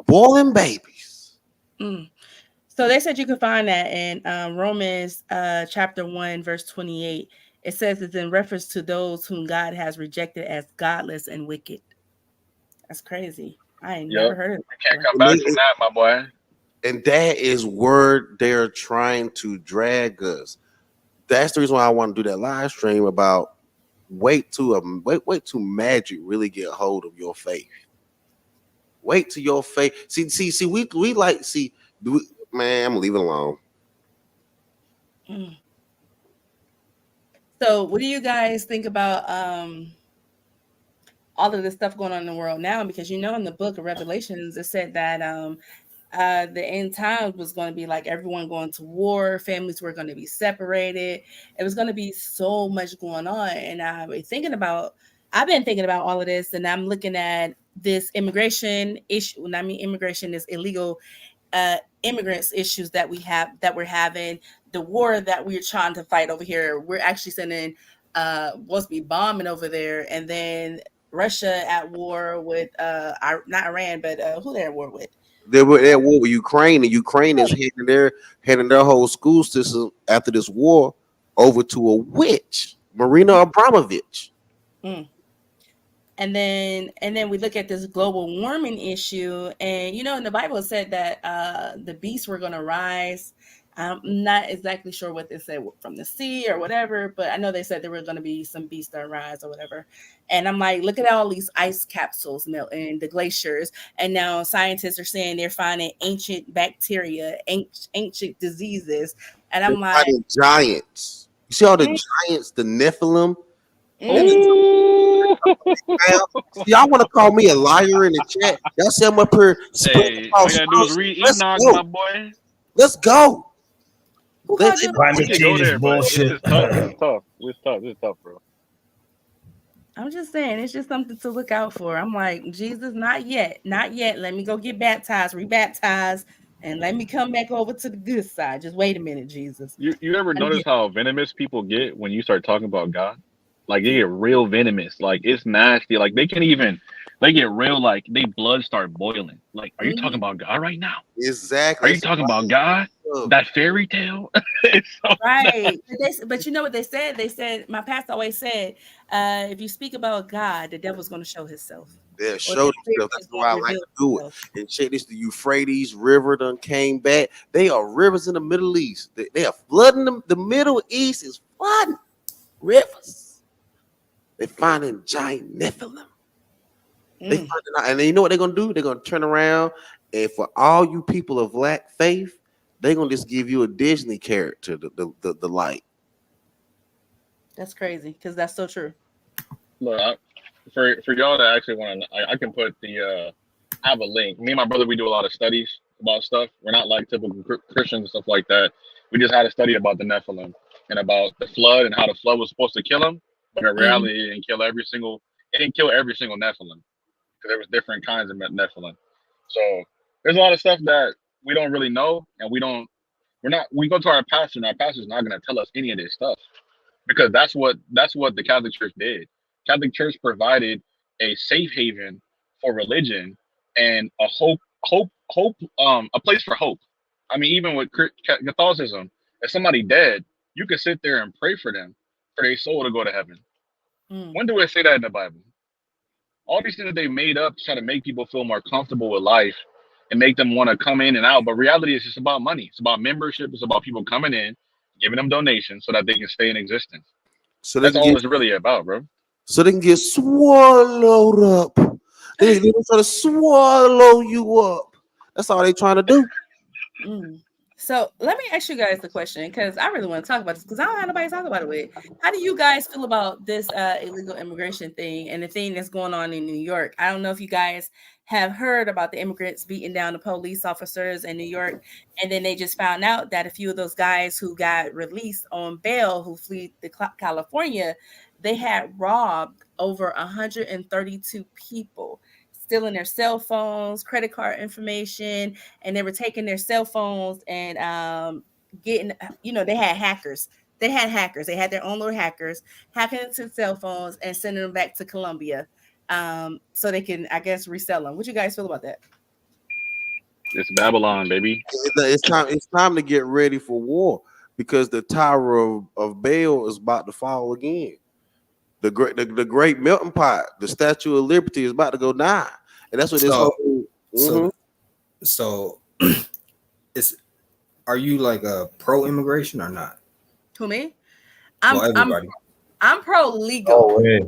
boiling babies. So they said you could find that in Romans chapter 1, verse 28. It says it's in reference to those whom God has rejected as godless and wicked. That's crazy. I ain't never heard of it. You can't come back from that, my boy. And that is where they're trying to drag us. That's the reason why I want to do that live stream about wait till magic really get hold of your faith. Wait till your faith. See, we like man, I'm gonna leave it alone. So what do you guys think about all of this stuff going on in the world now? Because in the book of Revelations, it said that the end times was going to be like everyone going to war, families were going to be separated. It was going to be so much going on. And I've been thinking about all of this, and I'm looking at this immigration issue. When I mean immigration, is illegal immigrants issues that we're having, the war that we're trying to fight over here. We're actually sending supposed to be bombing over there, and then Russia at war with not Iran, but who they're at war with? They were at war with Ukraine, and Ukraine is heading their whole school system after this war over to a witch, Marina Abramovich. And then we look at this global warming issue, and in the Bible it said that the beasts were going to rise. I'm not exactly sure what they said from the sea or whatever, but I know they said there were going to be some beasts that rise or whatever. And I'm like, look at all these ice capsules melting, the glaciers, and now scientists are saying they're finding ancient bacteria, ancient diseases, and I'm like, giants. You see all the giants, the Nephilim. Y'all want to call me a liar in the chat? Y'all see I'm up here. Hey, all you gotta do is read Enoch, my boy. Let's go. Climate change is bullshit. It's tough, bro. I'm just saying, it's just something to look out for. I'm like, Jesus, not yet. Let me go get baptized, rebaptized, and let me come back over to the good side. Just wait a minute, Jesus. You ever notice how venomous people get when you start talking about God? Like they get real venomous. Like it's nasty. Like they get real, like they blood start boiling. Like, are you talking about God right now? Exactly. Are you talking about God? That fairy tale? Right. But you know what they said? They said, my pastor always said, if you speak about God, the devil's going to show himself. They'll show themselves. That's why I like to do it. And check this, the Euphrates River done came back. They are rivers in the Middle East. They are flooding them. The Middle East is flooding rivers. They're finding giant Nephilim. And you know what they're going to do? They're going to turn around, and for all you people of black faith, they're going to just give you a Disney character, the light. That's crazy, because that's so true. Look, for y'all that actually want to, I can put I have a link. Me and my brother, we do a lot of studies about stuff. We're not like typical Christians and stuff like that. We just had a study about the Nephilim. and about the flood and how the flood was supposed to kill them, but in reality, it didn't kill every single Nephilim, because there was different kinds of Nephilim. So there's a lot of stuff that we don't really know, and we go to our pastor, and our pastor's not going to tell us any of this stuff, because that's what the Catholic Church did. Catholic Church provided a safe haven for religion and a a place for hope. I mean, even with Catholicism, if somebody dead, you can sit there and pray for them, for their soul to go to heaven. When do it say that in the Bible? All these things that they made up to try to make people feel more comfortable with life and make them want to come in and out. But reality is just about money. It's about membership. It's about people coming in, giving them donations so that they can stay in existence. So that's all it's really about, bro. So they can get swallowed up. They try to swallow you up. That's all they trying to do. So let me ask you guys the question, because I really want to talk about this, because I don't have nobody to talk about it with. How do you guys feel about this illegal immigration thing and the thing that's going on in New York? I don't know if you guys have heard about the immigrants beating down the police officers in New York, and then they just found out that a few of those guys who got released on bail, who fled to California, they had robbed over 132 people, stealing their cell phones, credit card information, and they were taking their cell phones and getting, they had hackers. They had their own little hackers hacking into cell phones and sending them back to Colombia so they can, I guess, resell them. What you guys feel about that? It's Babylon, baby. It's time to get ready for war, because the Tower of Babel is about to fall again. The great melting pot, the Statue of Liberty, is about to go down, and that's what this whole. So, are you like a pro immigration or not? Who, me? I'm pro legal. Oh, yeah.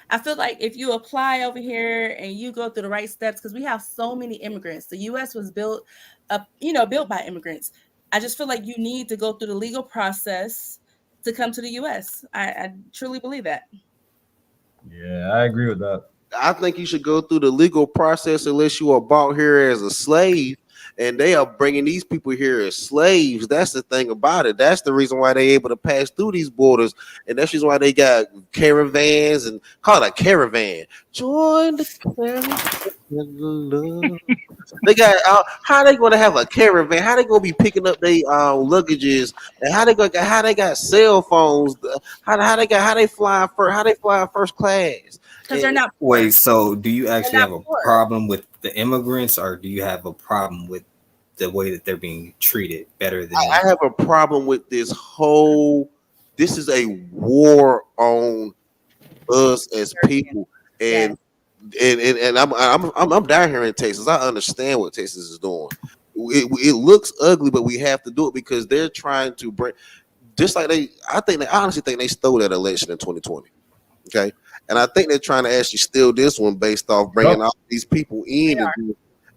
I feel like if you apply over here and you go through the right steps, because we have so many immigrants. The U.S. was built by immigrants. I just feel like you need to go through the legal process to come to the U.S. I truly believe that. Yeah, I agree with that. I think you should go through the legal process unless you are bought here as a slave, and they are bringing these people here as slaves. That's the thing about it. That's the reason why they're able to pass through these borders, and that's just why they got caravans and call it a caravan. Join the caravan. They got how they going to have a caravan? How they going to be picking up their luggages? And how they got cell phones? How they flying first class? Because they're not. Wait, so do you actually have a problem with the immigrants, or do you have a problem with the way that they're being treated better than I have a problem with this whole. This is a war on us as people, and I'm down here in Texas. I understand what Texas is doing. It looks ugly, but we have to do it because they're trying to bring. Just like I honestly think they stole that election in 2020. Okay. And I think they're trying to actually steal this one based off bringing all these people in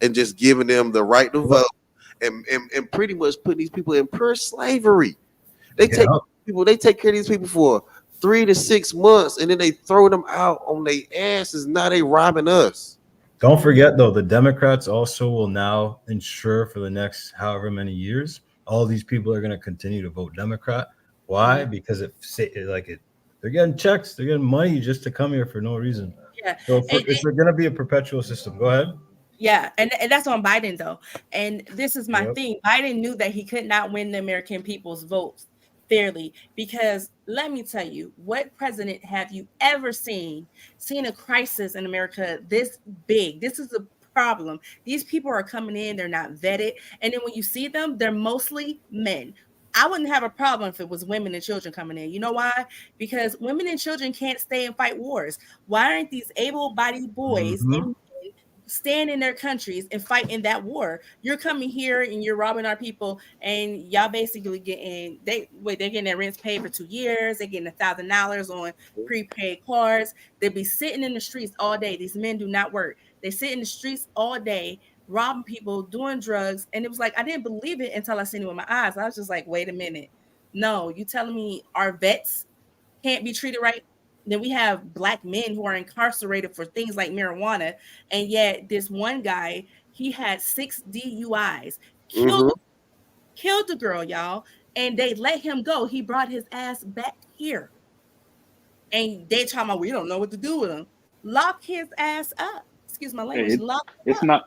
and just giving them the right to vote and pretty much putting these people in pure slavery. They take care of these people for 3 to 6 months, and then they throw them out on their asses. Now they robbing us. Don't forget, though, the Democrats also will now ensure for the next however many years, all these people are going to continue to vote Democrat. Why? Because they're getting checks, they're getting money just to come here for no reason. Yeah. So it's going to be a perpetual system. Go ahead. Yeah, and that's on Biden, though. And this is my thing. Biden knew that he could not win the American people's votes fairly, because let me tell you, what president have you ever seen a crisis in America this big? This is a problem. These people are coming in, they're not vetted. And then when you see them, they're mostly men. I wouldn't have a problem if it was women and children coming in. You know why? Because women and children can't stay and fight wars. Why aren't these able-bodied boys stand in their countries and fight in that war? You're coming here and you're robbing our people, and y'all basically they're getting their rents paid for 2 years. They're getting $1,000 on prepaid cards. They'll be sitting in the streets all day. These men do not work. They sit in the streets all day, robbing people, doing drugs. And it was like, I didn't believe it until I seen it with my eyes. I was just like, wait a minute. No, you telling me our vets can't be treated right? Then we have Black men who are incarcerated for things like marijuana. And yet this one guy, he had 6 DUIs, killed the girl, y'all. and they let him go. He brought his ass back here. And they talking about, we don't know what to do with him. Lock his ass up. Excuse my language. It's not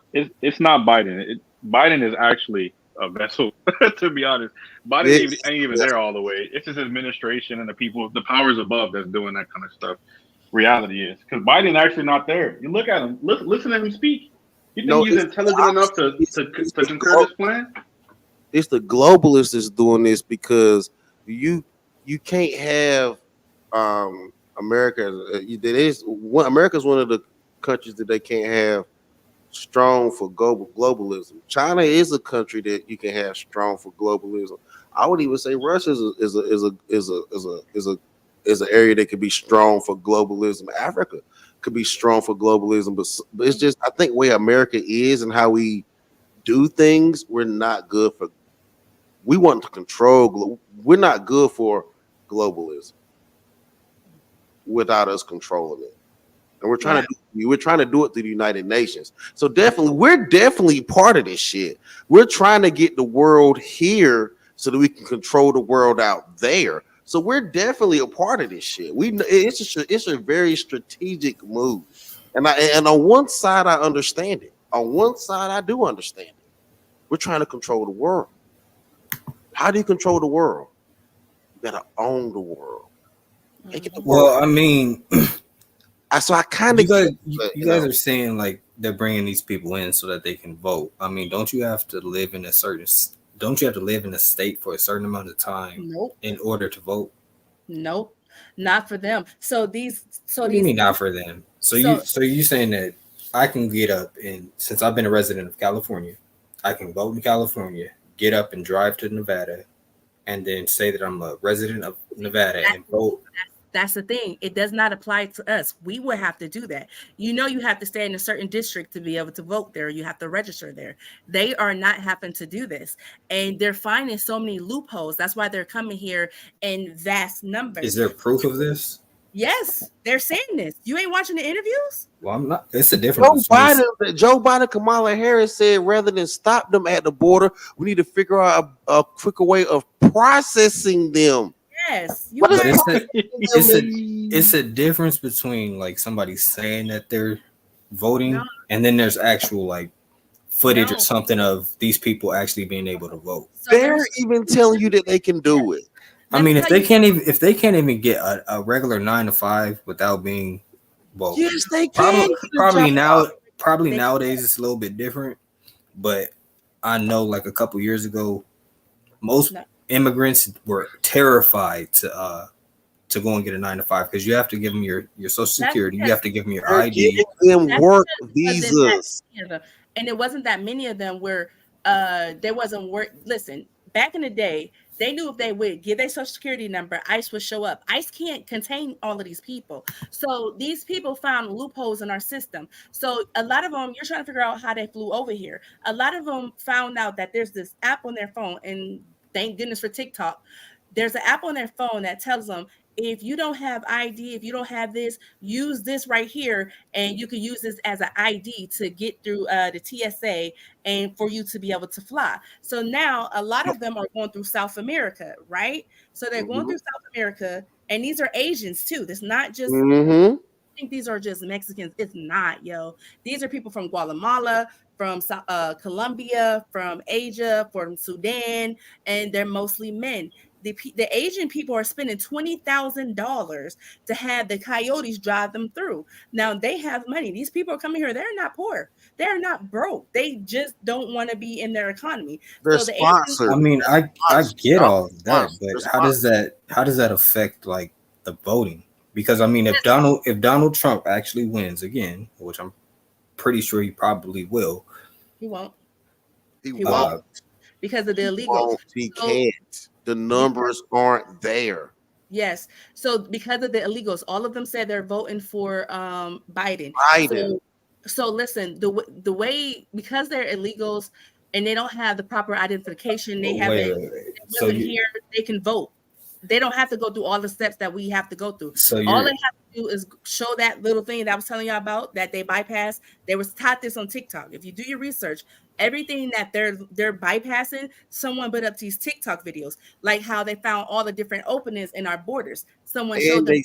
Biden. Biden is actually a vessel, to be honest. Biden ain't even there all the way. It's his administration and the people, the powers above that's doing that kind of stuff. Reality is, because Biden's actually not there. You look at him, listen to him speak. You think he's intelligent enough to concur this plan? It's the globalists that's doing this, because you can't have America. America's one of the countries that they can't have strong for globalism. China is a country that you can have strong for globalism. I would even say Russia is an area that could be strong for globalism. Africa could be strong for globalism, but it's just, I think where America is and how we do things, we're not good for. We want to control. We're not good for globalism without us controlling it. And we're trying to do it through the United Nations. So we're definitely part of this shit. We're trying to get the world here so that we can control the world out there. So we're definitely a part of this shit. It's a very strategic move. And on one side I understand it. On one side I do understand it. We're trying to control the world. How do you control the world? You gotta own the world. Well, I mean, so I kind of you guys are saying like they're bringing these people in so that they can vote. I mean, don't you have to live in a state for a certain amount of time in order to vote? Nope, not for them. What do you mean not for them? So you saying that I can get up, and since I've been a resident of California, I can vote in California, get up and drive to Nevada, and then say that I'm a resident of Nevada and vote. That's the thing. It does not apply to us. We would have to do that. You have to stay in a certain district to be able to vote there. You have to register there. They are not having to do this. And they're finding so many loopholes. That's why they're coming here in vast numbers. Is there proof of this? Yes, they're saying this. You ain't watching the interviews? Well, I'm not. It's a difference. Joe Biden, Kamala Harris said rather than stop them at the border, we need to figure out a quicker way of processing them. Yes, it's a difference between like somebody saying that they're voting and then there's actual like footage or something of these people actually being able to vote. So they're even telling you that they can do it. I mean, if they can't even get a regular 9 to 5 without being woke, yes, they can. Probably nowadays it's a little bit different, but I know like a couple years ago, most immigrants were terrified to go and get a 9 to 5 because you have to give them your social security, you have to give them your ID, and work visas. And it wasn't that many of them where there wasn't work. Listen, back in the day, they knew if they would give their social security number, ICE would show up. ICE can't contain all of these people. So these people found loopholes in our system. So a lot of them, you're trying to figure out how they flew over here. A lot of them found out that there's this app on their phone, and thank goodness for TikTok. There's an app on their phone that tells them, if you don't have ID, if you don't have this, use this right here, and you can use this as an ID to get through the TSA and for you to be able to fly. So now a lot of them are going through South America, right? So they're going through South America, and these are Asians too. It's not just, I think these are just Mexicans. It's not, yo. These are people from Guatemala, from Colombia, from Asia, from Sudan, and they're mostly men. The Asian people are spending $20,000 to have the coyotes drive them through. Now they have money. These people are coming here. They're not poor. They're not broke. They just don't want to be in their economy. They're sponsored. I mean, I get all of that, but how does that affect like the voting? Because I mean, if Donald Trump actually wins again, which I'm pretty sure he probably will, he won't. He won't because of the illegals. He can't. The numbers aren't there. Yes. So because of the illegals, all of them said they're voting for Biden. So listen, the way, because they're illegals and they don't have the proper identification, they they can vote. They don't have to go through all the steps that we have to go through. So all they have to do is show that little thing that I was telling y'all about that they bypassed. They was taught this on TikTok. If you do your research, Everything that they're bypassing, someone put up these TikTok videos, like how they found all the different openings in our borders. Someone showed them.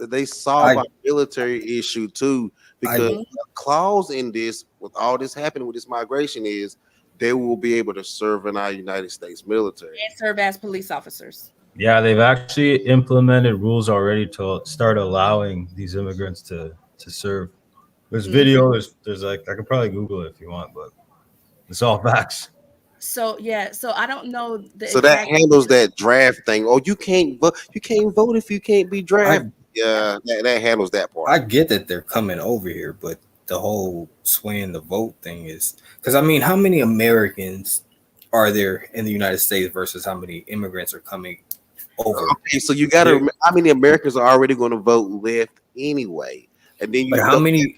They solve our military issue too, because the clause in this, with all this happening with this migration, is they will be able to serve in our United States military and serve as police officers. Yeah, they've actually implemented rules already to start allowing these immigrants to serve. There's video. There's like, I could probably Google it if you want, but it's all facts. So yeah, so I don't know. So that handles that draft thing. Oh, you can't vote. You can't vote if you can't be drafted. That handles that part. I get that they're coming over here, but the whole swaying the vote thing is because I mean, how many Americans are there in the United States versus how many immigrants are coming over? Okay, so you got to remember how many Americans are already going to vote left anyway, and then you. But how many?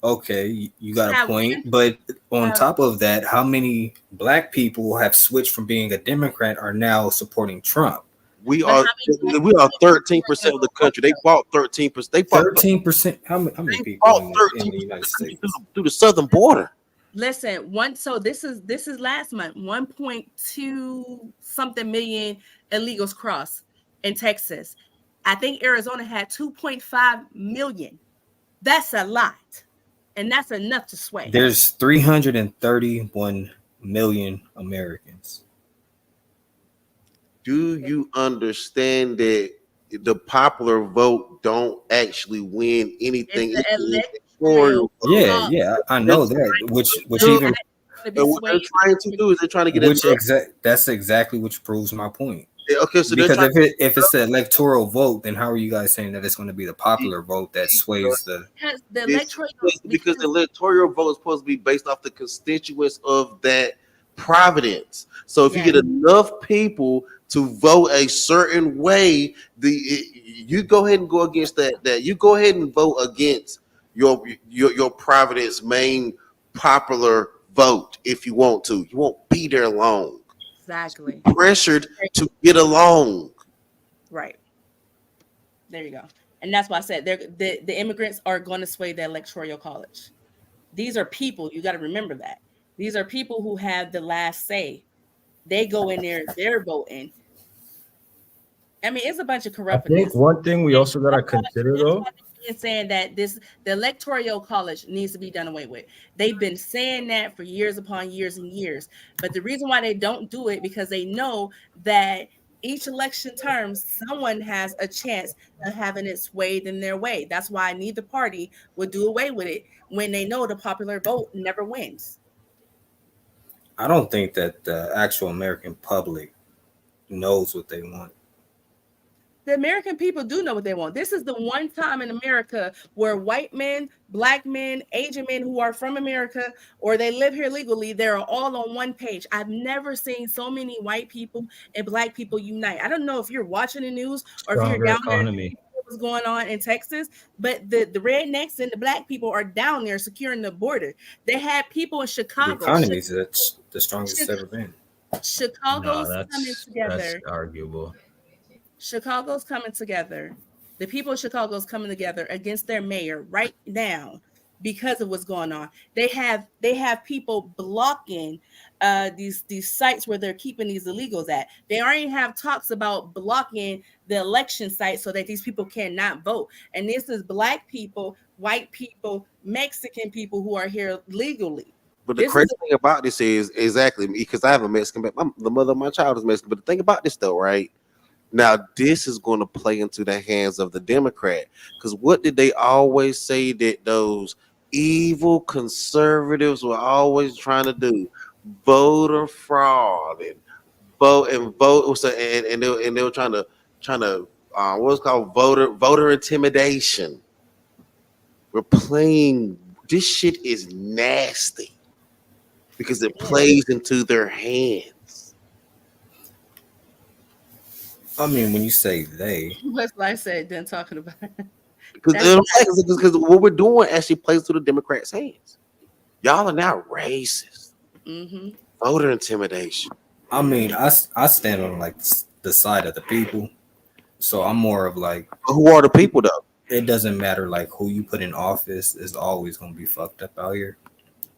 Okay, you got a point, but on top of that, how many black people have switched from being a Democrat are now supporting Trump? We are 13% of the country. They bought 13%. They bought 13%. How many people in the United States through the southern border? Listen, so this is last month, 1.2 something million illegals crossed in Texas. I think Arizona had 2.5 million. That's a lot. And that's enough to sway. There's 331 million Americans. Do you understand that the popular vote don't actually win anything? Yeah, I know that. Which even what they're trying to do is they're trying to get that's exactly which proves my point. Okay, so because if it's the electoral vote, then how are you guys saying that it's going to be the popular vote that sways the electoral? Because the electoral vote is supposed to be based off the constituents of that providence. So if you get enough people to vote a certain way, you go ahead and go against that. You go ahead and vote against your providence main popular vote if you want to. You won't be there long. Exactly. Pressured to get along. Right. There you go. And that's why I said the immigrants are going to sway the electoral college. These are people. You got to remember that. These are people who have the last say. They go in there, they're voting. I mean, it's a bunch of corruptness. I think one thing we also got to consider, though, saying that the electoral college needs to be done away with. They've been saying that for years upon years and years. But the reason why they don't do it because they know that each election term, someone has a chance of having it swayed in their way. That's why neither party would do away with it when they know the popular vote never wins. I don't think that the actual American public knows what they want. The American people do know what they want. This is the one time in America where white men, black men, Asian men who are from America or they live here legally, they're all on one page. I've never seen so many white people and black people unite. I don't know if you're watching the news or if you're down there what's going on in Texas, but the rednecks and the black people are down there securing the border. They had people in Chicago. The economy is the strongest it's ever been. Chicago's coming together. That's arguable. Chicago's coming together. The people of Chicago's coming together against their mayor right now because of what's going on. They have people blocking these sites where they're keeping these illegals at. They already have talks about blocking the election sites so that these people cannot vote. And this is black people, white people, Mexican people who are here legally. But the crazy thing about this is exactly because I have a Mexican, the mother of my child is Mexican. But the thing about this though, right? Now, this is going to play into the hands of the Democrat. Because what did they always say that those evil conservatives were always trying to do? Voter fraud and vote. And they were trying to what's called voter intimidation. We're playing. This shit is nasty because it plays into their hands. I mean, when you say they, what's I said, then talking about because what we're doing actually plays through the Democrats' hands. Y'all are now racist. Mm-hmm. Voter intimidation. I mean, I stand on like the side of the people, so I'm more of like, who are the people though? It doesn't matter like who you put in office is always gonna be fucked up out here.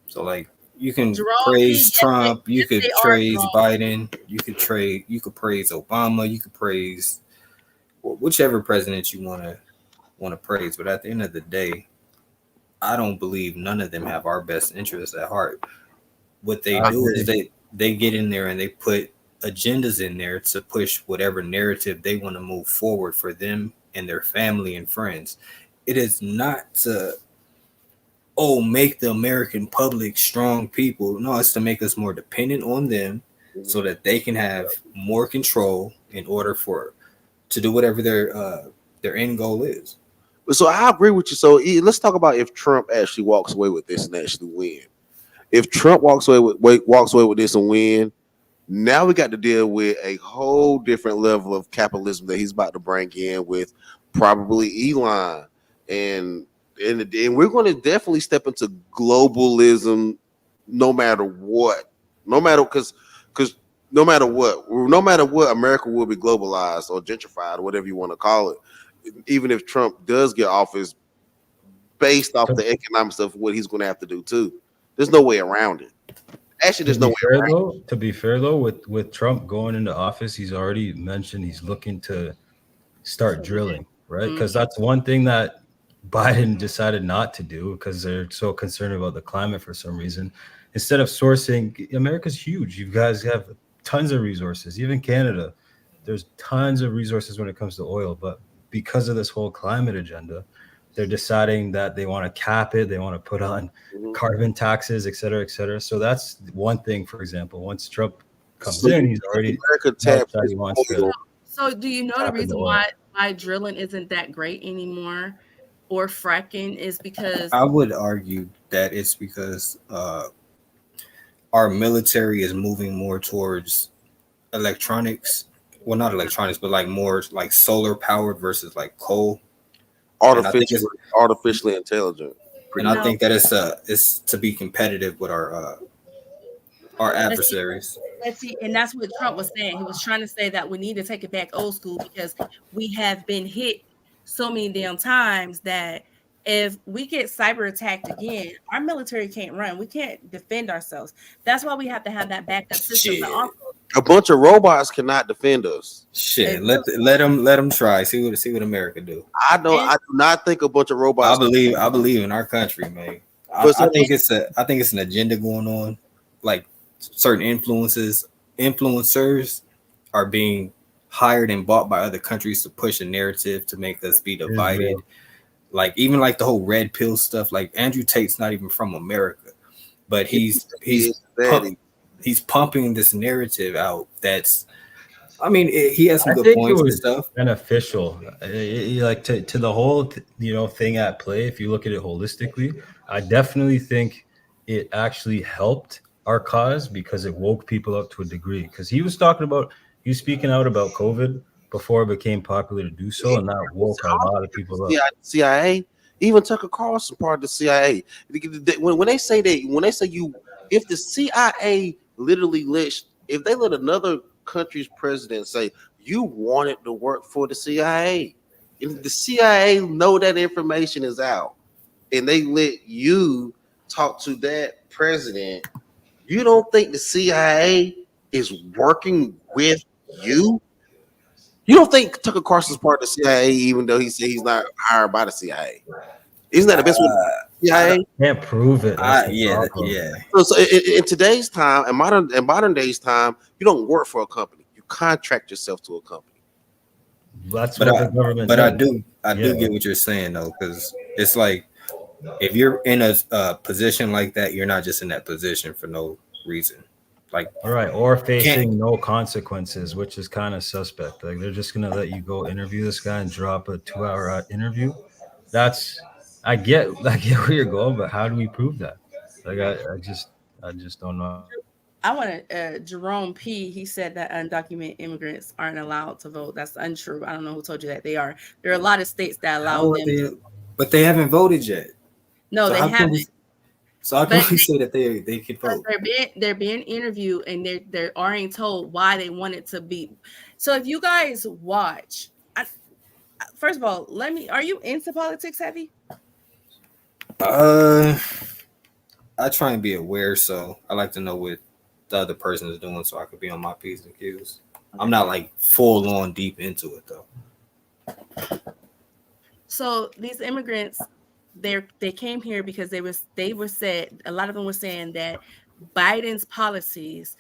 So like you can Jerome praise P, Trump, you could they are praise Jerome. Biden, you could praise Obama, you could praise whichever president you want to praise. But at the end of the day, I don't believe none of them have our best interests at heart. What they do is they get in there and they put agendas in there to push whatever narrative they want to move forward for them and their family and friends. It is not to make the American public strong people. No, it's to make us more dependent on them so that they can have more control in order to do whatever their end goal is. So I agree with you. So let's talk about if Trump actually walks away with this and actually win. If Trump walks away with this and win, now we got to deal with a whole different level of capitalism that he's about to bring in with probably Elon, and we're going to definitely step into globalism, no matter what, no matter what, America will be globalized or gentrified, or whatever you want to call it. Even if Trump does get office, based off the economics of what he's going to have to do too. There's no way around it. Actually, there's no way around it. To be fair though, with Trump going into office, he's already mentioned he's looking to start drilling, right? Because that's one thing that Biden decided not to do because they're so concerned about the climate for some reason. Instead of sourcing, America's huge. You guys have tons of resources, even Canada. There's tons of resources when it comes to oil, but because of this whole climate agenda, they're deciding that they want to cap it. They want to put on carbon taxes, et cetera, et cetera. So that's one thing, for example. Once Trump comes in, he's already So do you know the reason why drilling isn't that great anymore or fracking is because I would argue that it's because our military is moving more towards electronics. Well, not electronics, but like more like solar powered versus like coal. Artificially intelligent. And I think that it's to be competitive with our adversaries. Let's see, and that's what Trump was saying. He was trying to say that we need to take it back old school because we have been hit so many damn times that if we get cyber attacked again, our military can't run. We can't defend ourselves. That's why we have to have that backup system. A bunch of robots cannot defend us. Shit, let them try. See what America do. I do not think a bunch of robots. I believe in our country, man. I think it's an agenda going on. Like certain influencers are being hired and bought by other countries to push a narrative to make us be divided. Like even like the whole red pill stuff. Like Andrew Tate's not even from America, but he's pumping this narrative out. He has some good points and stuff. Beneficial, like to the whole thing at play. If you look at it holistically, I definitely think it actually helped our cause because it woke people up to a degree. Because he was speaking out about COVID before it became popular to do so, and that woke a lot of people up. CIA, even Tucker Carlson, part of the CIA. When they say if the CIA literally if they let another country's president say you wanted to work for the CIA, if the CIA know that information is out, and they let you talk to that president, you don't think the CIA is working with you? You don't think Tucker Carlson's part of the CIA, even though he said he's not hired by the CIA? Isn't that the best way? CIA can't prove it. Yeah. So in today's time, in modern days time, you don't work for a company. You contract yourself to a company. That's what the government. But I do get what you're saying though, because it's like if you're in a position like that, you're not just in that position for no reason. Like, all right, or facing no consequences, which is kind of suspect. Like they're just gonna let you go interview this guy and drop a 2-hour interview. I get where you're going, but how do we prove that? Like I just don't know. I want to Jerome P. He said that undocumented immigrants aren't allowed to vote. That's untrue. I don't know who told you that. They are. There are a lot of states that allow them, but they haven't voted yet. No, they haven't. So I can say that they can vote. They're being interviewed and they're already told why they want it to be. So if you guys watch, first of all, are you into politics heavy? I try and be aware, so I like to know what the other person is doing, so I could be on my P's and Q's. I'm not like full on deep into it though. So these immigrants, they came here because they were said, a lot of them were saying that Biden's policies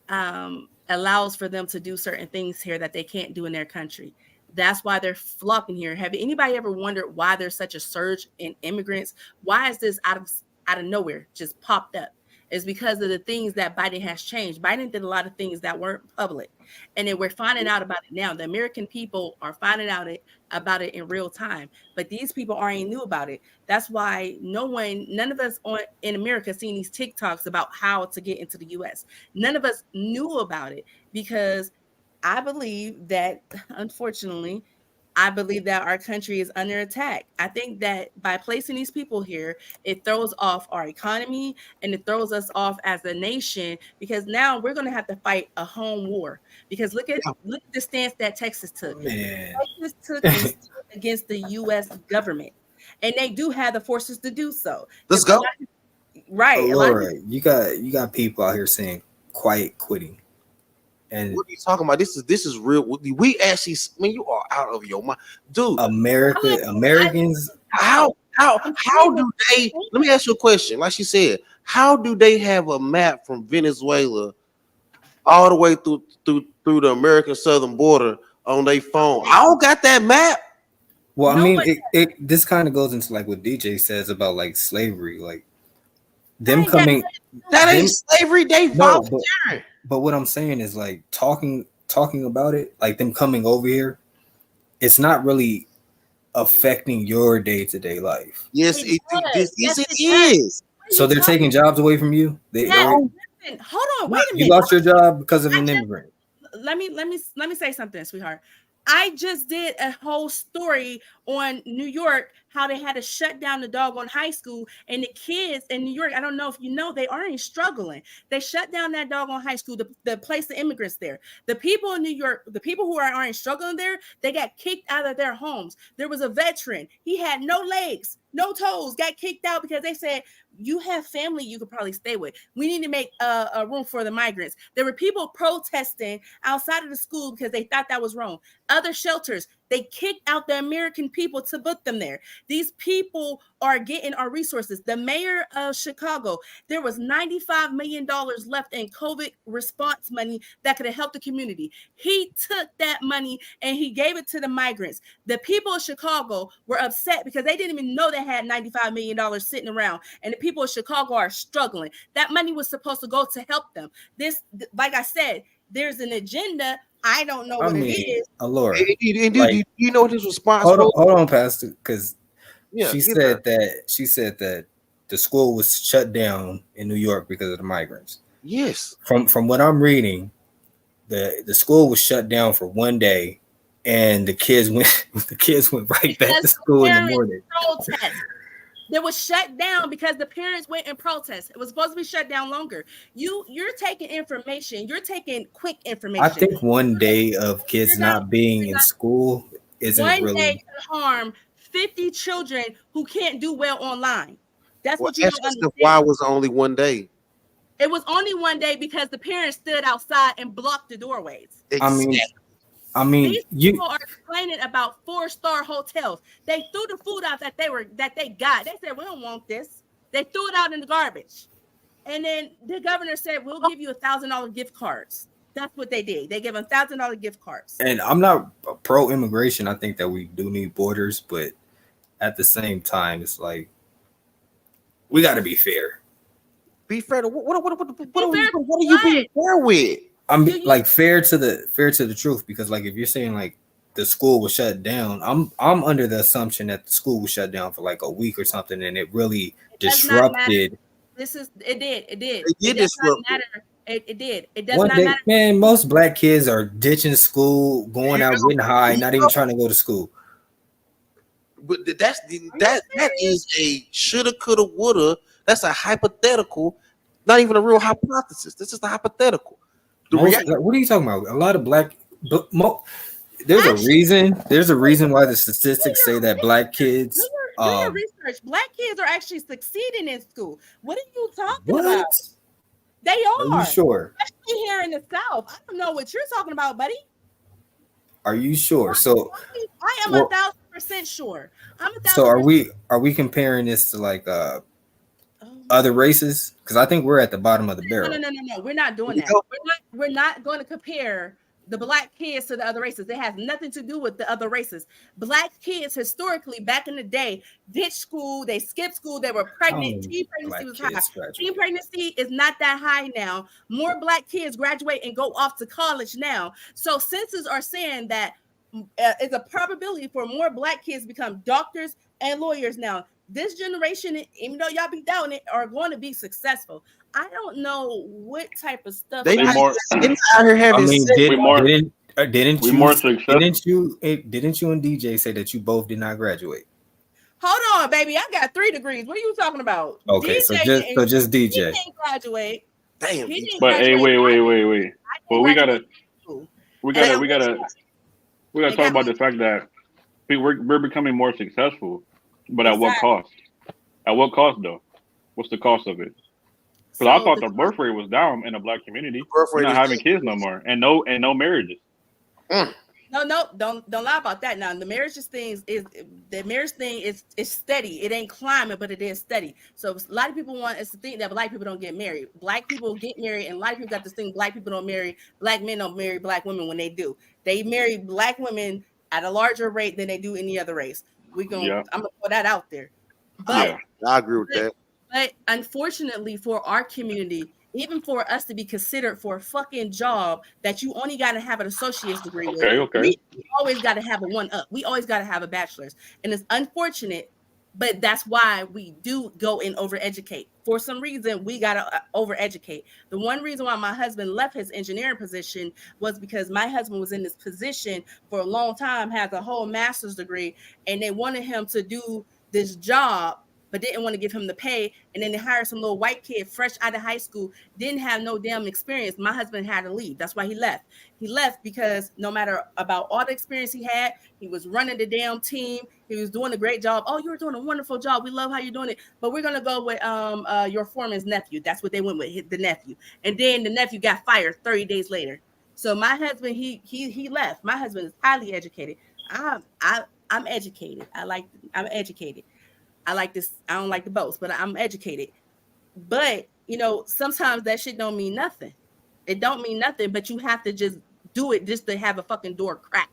allows for them to do certain things here that they can't do in their country. That's why they're flocking here. Have anybody ever wondered why there's such a surge in immigrants? Why is this out of nowhere just popped up? It's because of the things that Biden has changed. Biden did a lot of things that weren't public, and then we're finding out about it now. The American people are finding out about it in real time, but these people already knew about it. That's why none of us in America seen these TikToks about how to get into the U.S. None of us knew about it because I believe that, unfortunately, our country is under attack. I think that by placing these people here, it throws off our economy and it throws us off as a nation, because now we're going to have to fight a home war. Because look at the stance that Texas took. Texas took against the U.S. government, and they do have the forces to do so. Let's go. Right. Laura, you got people out here saying quiet quitting. And what are you talking about? This is real. We actually, you are out of your mind, dude. Americans. How do they? Let me ask you a question. Like she said, how do they have a map from Venezuela all the way through the American southern border on their phone? I don't got that map. Well, I mean, this kind of goes into like what DJ says about like slavery, like them coming. That ain't slavery. They volunteering. But what I'm saying is like talking about it, like them coming over here, it's not really affecting your day-to-day life. Yes, it is. So they're taking jobs away from you. Hold on, wait a minute. You lost your job because of an immigrant. Let me say something, sweetheart. I just did a whole story on New York, how they had to shut down the doggone high school, and the kids in New York, I don't know if you know, they aren't struggling. They shut down that doggone high school to place the immigrants there. The people in New York, the people who aren't struggling there, they got kicked out of their homes. There was a veteran. He had no legs, no toes, got kicked out because they said, you have family you could probably stay with. We need to make a room for the migrants. There were people protesting outside of the school because they thought that was wrong. Other shelters, they kicked out the American people to put them there. These people are getting our resources. The mayor of Chicago, there was $95 million left in COVID response money that could have helped the community. He took that money and he gave it to the migrants. The people of Chicago were upset because they didn't even know they had $95 million sitting around. And the people of Chicago are struggling. That money was supposed to go to help them. This, like I said, there's an agenda. I don't know what it is. Laura, you know what his response was? Hold on, Pastor, because she said that the school was shut down in New York because of the migrants. Yes. From what I'm reading, the school was shut down for one day, and the kids went right back to school in the morning. It was shut down because the parents went and protested. It was supposed to be shut down longer. You're taking information. You're taking quick information. I think one day of kids not being in school isn't really. One day could harm 50 children who can't do well online. That's what you don't understand. Why was it only one day? It was only one day because the parents stood outside and blocked the doorways. Exactly. I mean, these people are complaining about 4-star hotels. They threw the food out that they got. They said, we don't want this. They threw it out in the garbage. And then the governor said, we'll give you $1,000 gift cards. That's what they did. They gave them $1,000 gift cards. And I'm not pro-immigration. I think that we do need borders, but at the same time, it's like we got to be fair. Be fair to what are you being fair with? I'm like fair to the truth, because like if you're saying like the school was shut down, I'm under the assumption that the school was shut down for like a week or something, and it really disrupted. It did. It did. It does not matter. Man, most black kids are ditching school, going out getting high, not even trying to go to school. But that is a shoulda, coulda, woulda. That's a hypothetical, not even a real hypothesis. This is a hypothetical. What are you talking about? A lot of black. There's a reason. There's a reason why the statistics say that black kids Do your research. Black kids are actually succeeding in school. What are you talking about? They are. Are you sure? Especially here in the South. I don't know what you're talking about, buddy. Are you sure? So I am 1,000% sure. I'm 1,000%. So are we comparing this to like other races? Because I think we're at the bottom of the barrel. No. We're not doing that. We're not going to compare the black kids to the other races. It has nothing to do with the other races. Black kids historically back in the day ditched school, they skipped school, they were pregnant. Teen pregnancy was high. Teen pregnancy is not that high now. More black kids graduate and go off to college now. So census are saying that it's a probability for more black kids to become doctors and lawyers now. This generation, even though y'all be doubting it, are going to be successful. I don't know what type of stuff they more. Didn't you and DJ say that you both did not graduate? Hold on, baby. I got 3 degrees. What are you talking about? Okay, DJ so just DJ. He didn't graduate. Damn. But hey, wait. Well, we gotta talk about the fact that we're becoming more successful, but at what cost? At what cost, though? What's the cost of it? Because I thought the birth rate was down in the black community. We're not having kids no more, and no marriages. No, don't lie about that. Now the marriage thing is steady. It ain't climbing, but it is steady. So a lot of people want us to think that black people don't get married. Black people get married, and a lot of people got this thing: black people don't marry, black men don't marry black women. When they do, they marry black women at a larger rate than they do any other race. I'm gonna put that out there. But I agree with that. But unfortunately for our community, even for us to be considered for a fucking job that you only got to have an associate's degree with, we always got to have a 1-up. We always got to have a bachelor's. And it's unfortunate, but that's why we do go and overeducate. For some reason, we got to overeducate. The one reason why my husband left his engineering position was because my husband was in this position for a long time, has a whole master's degree, and they wanted him to do this job, but didn't want to give him the pay. And then they hired some little white kid fresh out of high school, didn't have no damn experience. My husband had to leave. That's why he left. He left because no matter about all the experience he had, he was running the damn team. He was doing a great job. Oh, you're doing a wonderful job. We love how you're doing it. But we're going to go with your foreman's nephew. That's what they went with, the nephew. And then the nephew got fired 30 days later. So my husband, he left. My husband is highly educated. I'm educated. I'm educated. I like this. I don't like the boast, but I'm educated. But, sometimes that shit don't mean nothing. It don't mean nothing, but you have to just do it just to have a fucking door cracked.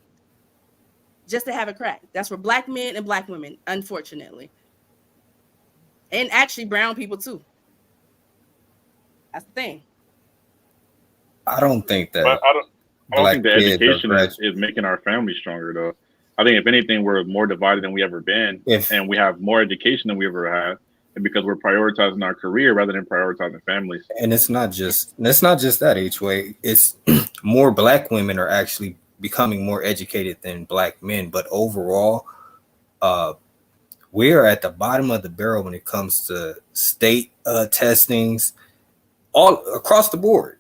Just to have it cracked. That's for black men and black women, unfortunately. And actually brown people too. That's the thing. I don't think that. But I don't think the education is making our family stronger, though. I think if anything, we're more divided than we ever been, and we have more education than we ever had, and because we're prioritizing our career rather than prioritizing families. And it's not just that, H-Way. It's more black women are actually becoming more educated than black men, but overall, we are at the bottom of the barrel when it comes to state testings, all across the board.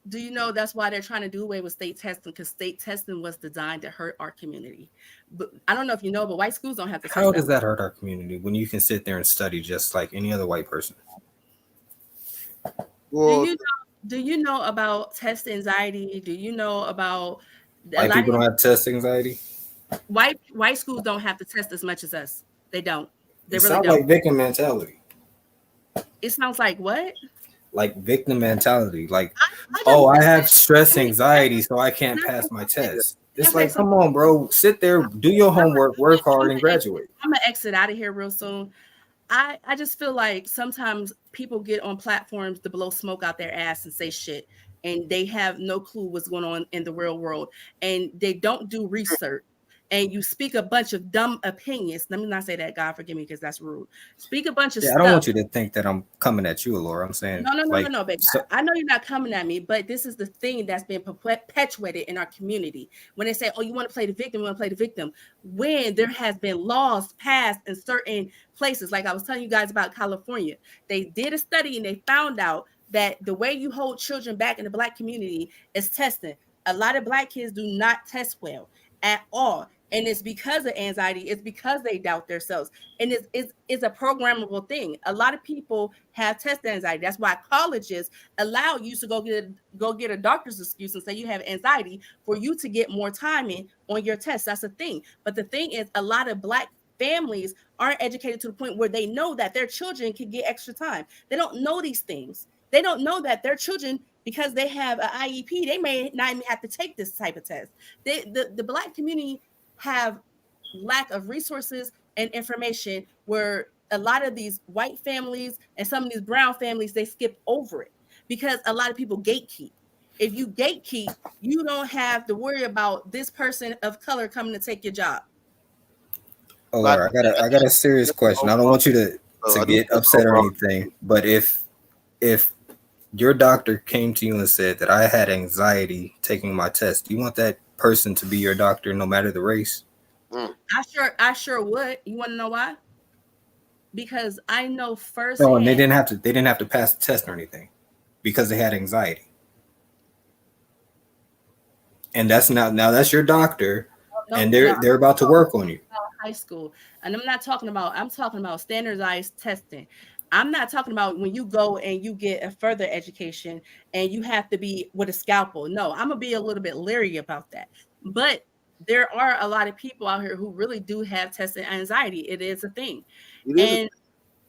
Do you know that's why they're trying to do away with state testing? Because state testing was designed to hurt our community. But I don't know if you know, but white schools don't have to. How does that hurt our community when you can sit there and study just like any other white person? Well, do you know about test anxiety? Do you know about white people don't have test anxiety? White schools don't have to test as much as us. They don't. They it really sounds don't. Like victim mentality. It sounds like what? Like victim mentality. Like, I have stress anxiety, so I can't pass my test. It's like, come on, bro. Sit there, do your homework, work hard, and graduate. I'm gonna exit out of here real soon. I just feel like sometimes people get on platforms to blow smoke out their ass and say shit, and they have no clue what's going on in the real world, and they don't do research. And you speak a bunch of dumb opinions. Let me not say that, God forgive me, because that's rude. Speak a bunch of stuff. I don't want you to think that I'm coming at you, Laura. I'm saying no, baby. I know you're not coming at me, but this is the thing that's been perpetuated in our community. When they say, "Oh, you want to play the victim, you want to play the victim," when there has been laws passed in certain places, like I was telling you guys about California, they did a study and they found out that the way you hold children back in the black community is testing. A lot of black kids do not test well at all. And it's because of anxiety. It's because they doubt themselves. And it's a programmable thing. A lot of people have test anxiety. That's why colleges allow you to go get a doctor's excuse and say you have anxiety for you to get more time in on your test. That's a thing. But the thing is, a lot of Black families aren't educated to the point where they know that their children can get extra time. They don't know these things. They don't know that their children, because they have an IEP, they may not even have to take this type of test. The Black community have lack of resources and information, where a lot of these white families and some of these brown families, they skip over it because a lot of people gatekeep. If you gatekeep, you don't have to worry about this person of color coming to take your job. Oh, Laura, I got a serious question. I don't want you to get upset or anything, but if your doctor came to you and said that I had anxiety taking my test, do you want that person to be your doctor no matter the race? I sure would. You want to know why? Because I know first. No, and they didn't have to pass the test or anything because they had anxiety. And that's now that's your doctor, and they're about to work on you. High school, and I'm talking about standardized testing. I'm not talking about when you go and you get a further education and you have to be with a scalpel. No, I'm gonna be a little bit leery about that. But there are a lot of people out here who really do have testing anxiety. It is a thing.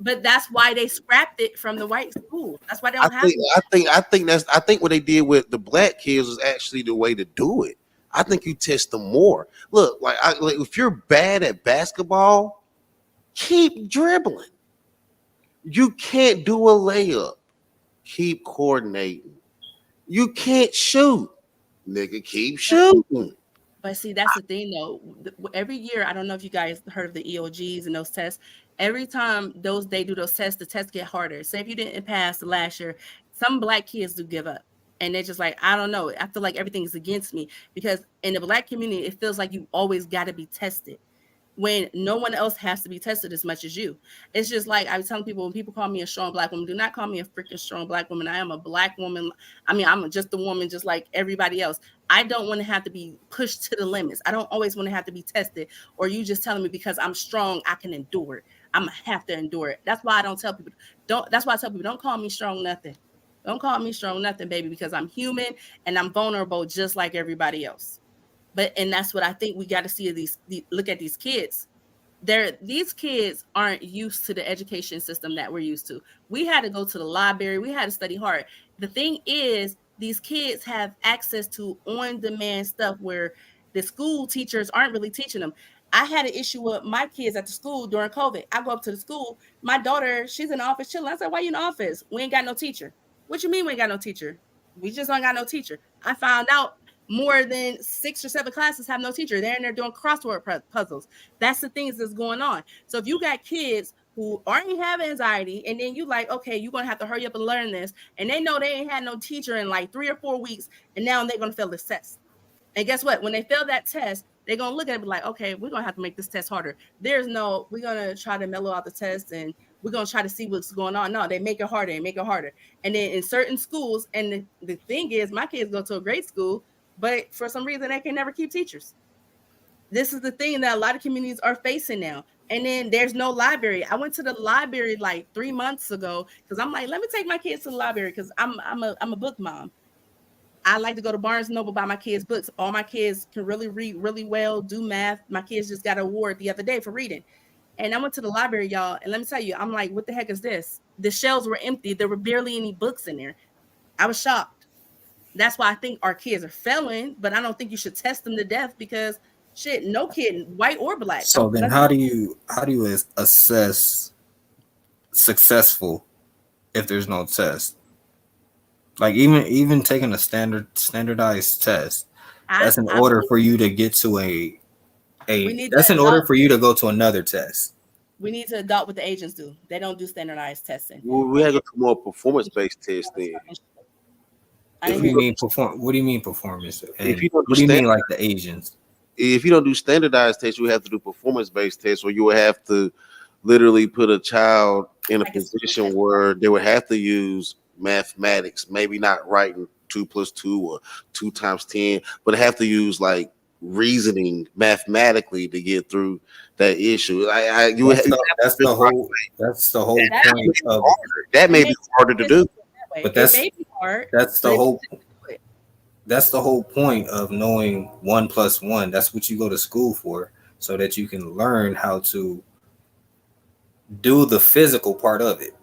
But that's why they scrapped it from the white school. That's why they don't have it. I think what they did with the Black kids was actually the way to do it. I think you test them more. Look, like if you're bad at basketball, keep dribbling. You can't do a layup. Keep coordinating. You can't shoot. Nigga, keep shooting. But see, that's the thing though. Every year, I don't know if you guys heard of the EOGs and those tests. Every time they do those tests, the tests get harder. Say if you didn't pass the last year, some Black kids do give up. And they're just like, I don't know. I feel like everything's against me. Because in the Black community, it feels like you always got to be tested when no one else has to be tested as much as you. It's just like I was telling people, when people call me a strong Black woman, do not call me a freaking strong Black woman. I am a Black woman. I mean, I'm just a woman just like everybody else. I don't want to have to be pushed to the limits. I don't always want to have to be tested, or you just telling me because I'm strong, I can endure it. I'm gonna have to endure it. That's why I tell people, don't call me strong nothing. Don't call me strong nothing, baby, because I'm human and I'm vulnerable just like everybody else. And that's what I think we got to see look at these kids. These kids aren't used to the education system that we're used to. We had to go to the library. We had to study hard. The thing is, these kids have access to on-demand stuff where the school teachers aren't really teaching them. I had an issue with my kids at the school during COVID. I go up to the school. My daughter, she's in the office chilling. I said, why you in the office? We ain't got no teacher. What you mean we ain't got no teacher? We just don't got no teacher. I found out more than 6 or 7 classes have no teacher. They're in there doing crossword puzzles. That's the things that's going on. So if you got kids who already have anxiety, and then you like, okay, you're going to have to hurry up and learn this, and they know they ain't had no teacher in like 3 or 4 weeks, and now they're going to fail this test. And guess what? When they fail that test, they're going to look at it and be like, okay, we're going to have to make this test harder. We're going to try to mellow out the test, and we're going to try to see what's going on. No, they make it harder and make it harder. And then in certain schools, and the thing is, my kids go to a great school, but for some reason, they can never keep teachers. This is the thing that a lot of communities are facing now. And then there's no library. I went to the library like 3 months ago because I'm like, let me take my kids to the library because I'm a book mom. I like to go to Barnes & Noble, buy my kids books. All my kids can really read really well, do math. My kids just got an award the other day for reading. And I went to the library, y'all, and let me tell you, I'm like, what the heck is this? The shelves were empty. There were barely any books in there. I was shocked. That's why I think our kids are failing, but I don't think you should test them to death because shit, no kid, white or Black. So then how do you assess successful if there's no test? Like even taking a standardized test, that's in order for you to get to order for you to go to another test. We need to adopt what the agents do. They don't do standardized testing. Well, we have to do more performance-based testing. What do you mean performance? What do you mean like the Asians? If you don't do standardized tests, you have to do performance-based tests, or you would have to literally put a child in a position where they would have to use mathematics, maybe not writing 2 + 2 or 2 × 10, but have to use like reasoning mathematically to get through that issue. That's the whole point of that may be harder to do. But that's the whole point of knowing 1 + 1. That's what you go to school for, so that you can learn how to do the physical part of it.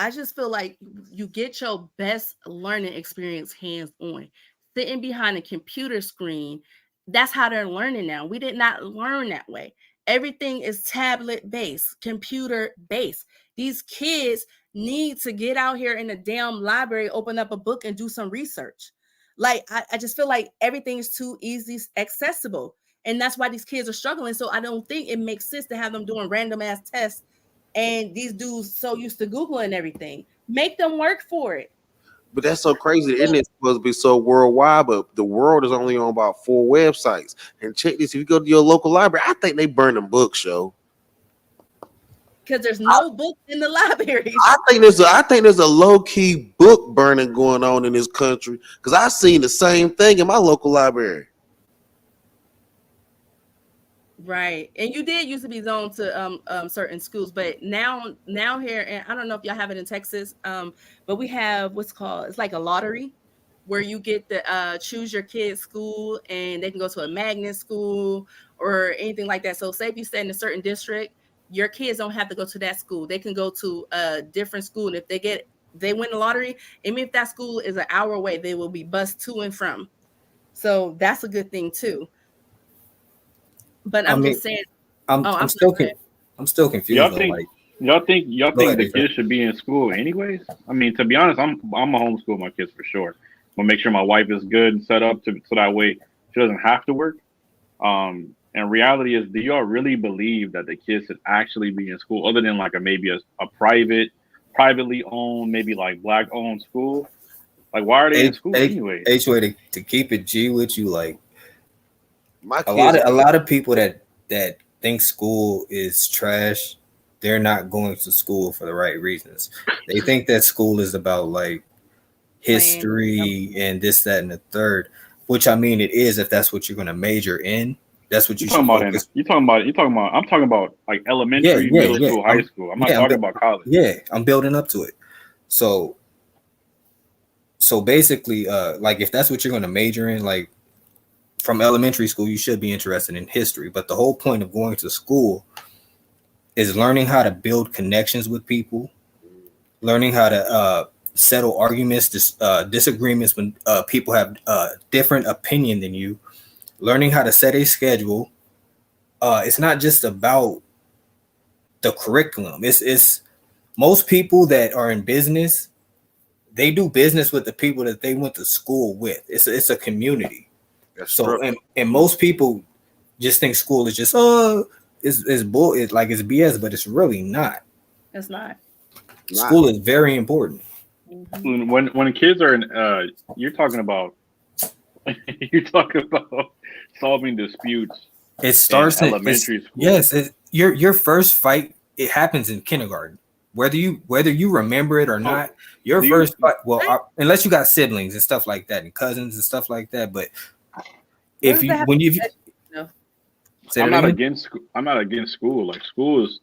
I just feel like you get your best learning experience hands-on. Sitting behind a computer screen, that's how they're learning now. We did not learn that way. Everything is tablet-based, computer-based. These kids need to get out here in the damn library, open up a book, and do some research. Like, I just feel like everything is too easy accessible. And that's why these kids are struggling. So I don't think it makes sense to have them doing random ass tests. And these dudes so used to Google and everything. Make them work for it. But that's so crazy. The internet's supposed to be so worldwide, but the world is only on about 4 websites. And check this: if you go to your local library, I think they burn them books, yo. Because there's no books in the library. I think there's a low-key book burning going on in this country. Because I seen the same thing in my local library. Right. And you did used to be zoned to certain schools, but now here, and I don't know if y'all have it in Texas, but we have it's like a lottery where you get to choose your kid's school, and they can go to a magnet school or anything like that. So say if you stay in a certain district, your kids don't have to go to that school. They can go to a different school. And if they win the lottery, even if that school is an hour away, they will be bused to and from. So that's a good thing too. But I'm just saying. I'm still confused. Y'all think the kids should be in school anyways? I mean, to be honest, I'm a homeschool my kids for sure. I'm gonna make sure my wife is good and set up so that way she doesn't have to work. And reality is, do y'all really believe that the kids should actually be in school, other than like maybe a privately owned, maybe like Black owned school? Like, why are they in school anyway? To keep it G with you, like. A lot of people that think school is trash, they're not going to school for the right reasons. They think that school is about like history and this, that, and the third. Which I mean, it is if that's what you're going to major in. That's what you should focus. I'm talking about like elementary, middle school, high school. I'm not talking about college. Yeah, I'm building up to it. So basically, like if that's what you're going to major in, like. From elementary school, you should be interested in history, but the whole point of going to school is learning how to build connections with people, learning how to settle arguments, disagreements when people have different opinion than you, learning how to set a schedule. It's not just about the curriculum. It's most people that are in business, they do business with the people that they went to school with. It's a community. So and most people just think school is just it's bull, it's like it's BS, but it's really not. It's not. School is very important. When kids are in, you're talking about solving disputes. It starts in elementary school. Yes, your first fight. It happens in kindergarten. Whether you remember it or not, your first fight. Well, unless you got siblings and stuff like that, and cousins and stuff like that, but. I'm not against school. Like, school is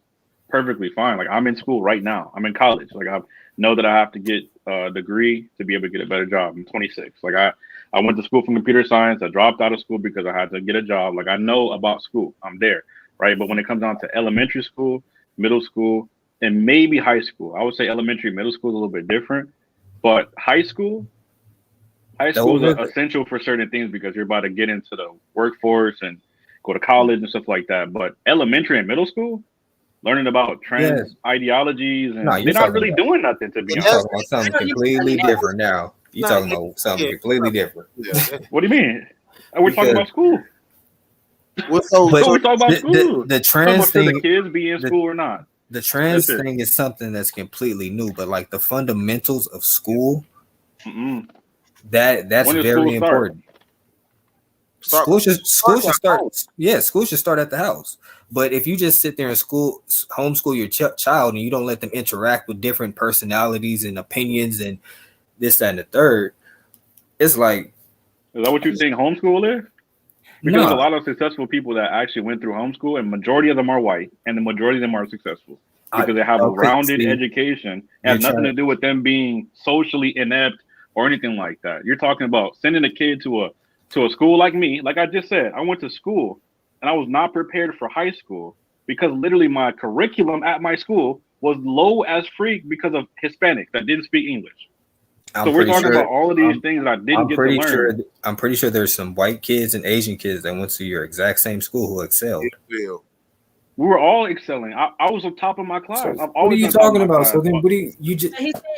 perfectly fine. Like, I'm in school right now. I'm in college. Like, I know that I have to get a degree to be able to get a better job. I'm 26. Like, I went to school for computer science. I dropped out of school because I had to get a job. Like, I know about school. I'm there, right? But when it comes down to elementary school, middle school, and maybe high school, I would say elementary, middle school is a little bit different. But high school is essential for certain things because you're about to get into the workforce and go to college and stuff like that. But elementary and middle school, learning about trans ideologies, and they're not really doing nothing, to be honest. You're talking about something completely different now. You're talking about something completely different. What do you mean? We're talking about school. We're talking about school. The trans thing, the kids be in school or not. The trans thing is something that's completely new, but like the fundamentals of school, that's very important. School should start. Yeah, school should start at the house. But if you just sit there and homeschool your child, and you don't let them interact with different personalities and opinions, and this, that, and the third. It's like, is that what you think homeschool is? Because no. there's a lot of successful people that actually went through homeschool, and majority of them are white, and the majority of them are successful because they have a rounded education. It has nothing to do with them being socially inept or anything like that. You're talking about sending a kid to a school like me. Like I just said, I went to school, and I was not prepared for high school because literally my curriculum at my school was low as freak because of Hispanics that didn't speak English. So we're talking about all of these things that I didn't get to learn. I'm pretty sure there's some white kids and Asian kids that went to your exact same school who excelled. We were all excelling. I was on top of my class. So what are you talking about? So then, what do you just?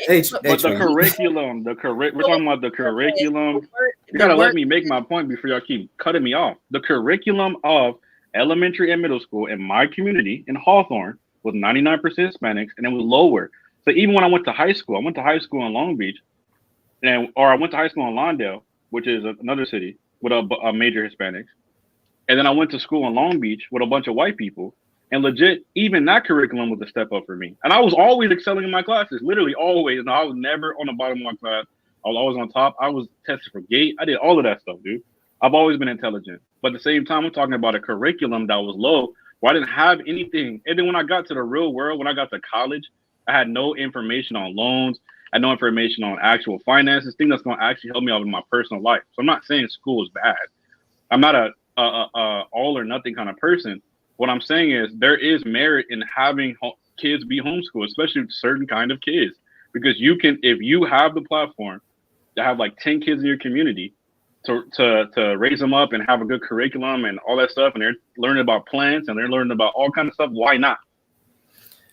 But the curriculum, we're talking about the curriculum. You gotta let me make my point before y'all keep cutting me off. The curriculum of elementary and middle school in my community in Hawthorne was 99% Hispanics, and it was lower. So even when I went to high school in Long Beach. I went to high school in Lawndale, which is another city with a major Hispanics. And then I went to school in Long Beach with a bunch of white people. And legit, even that curriculum was a step up for me. And I was always excelling in my classes, literally always. And I was never on the bottom of my class. I was always on top. I was tested for GATE. I did all of that stuff, dude. I've always been intelligent. But at the same time, I'm talking about a curriculum that was low, where I didn't have anything. And then when I got to the real world, when I got to college, I had no information on loans. I had no information on actual finances, things that's going to actually help me out in my personal life. So I'm not saying school is bad. I'm not a all or nothing kind of person. What I'm saying is there is merit in having kids be homeschooled, especially certain kind of kids, because you can, if you have the platform to have like 10 kids in your community to raise them up and have a good curriculum and all that stuff, and they're learning about plants and they're learning about all kinds of stuff, why not?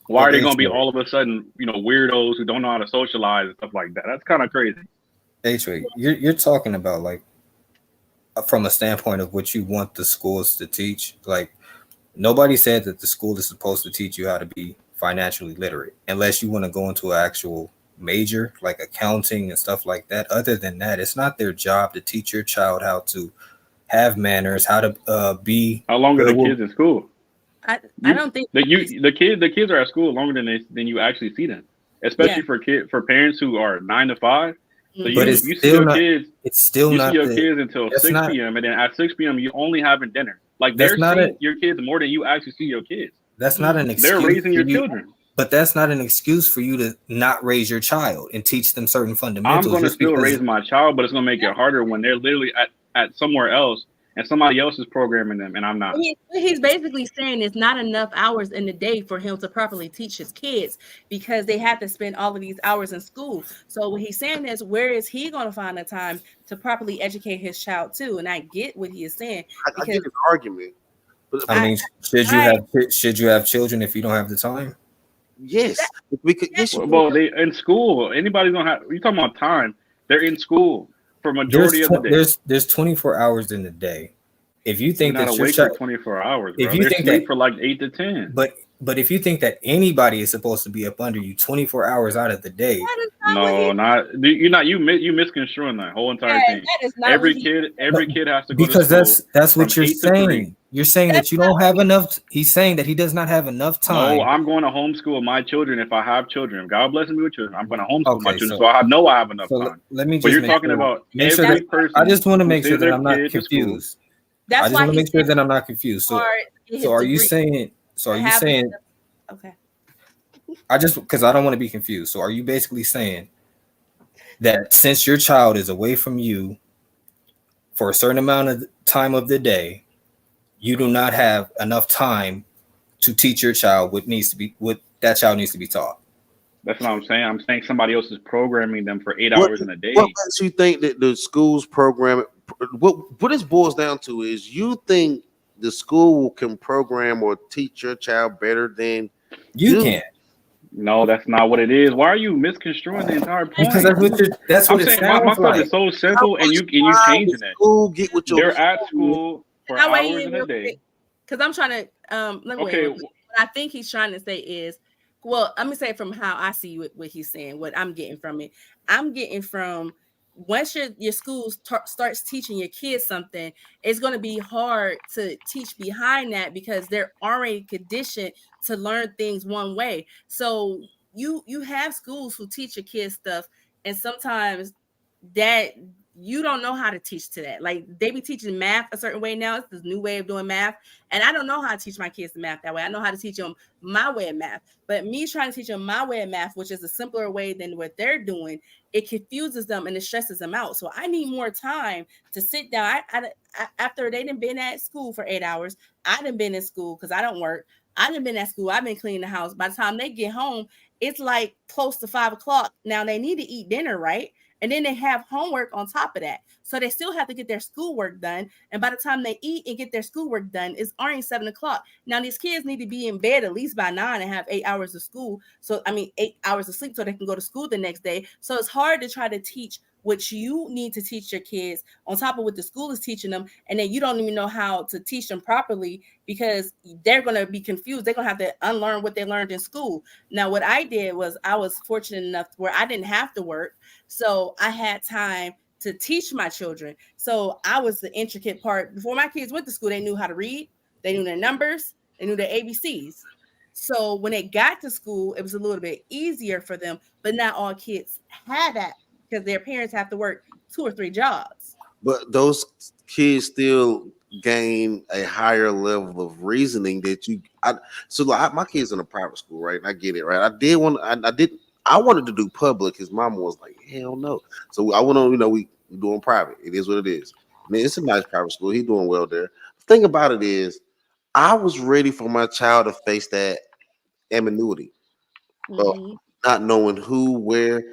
Why are they going to be all of a sudden, weirdos who don't know how to socialize and stuff like that? That's kind of crazy. H-Ray, you're talking about like from a standpoint of what you want the schools to teach. Like nobody said that the school is supposed to teach you how to be financially literate, unless you want to go into an actual major like accounting and stuff like that. Other than that, it's not their job to teach your child how to have manners, how to be. How long are the kids in school? I don't think the kids are at school longer than you actually see them, especially for parents who are 9 to 5. So but you see your kids. It's still not see your kids until 6 p.m. and then at 6 p.m. you only having dinner. Like they're seeing your kids more than you actually see your kids. That's not an excuse. They're raising your children. But that's not an excuse for you to not raise your child and teach them certain fundamentals. I'm going to still raise my child, but it's going to make it harder when they're literally at somewhere else. And somebody else is programming them, and I'm not. He's basically saying it's not enough hours in the day for him to properly teach his kids because they have to spend all of these hours in school. So what he's saying is, where is he going to find the time to properly educate his child too? And I get what he is saying. I get his argument. I mean, should you have children if you don't have the time? Yes, we could. Well, they in school. Anybody's gonna have. You talking about time? They're in school. For majority of the day. There's 24 hours in the day. If you think that your child 24 hours, bro. If you think that for like 8 to 10, but if you think that anybody is supposed to be up under you 24 hours out of the day, you misconstruing that whole entire thing. Every kid has to go because to school that's what you're saying. You're saying that you don't have enough. He's saying that he does not have enough time. No, I'm going to homeschool my children if I have children. If God blesses me with children, I'm going to homeschool my children. So I know I have enough time. Let me just. But you're talking about every person. I just want to make sure that I'm not confused. I just want to make sure that I'm not confused. So are you saying? So are you saying? Okay. Because I don't want to be confused. So are you basically saying that since your child is away from you for a certain amount of time of the day, you do not have enough time to teach your child what that child needs to be taught? That's what I'm saying. I'm saying somebody else is programming them for 8 hours in a day. What makes you think that the school's program? What this boils down to is you think the school can program or teach your child better than you can. No, that's not what it is. Why are you misconstruing the entire point? Because that's what it sounds my like. stuff is so simple, and you changing it. School get what they're at school for hours in a day. Because I'm trying to what I think he's trying to say is, well, let me say from how I see what he's saying, what I'm getting from it. I'm getting from once your school starts teaching your kids something, it's going to be hard to teach behind that because they're already conditioned to learn things one way. So you have schools who teach your kids stuff and sometimes that you don't know how to teach to that. Like they be teaching math a certain way now. It's this new way of doing math. And I don't know how to teach my kids the math that way. I know how to teach them my way of math. But me trying to teach them my way of math, which is a simpler way than what they're doing, it confuses them and it stresses them out. So I need more time to sit down. I after they done been at school for 8 hours, I done been in school because I don't work. I done been at school. I've been cleaning the house. By the time they get home, it's like close to 5 o'clock. Now they need to eat dinner, right? And then they have homework on top of that. So they still have to get their schoolwork done. And by the time they eat and get their schoolwork done, it's already 7 o'clock. Now these kids need to be in bed at least by 9 and have 8 hours of school. So 8 hours of sleep so they can go to school the next day. So it's hard to try to teach what you need to teach your kids on top of what the school is teaching them. And then you don't even know how to teach them properly because they're going to be confused. They're going to have to unlearn what they learned in school. Now, what I did was I was fortunate enough where I didn't have to work. So I had time to teach my children. So I was the intricate part. Before my kids went to school, they knew how to read. They knew their numbers. They knew their ABCs. So when they got to school, it was a little bit easier for them. But not all kids had that, because their parents have to work 2 or 3 jobs. But those kids still gain a higher level of reasoning that my kids in a private school, right? And I get it, right? I wanted to do public. His mom was like, hell no. So I went on, we doing private. It is what it is. I mean, it's a nice private school. He's doing well there. The thing about it is, I was ready for my child to face that ambiguity of not knowing who, where,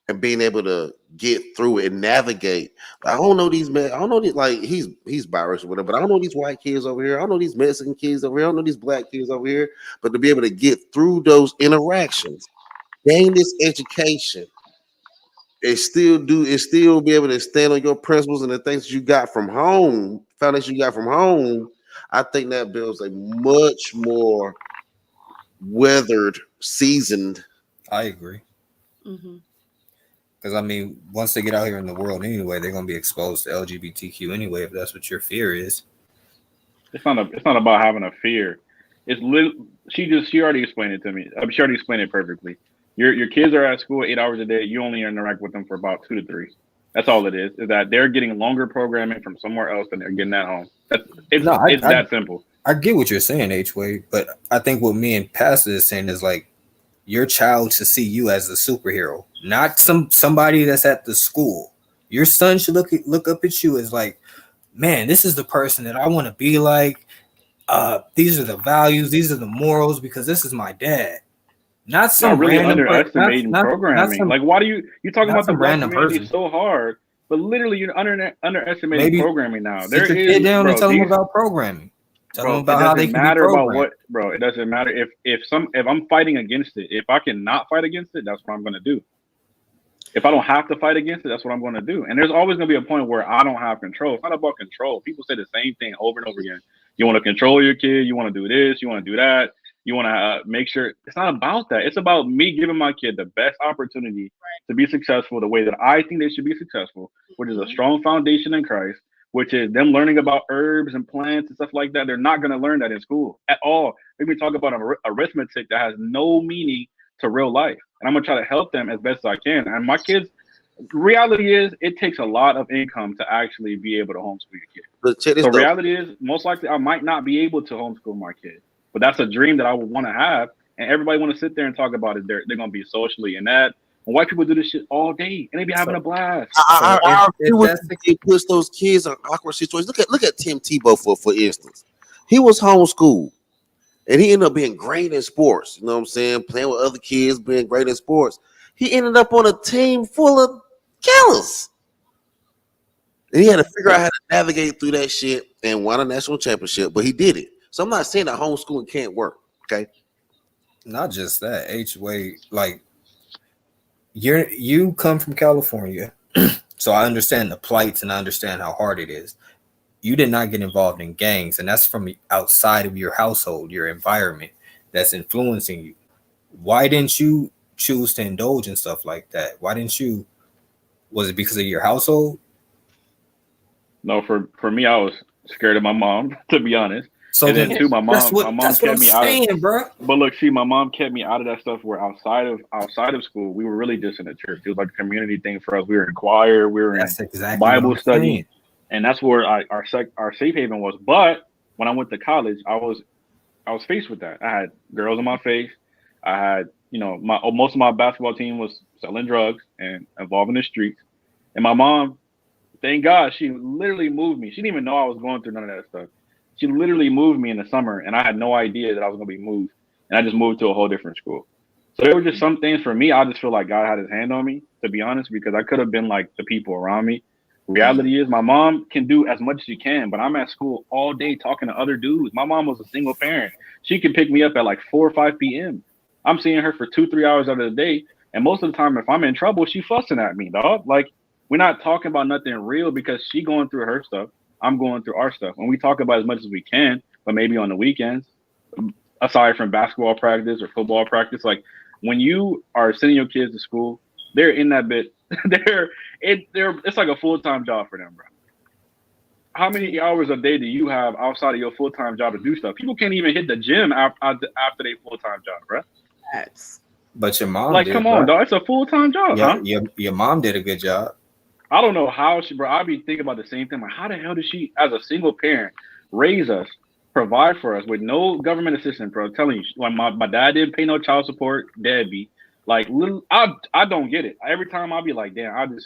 and being able to get through it and navigate. I don't know these men. I don't know these, like he's biracial, whatever, but I don't know these white kids over here. I don't know these Mexican kids over here. I don't know these black kids over here. But to be able to get through those interactions, gain this education, and still be able to stand on your principles and the things you got from home, foundation you got from home, I think that builds a much more weathered, seasoned. I agree. Because I mean, once they get out here in the world anyway, they're gonna be exposed to LGBTQ anyway. If that's what your fear is, it's not about having a fear. It's she already explained it to me. She already explained it perfectly. Your kids are at school 8 hours a day. You only interact with them for about 2 to 3. That's all it is. Is that they're getting longer programming from somewhere else than they're getting at home. It's that simple. I get what you're saying, H-Way, but I think what me and Pastor is saying is like your child should see you as a superhero, not somebody that's at the school. Your son should look up at you as like, man, this is the person that I want to be like. These are the values, these are the morals, because this is my dad. Not some really random underestimating programming. Like, why do you talking about the random person so hard? But literally, you're underestimating programming now. Sit your kid down and tell them about programming. Tell them about how they can be programmed. It doesn't matter if I'm fighting against it. If I cannot fight against it, that's what I'm going to do. If I don't have to fight against it, that's what I'm going to do. And there's always going to be a point where I don't have control. It's not about control. People say the same thing over and over again. You want to control your kid. You want to do this. You want to do that. You want to make sure. It's not about that. It's about me giving my kid the best opportunity to be successful the way that I think they should be successful, which is a strong foundation in Christ, which is them learning about herbs and plants and stuff like that. They're not going to learn that in school at all. They're going to talk about arithmetic that has no meaning to real life. And I'm going to try to help them as best as I can. And my kids, reality is it takes a lot of income to actually be able to homeschool your kid. So reality is most likely I might not be able to homeschool my kid. But that's a dream that I would want to have. And everybody want to sit there and talk about it. They're going to be socially and that. And white people do this shit all day. And they be having a blast. I agree with it puts those kids in awkward situations. Look at Tim Tebow, for instance. He was homeschooled. And he ended up being great in sports. You know what I'm saying? Playing with other kids, being great in sports. He ended up on a team full of killers. And he had to figure out how to navigate through that shit and win a national championship. But he did it. So I'm not saying that homeschooling can't work, okay? Not just that, H-Way, like you come from California, so I understand the plights and I understand how hard it is. You did not get involved in gangs, and that's from outside of your household, your environment that's influencing you. Why didn't you choose to indulge in stuff like that? Why didn't you? Was it because of your household? No, for me, I was scared of my mom, to be honest. So and then too, my mom kept me out of, bro. But look, see, my mom kept me out of that stuff. Where outside of school, we were really just in the church. It was like a community thing for us. We were in choir, we were in Bible study, and that's where our safe haven was. But when I went to college, I was faced with that. I had girls in my face. I had, most of my basketball team was selling drugs and involved in the streets. And my mom, thank God, she literally moved me. She didn't even know I was going through none of that stuff. She literally moved me in the summer, and I had no idea that I was going to be moved. And I just moved to a whole different school. So there were just some things for me. I just feel like God had his hand on me, to be honest, because I could have been like the people around me. Reality is my mom can do as much as she can, but I'm at school all day talking to other dudes. My mom was a single parent. She could pick me up at like 4 or 5 p.m. I'm seeing her for 2-3 hours out of the day. And most of the time, if I'm in trouble, she fussing at me, dog. Like, we're not talking about nothing real because she going through her stuff. I'm going through our stuff. And we talk about as much as we can, but maybe on the weekends, aside from basketball practice or football practice, like when you are sending your kids to school, they're in that bit. It's like a full-time job for them, bro. How many hours a day do you have outside of your full-time job to do stuff? People can't even hit the gym after their full-time job, bro. But your mom, like, come on, dog. It's a full-time job, huh? Your mom did a good job. I don't know how she, bro. I be thinking about the same thing. Like, how the hell did she, as a single parent, raise us, provide for us with no government assistance, bro? I'm telling you, like my dad didn't pay no child support, deadbeat. Like, I don't get it. Every time I'll be like, damn,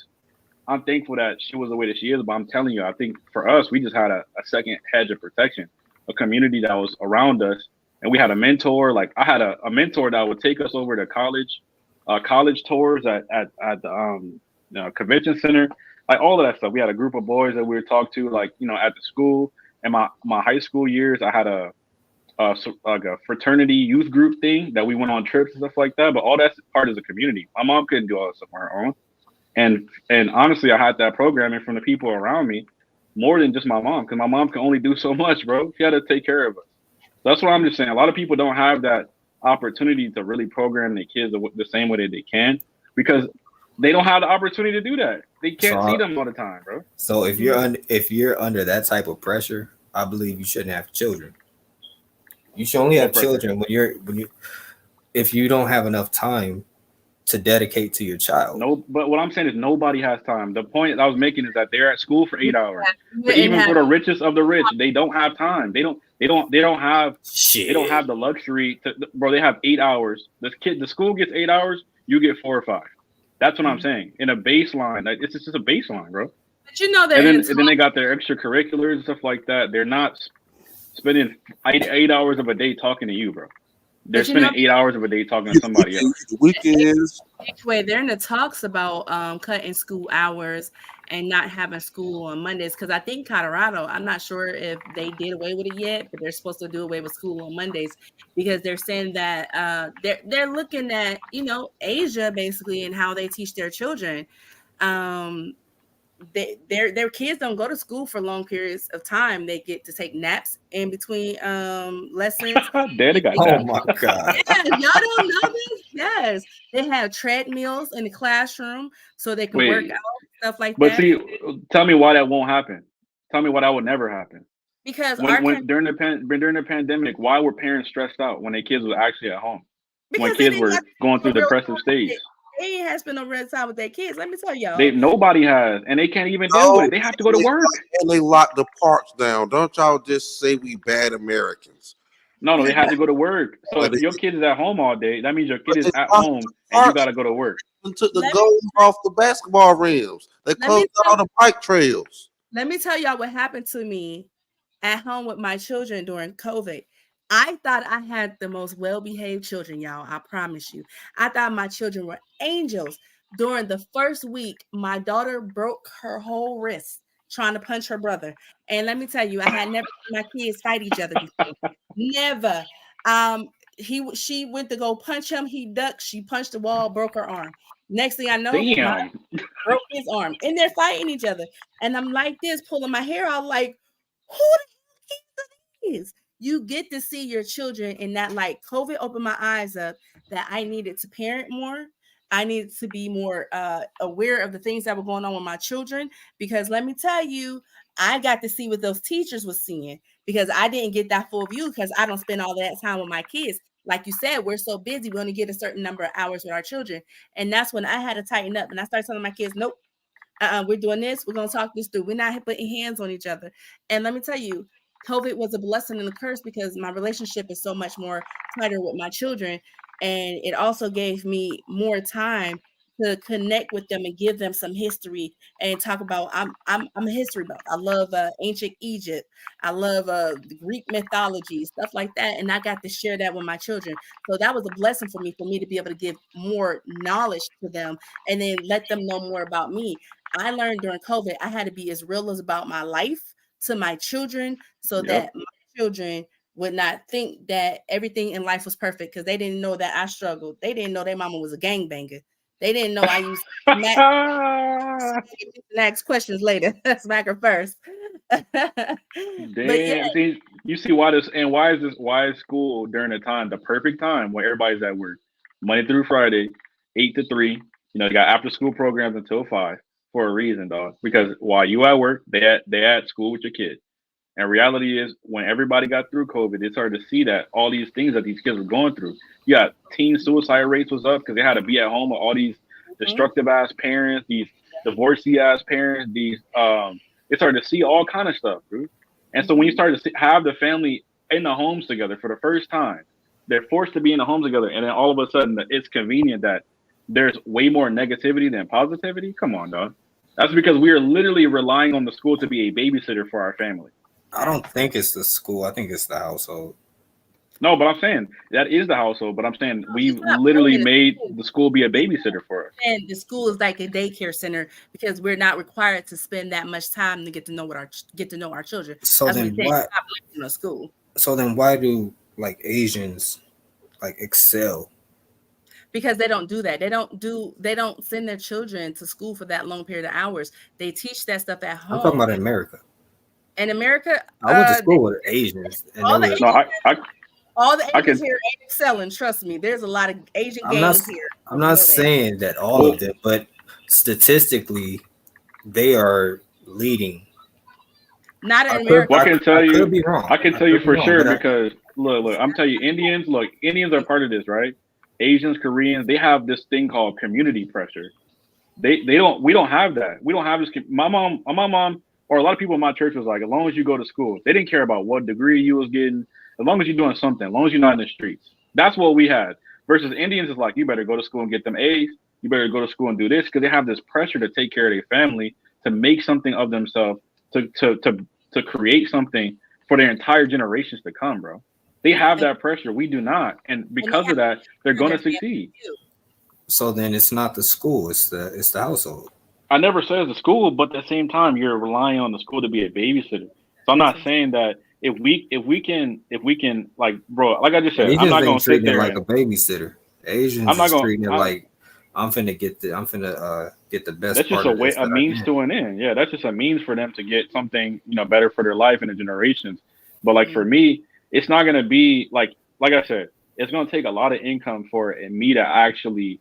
I'm thankful that she was the way that she is. But I'm telling you, I think for us, we just had a second hedge of protection, a community that was around us, and we had a mentor. Like, I had a mentor that would take us over to college tours at the convention center, like all of that stuff. We had a group of boys that we would talk to, like, at the school. In my high school years, I had a fraternity youth group thing that we went on trips and stuff like that. But all that's part of the community. My mom couldn't do all that stuff on her own. And honestly, I had that programming from the people around me more than just my mom, because my mom can only do so much, bro. She had to take care of us. That's what I'm just saying. A lot of people don't have that opportunity to really program their kids the same way that they can, because they don't have the opportunity to do that. They can't see them all the time, bro. So if you're under that type of pressure, I believe you shouldn't have children. You should only have children if you don't have enough time to dedicate to your child. No, but what I'm saying is nobody has time. The point I was making is that they're at school for 8 hours. But even for the richest of the rich, they don't have time. They don't have the luxury to, bro. They have 8 hours. The school gets 8 hours. You get 4 or 5. That's what I'm saying. In a baseline, like, it's just a baseline, bro. But you know, and then they got their extracurriculars and stuff like that. They're not spending 8 hours of a day talking to you, bro. They're spending 8 hours of a day talking to somebody else. Weekends. They're in the talks about cutting school hours and not having school on Mondays. Because I think Colorado, I'm not sure if they did away with it yet, but they're supposed to do away with school on Mondays, because they're saying that they're looking at, Asia basically, and how they teach their children. Their kids don't go to school for long periods of time. They get to take naps in between lessons. Daddy got oh my God. Yes, y'all don't know this? Yes. They have treadmills in the classroom so they can work out, stuff like that. But see, tell me why that won't happen. Tell me why that would never happen. Because during the pandemic, why were parents stressed out when their kids were actually at home? When kids were going through the depressive stage. They ain't spent no real time with their kids. Let me tell y'all. Nobody has, and they can't even deal with it. They have to go to work. And they lock the parks down. Don't y'all just say we bad Americans. No, they have to go to work. So if your kid is at home all day, that means your kid is at home and you got to go to work. And took the goals off the basketball rims. They closed all the bike trails. Let me tell y'all what happened to me at home with my children during COVID. I thought I had the most well-behaved children, y'all. I promise you. I thought my children were angels. During the first week, my daughter broke her whole wrist trying to punch her brother. And let me tell you, I had never seen my kids fight each other before. Never. She went to go punch him. He ducked. She punched the wall, broke her arm. Next thing I know, broke his arm. And they're fighting each other. And I'm like this, pulling my hair out, like, who the heck is? You get to see your children in that light. COVID opened my eyes up that I needed to parent more. I needed to be more aware of the things that were going on with my children, because let me tell you, I got to see what those teachers were seeing. because I didn't get that full view because I don't spend all that time with my kids. Like you said, we're so busy, we only get a certain number of hours with our children. And that's when I had to tighten up. And I started telling my kids, nope, we're doing this. We're going to talk this through. We're not putting hands on each other. And let me tell you, COVID was a blessing and a curse because my relationship is so much more tighter with my children. And it also gave me more time to connect with them and give them some history and talk about. I'm a history buff. I love ancient Egypt. I love the Greek mythology, stuff like that. And I got to share that with my children. So that was a blessing for me to be able to give more knowledge to them and then let them know more about me. I learned during COVID, I had to be as real as about my life to my children so that my children would not think that everything in life was perfect because they didn't know that I struggled. They didn't know their mama was a gangbanger. They didn't know I used next questions later. Smack her first. Damn. See, you see why is school during the time, the perfect time when everybody's at work, Monday through Friday, 8 to 3. You know, you got after school programs until 5 for a reason, dog. Because while you at work, they at school with your kid. And reality is, when everybody got through COVID, it's hard to see that all these things that these kids were going through. You got teen suicide rates was up because they had to be at home with all these destructive ass parents, these divorcee ass parents. These it's hard to see all kind of stuff, dude. And so when you start to have the family in the homes together for the first time, they're forced to be in the homes together, and then all of a sudden it's convenient that there's way more negativity than positivity. Come on, dog. That's because we are literally relying on the school to be a babysitter for our family. I don't think it's the school. I think it's the household. No, but I'm saying that is the household. But I'm saying we've literally made the school be a babysitter for us. And the school is like a daycare center because we're not required to spend that much time to get to know our children. So that's then why? School. So then why do like Asians like excel? Because they don't do that. They don't send their children to school for that long period of hours. They teach that stuff at home. I'm talking about in America. In America, I went to school with Asians. And all the Asians here ain't excelling. Trust me, there's a lot of Asian gangs here. I'm not saying that all of them, but statistically, they are leading. Not in America. I can tell you. Could be wrong. I can tell you for sure because look, I'm telling you, Indians are part of this, right? Asians, Koreans, they have this thing called community pressure. We don't have that. We don't have this. My mom, or a lot of people in my church was like, as long as you go to school, they didn't care about what degree you was getting, as long as you're doing something, as long as you're not in the streets. That's what we had. Versus Indians is like, you better go to school and get them A's. You better go to school and do this because they have this pressure to take care of their family, to make something of themselves, to create something for their entire generations to come, bro. They have that pressure. We do not. And because of that, they're going to succeed. So then it's not the school, it's the household. I never said it's the school, but at the same time, you're relying on the school to be a babysitter. So I'm not saying that if we can, like, bro, like I just said, I'm not going to sit there like a babysitter. Asians I'm not going treating it like I'm finna get the best. That's just a means to an end. Yeah, that's just a means for them to get something, better for their life and the generations. But like for me, it's not gonna be like I said, it's gonna take a lot of income for me to actually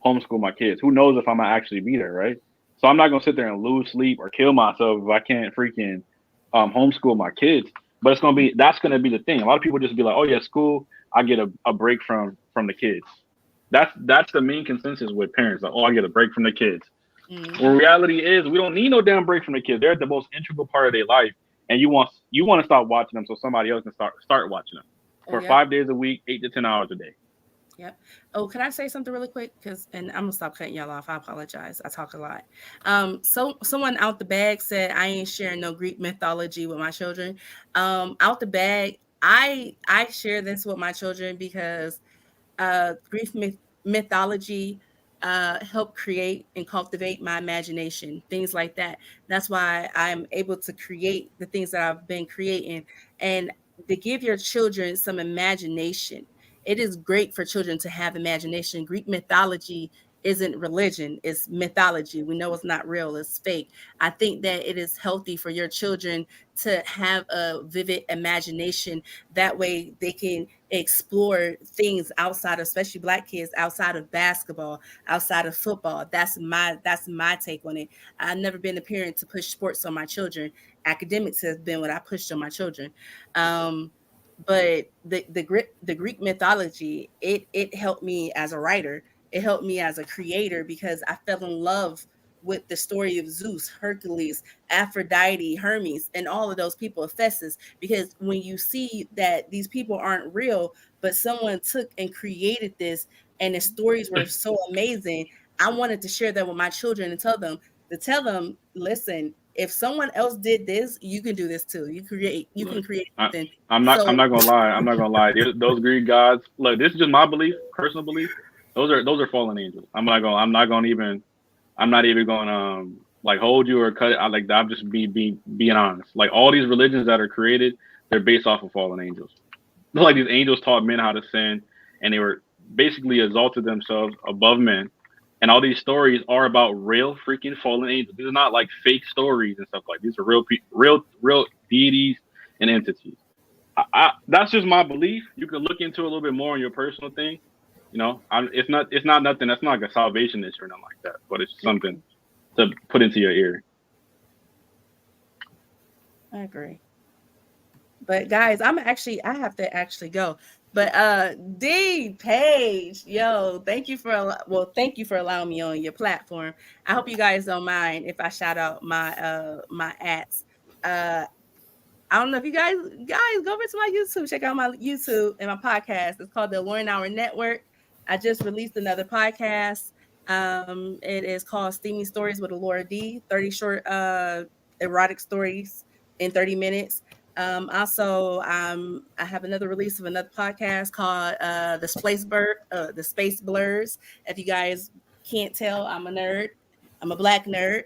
homeschool my kids. Who knows if I'm gonna actually be there, right? So I'm not gonna sit there and lose sleep or kill myself if I can't freaking homeschool my kids. But that's gonna be the thing. A lot of people just be like, oh yeah, school, I get a break from the kids. That's the main consensus with parents. Like, oh, I get a break from the kids. Mm-hmm. Well, reality is we don't need no damn break from the kids. They're the most integral part of their life. And you want to stop watching them so somebody else can start watching them for 5 days a week, 8 to 10 hours a day. Yep. Oh, can I say something really quick? And I'm gonna stop cutting y'all off. I apologize. I talk a lot. So someone out the bag said I ain't sharing no Greek mythology with my children. Out the bag, I share this with my children because Greek mythology help create and cultivate my imagination, things like that. That's why I'm able to create the things that I've been creating, and to give your children some imagination. It is great for children to have imagination. Greek mythology isn't religion, it's mythology. We know it's not real, it's fake. I think that it is healthy for your children to have a vivid imagination. That way they can explore things outside of, especially Black kids, outside of basketball, outside of football. That's my take on it. I've never been a parent to push sports on my children. Academics has been what I pushed on my children. But the Greek mythology, it helped me as a writer. It helped me as a creator because I fell in love with the story of Zeus, Hercules, Aphrodite, Hermes, and all of those people, Hephaestus. Because when you see that these people aren't real, but someone took and created this, and the stories were so amazing, I wanted to share that with my children and tell them, listen, if someone else did this, you can do this too. You can create something. I'm not gonna lie. Those Greek gods. Look, this is just my belief, personal belief. Those are fallen angels. I'm not even going like hold you or cut it. I'm just being honest. Like all these religions that are created, they're based off of fallen angels. Like these angels taught men how to sin, and they were basically exalted themselves above men. And all these stories are about real freaking fallen angels. These are not like fake stories and stuff like these are real deities and entities. That's just my belief. You can look into it a little bit more on your personal thing. You know, it's not nothing. That's not like a salvation issue or nothing like that. But it's something to put into your ear. I agree. But guys, I have to actually go. But D Page, yo, thank you for allowing me on your platform. I hope you guys don't mind if I shout out my ads. I don't know if you guys go over to my YouTube, check out my YouTube and my podcast. It's called the Lauren Hour Network. I just released another podcast. It is called Steamy Stories with Laura D. 30 short erotic stories in 30 minutes. Also, I have another release of another podcast called The Space Blurs. If you guys can't tell, I'm a nerd. I'm a Black nerd.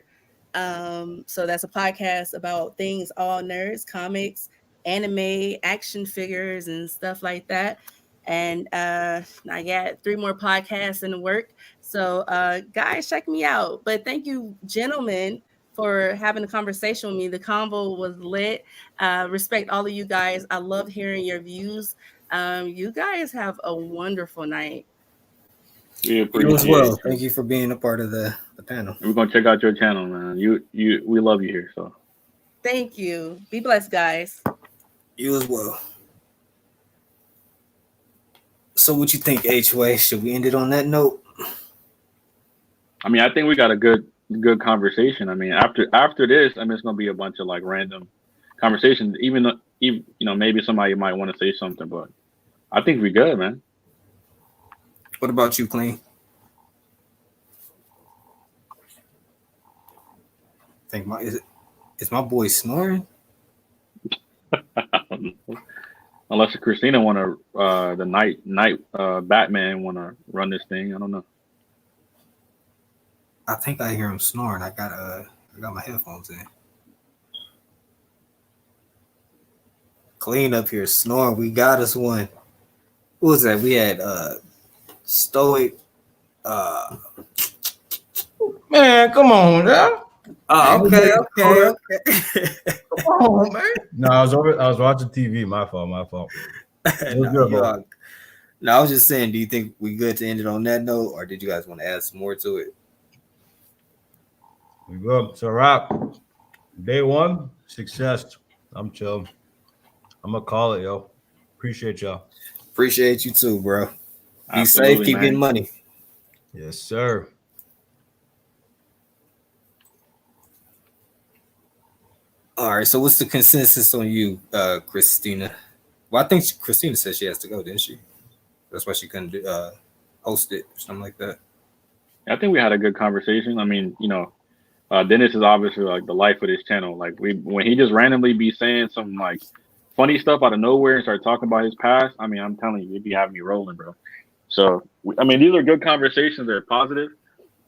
So that's a podcast about things, all nerds, comics, anime, action figures, and stuff like that. And I got 3 more podcasts in the work. So guys, check me out. But thank you, gentlemen, for having a conversation with me. The convo was lit. Respect all of you guys. I love hearing your views. You guys have a wonderful night. You as well. Thank you for being a part of the panel. We're gonna check out your channel, man. We love you here. So thank you. Be blessed, guys. You as well. So what you think, H-Way? Should we end it on that note? I mean, I think we got a good conversation. I mean, after this, I mean, it's gonna be a bunch of like random conversations. Even you know, maybe somebody might want to say something, but I think we good, man. What about you, Clean? Is my boy snoring? Unless Christina want to the night Batman want to run this thing. I don't know. I think I hear him snoring. I got my headphones in. Clean up here snoring. We got us one. What was that? We had Stoic. Man, come on, now. Oh, okay. Come on, man. No, I was watching TV. My fault. No, I was just saying, do you think we good to end it on that note, or did you guys want to add some more to it? We good. So wrap. Day 1, success. I'm chill. I'm gonna call it, yo. Appreciate y'all. Appreciate you too, bro. Be Absolutely, safe, keep man. getting money. Yes, sir. All right, so what's the consensus on you, Christina? Well, I think Christina said she has to go, didn't she? That's why she couldn't host it or something like that. I think we had a good conversation. I mean, you know, Dennis is obviously like the life of this channel. Like when he just randomly be saying some like funny stuff out of nowhere and start talking about his past, I mean, I'm telling you, he'd be having me rolling, bro. So, I mean, these are good conversations. They're positive,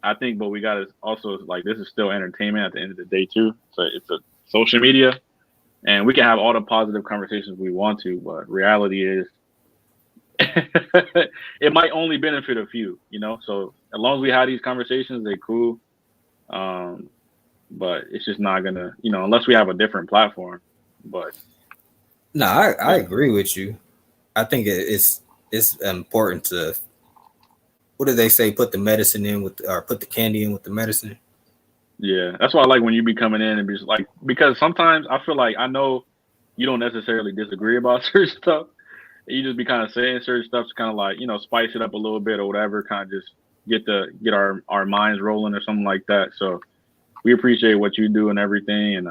I think, but we got to also, like, this is still entertainment at the end of the day, too. So it's a social media, and we can have all the positive conversations we want to, but reality is it might only benefit a few, you know? So as long as we have these conversations, they're cool. But it's just not going to, you know, unless we have a different platform. But no, I agree with you. I think it's important to, what do they say? Put the medicine in with, or put the candy in with the medicine. Yeah, that's why I like when you be coming in and be like, because sometimes I feel like I know you don't necessarily disagree about certain stuff. You just be kind of saying certain stuff to kind of like, spice it up a little bit or whatever, kind of just get our minds rolling or something like that. So we appreciate what you do and everything. And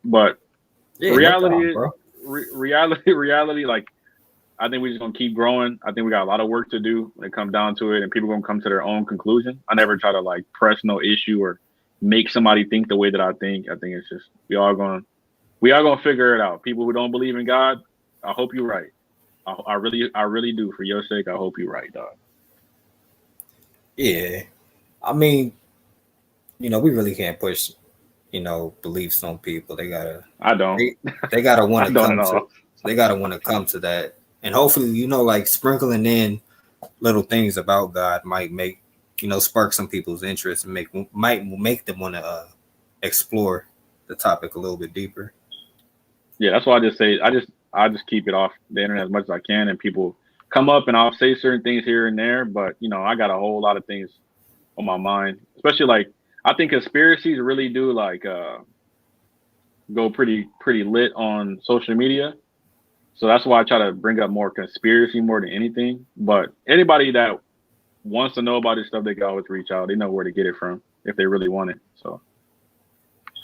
but reality, reality, like, I think we're just gonna keep growing. I think we got a lot of work to do when it comes down to it, and people are gonna come to their own conclusion. I never try to like press no issue or make somebody think the way that I think. I think it's just we all gonna figure it out. People who don't believe in God, I hope you're right. I really do. For your sake, I hope you're right, dog. Yeah, I mean, we really can't push, beliefs on people. They gotta. I don't. They gotta want to come to. They gotta want to come to that, and hopefully, like sprinkling in little things about God might make, spark some people's interest and might make them want to explore the topic a little bit deeper. Yeah, that's why I just say I just keep it off the internet as much as I can, and people come up and I'll say certain things here and there, but I got a whole lot of things on my mind, especially like I think conspiracies really do like go pretty lit on social media. So that's why I try to bring up more conspiracy more than anything. But anybody that wants to know about this stuff, they can always reach out. They know where to get it from if they really want it. So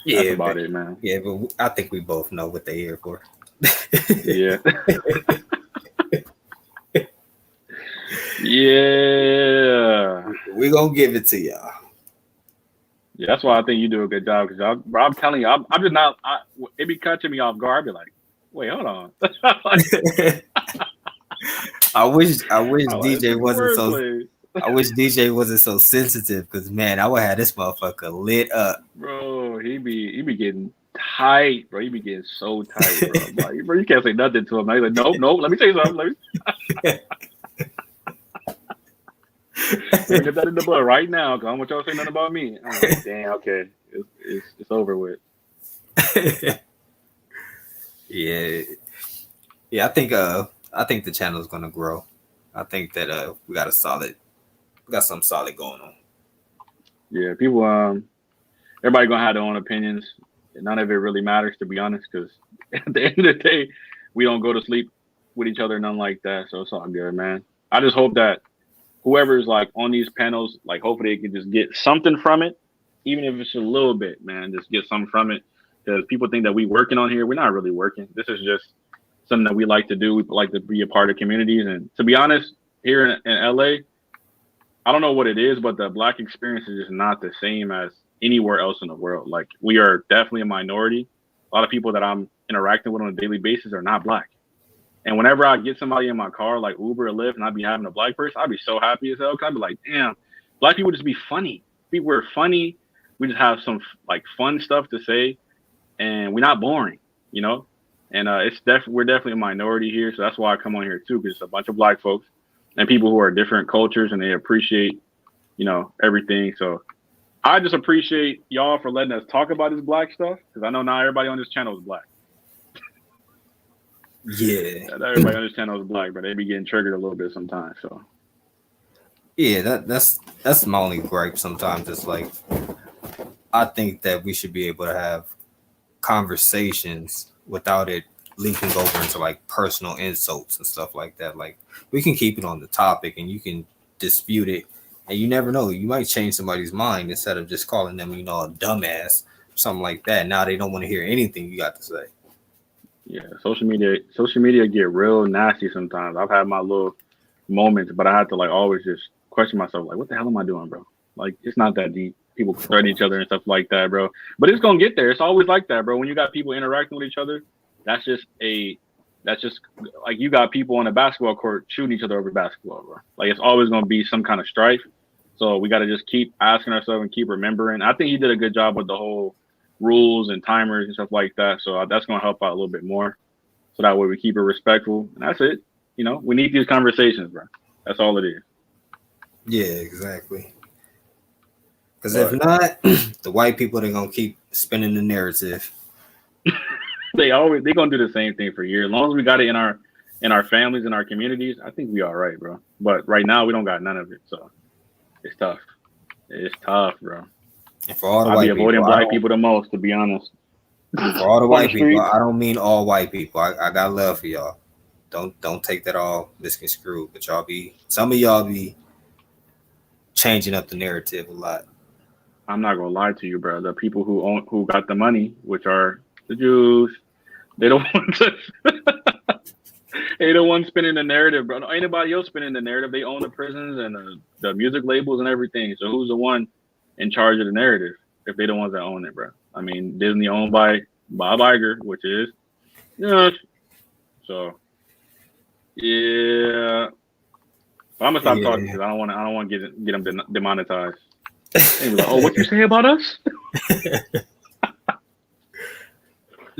yeah, that's about it, man. Yeah, but I think we both know what they're here for. Yeah. Yeah. We're gonna give it to y'all. Yeah, that's why I think you do a good job, because I'm telling you, I'm just not. It be catching me off guard. I'd be like, wait, hold on. I wish DJ wasn't so. I wish DJ wasn't so sensitive, because man, I would have this motherfucker lit up. Bro, he be getting tight, bro. He be getting so tight, bro. Like, bro, you can't say nothing to him. He's like, nope. Let me tell you something. Get that in the blood right now, because I don't want y'all to say nothing about me. I'm like, damn, okay, it's over with. Yeah. I think the channel is gonna grow. I think that we got something solid going on. Yeah, people, everybody gonna have their own opinions. None of it really matters, to be honest, because at the end of the day, we don't go to sleep with each other, nothing like that. So it's all good, man. I just hope that whoever's like on these panels, like hopefully they can just get something from it, even if it's a little bit, man. Just get something from it, because people think that we working on here. We're not really working. This is just something that we like to do. We like to be a part of communities, and to be honest, here in LA, I don't know what it is, but the Black experience is just not the same as anywhere else in the world. Like, we are definitely a minority. A lot of people that I'm interacting with on a daily basis are not Black. And whenever I get somebody in my car, like Uber or Lyft, and I'd be having a Black person, I'd be so happy as hell. Cause I'd be like, damn, Black people just be funny. People are funny. We just have some like fun stuff to say, and we're not boring, And we're definitely a minority here, so that's why I come on here too, because it's a bunch of Black folks and people who are different cultures, and they appreciate, everything. So I just appreciate y'all for letting us talk about this Black stuff, because I know not everybody on this channel is Black. Yeah, not everybody on this channel is Black, but they be getting triggered a little bit sometimes. So yeah, that's my only gripe sometimes. It's like, I think that we should be able to have conversations without it leaking over into like personal insults and stuff like that. Like, we can keep it on the topic and you can dispute it, and you never know, you might change somebody's mind instead of just calling them, a dumbass or something like that. Now they don't want to hear anything you got to say. Yeah, social media get real nasty sometimes. I've had my little moments, but I have to like always just question myself, like, what the hell am I doing, bro? Like, it's not that deep. People threaten each other and stuff like that, bro. But it's gonna get there. It's always like that, bro. When you got people interacting with each other, that's just like you got people on a basketball court shooting each other over basketball, bro. Like, it's always gonna be some kind of strife. So we got to just keep asking ourselves and keep remembering. I think he did a good job with the whole rules and timers and stuff like that. So that's gonna help out a little bit more. So that way we keep it respectful, and that's it. We need these conversations, bro. That's all it is. Yeah, exactly. Because if not, the white people, they're gonna keep spinning the narrative. They're gonna do the same thing for years. As long as we got it in our families and our communities, I think we all right, bro. But right now we don't got none of it, so it's tough. It's tough, bro. And for all the I white be avoiding people, black people the most, to be honest. For all the white people, I don't mean all white people. I got love for y'all. Don't take that all misconstrued. But some of y'all be changing up the narrative a lot. I'm not gonna lie to you, bro. The people who got the money, which are the Jews, they don't want to. They the ones spinning the narrative, bro. No, anybody else spinning the narrative. They own the prisons and the music labels and everything. So who's the one in charge of the narrative if they the ones that own it, bro? I mean, Disney owned by Bob Iger, which is, so yeah. But I'm gonna stop talking because I don't want to get them demonetized. They be like, oh, what you say about us?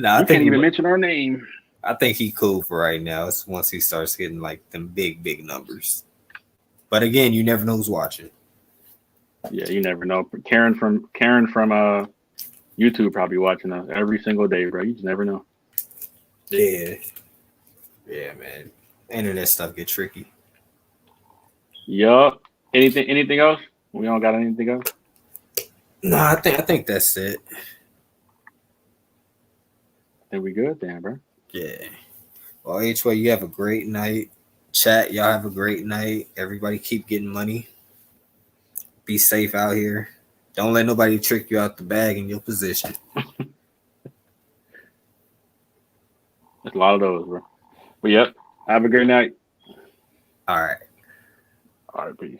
I can't even mention our name. I think he cool for right now. It's once he starts getting like them big numbers. But again, you never know who's watching. Yeah, you never know. Karen from YouTube probably watching us every single day, bro. You just never know. Yeah, man. Internet stuff get tricky. Yup. Anything else? We don't got anything else? No, I think that's it. Then we good then, bro. Yeah. Well, H-Way, you have a great night. Chat, y'all have a great night. Everybody keep getting money. Be safe out here. Don't let nobody trick you out the bag in your position. There's a lot of those, bro. But yep. Have a great night. All right. All right, peace.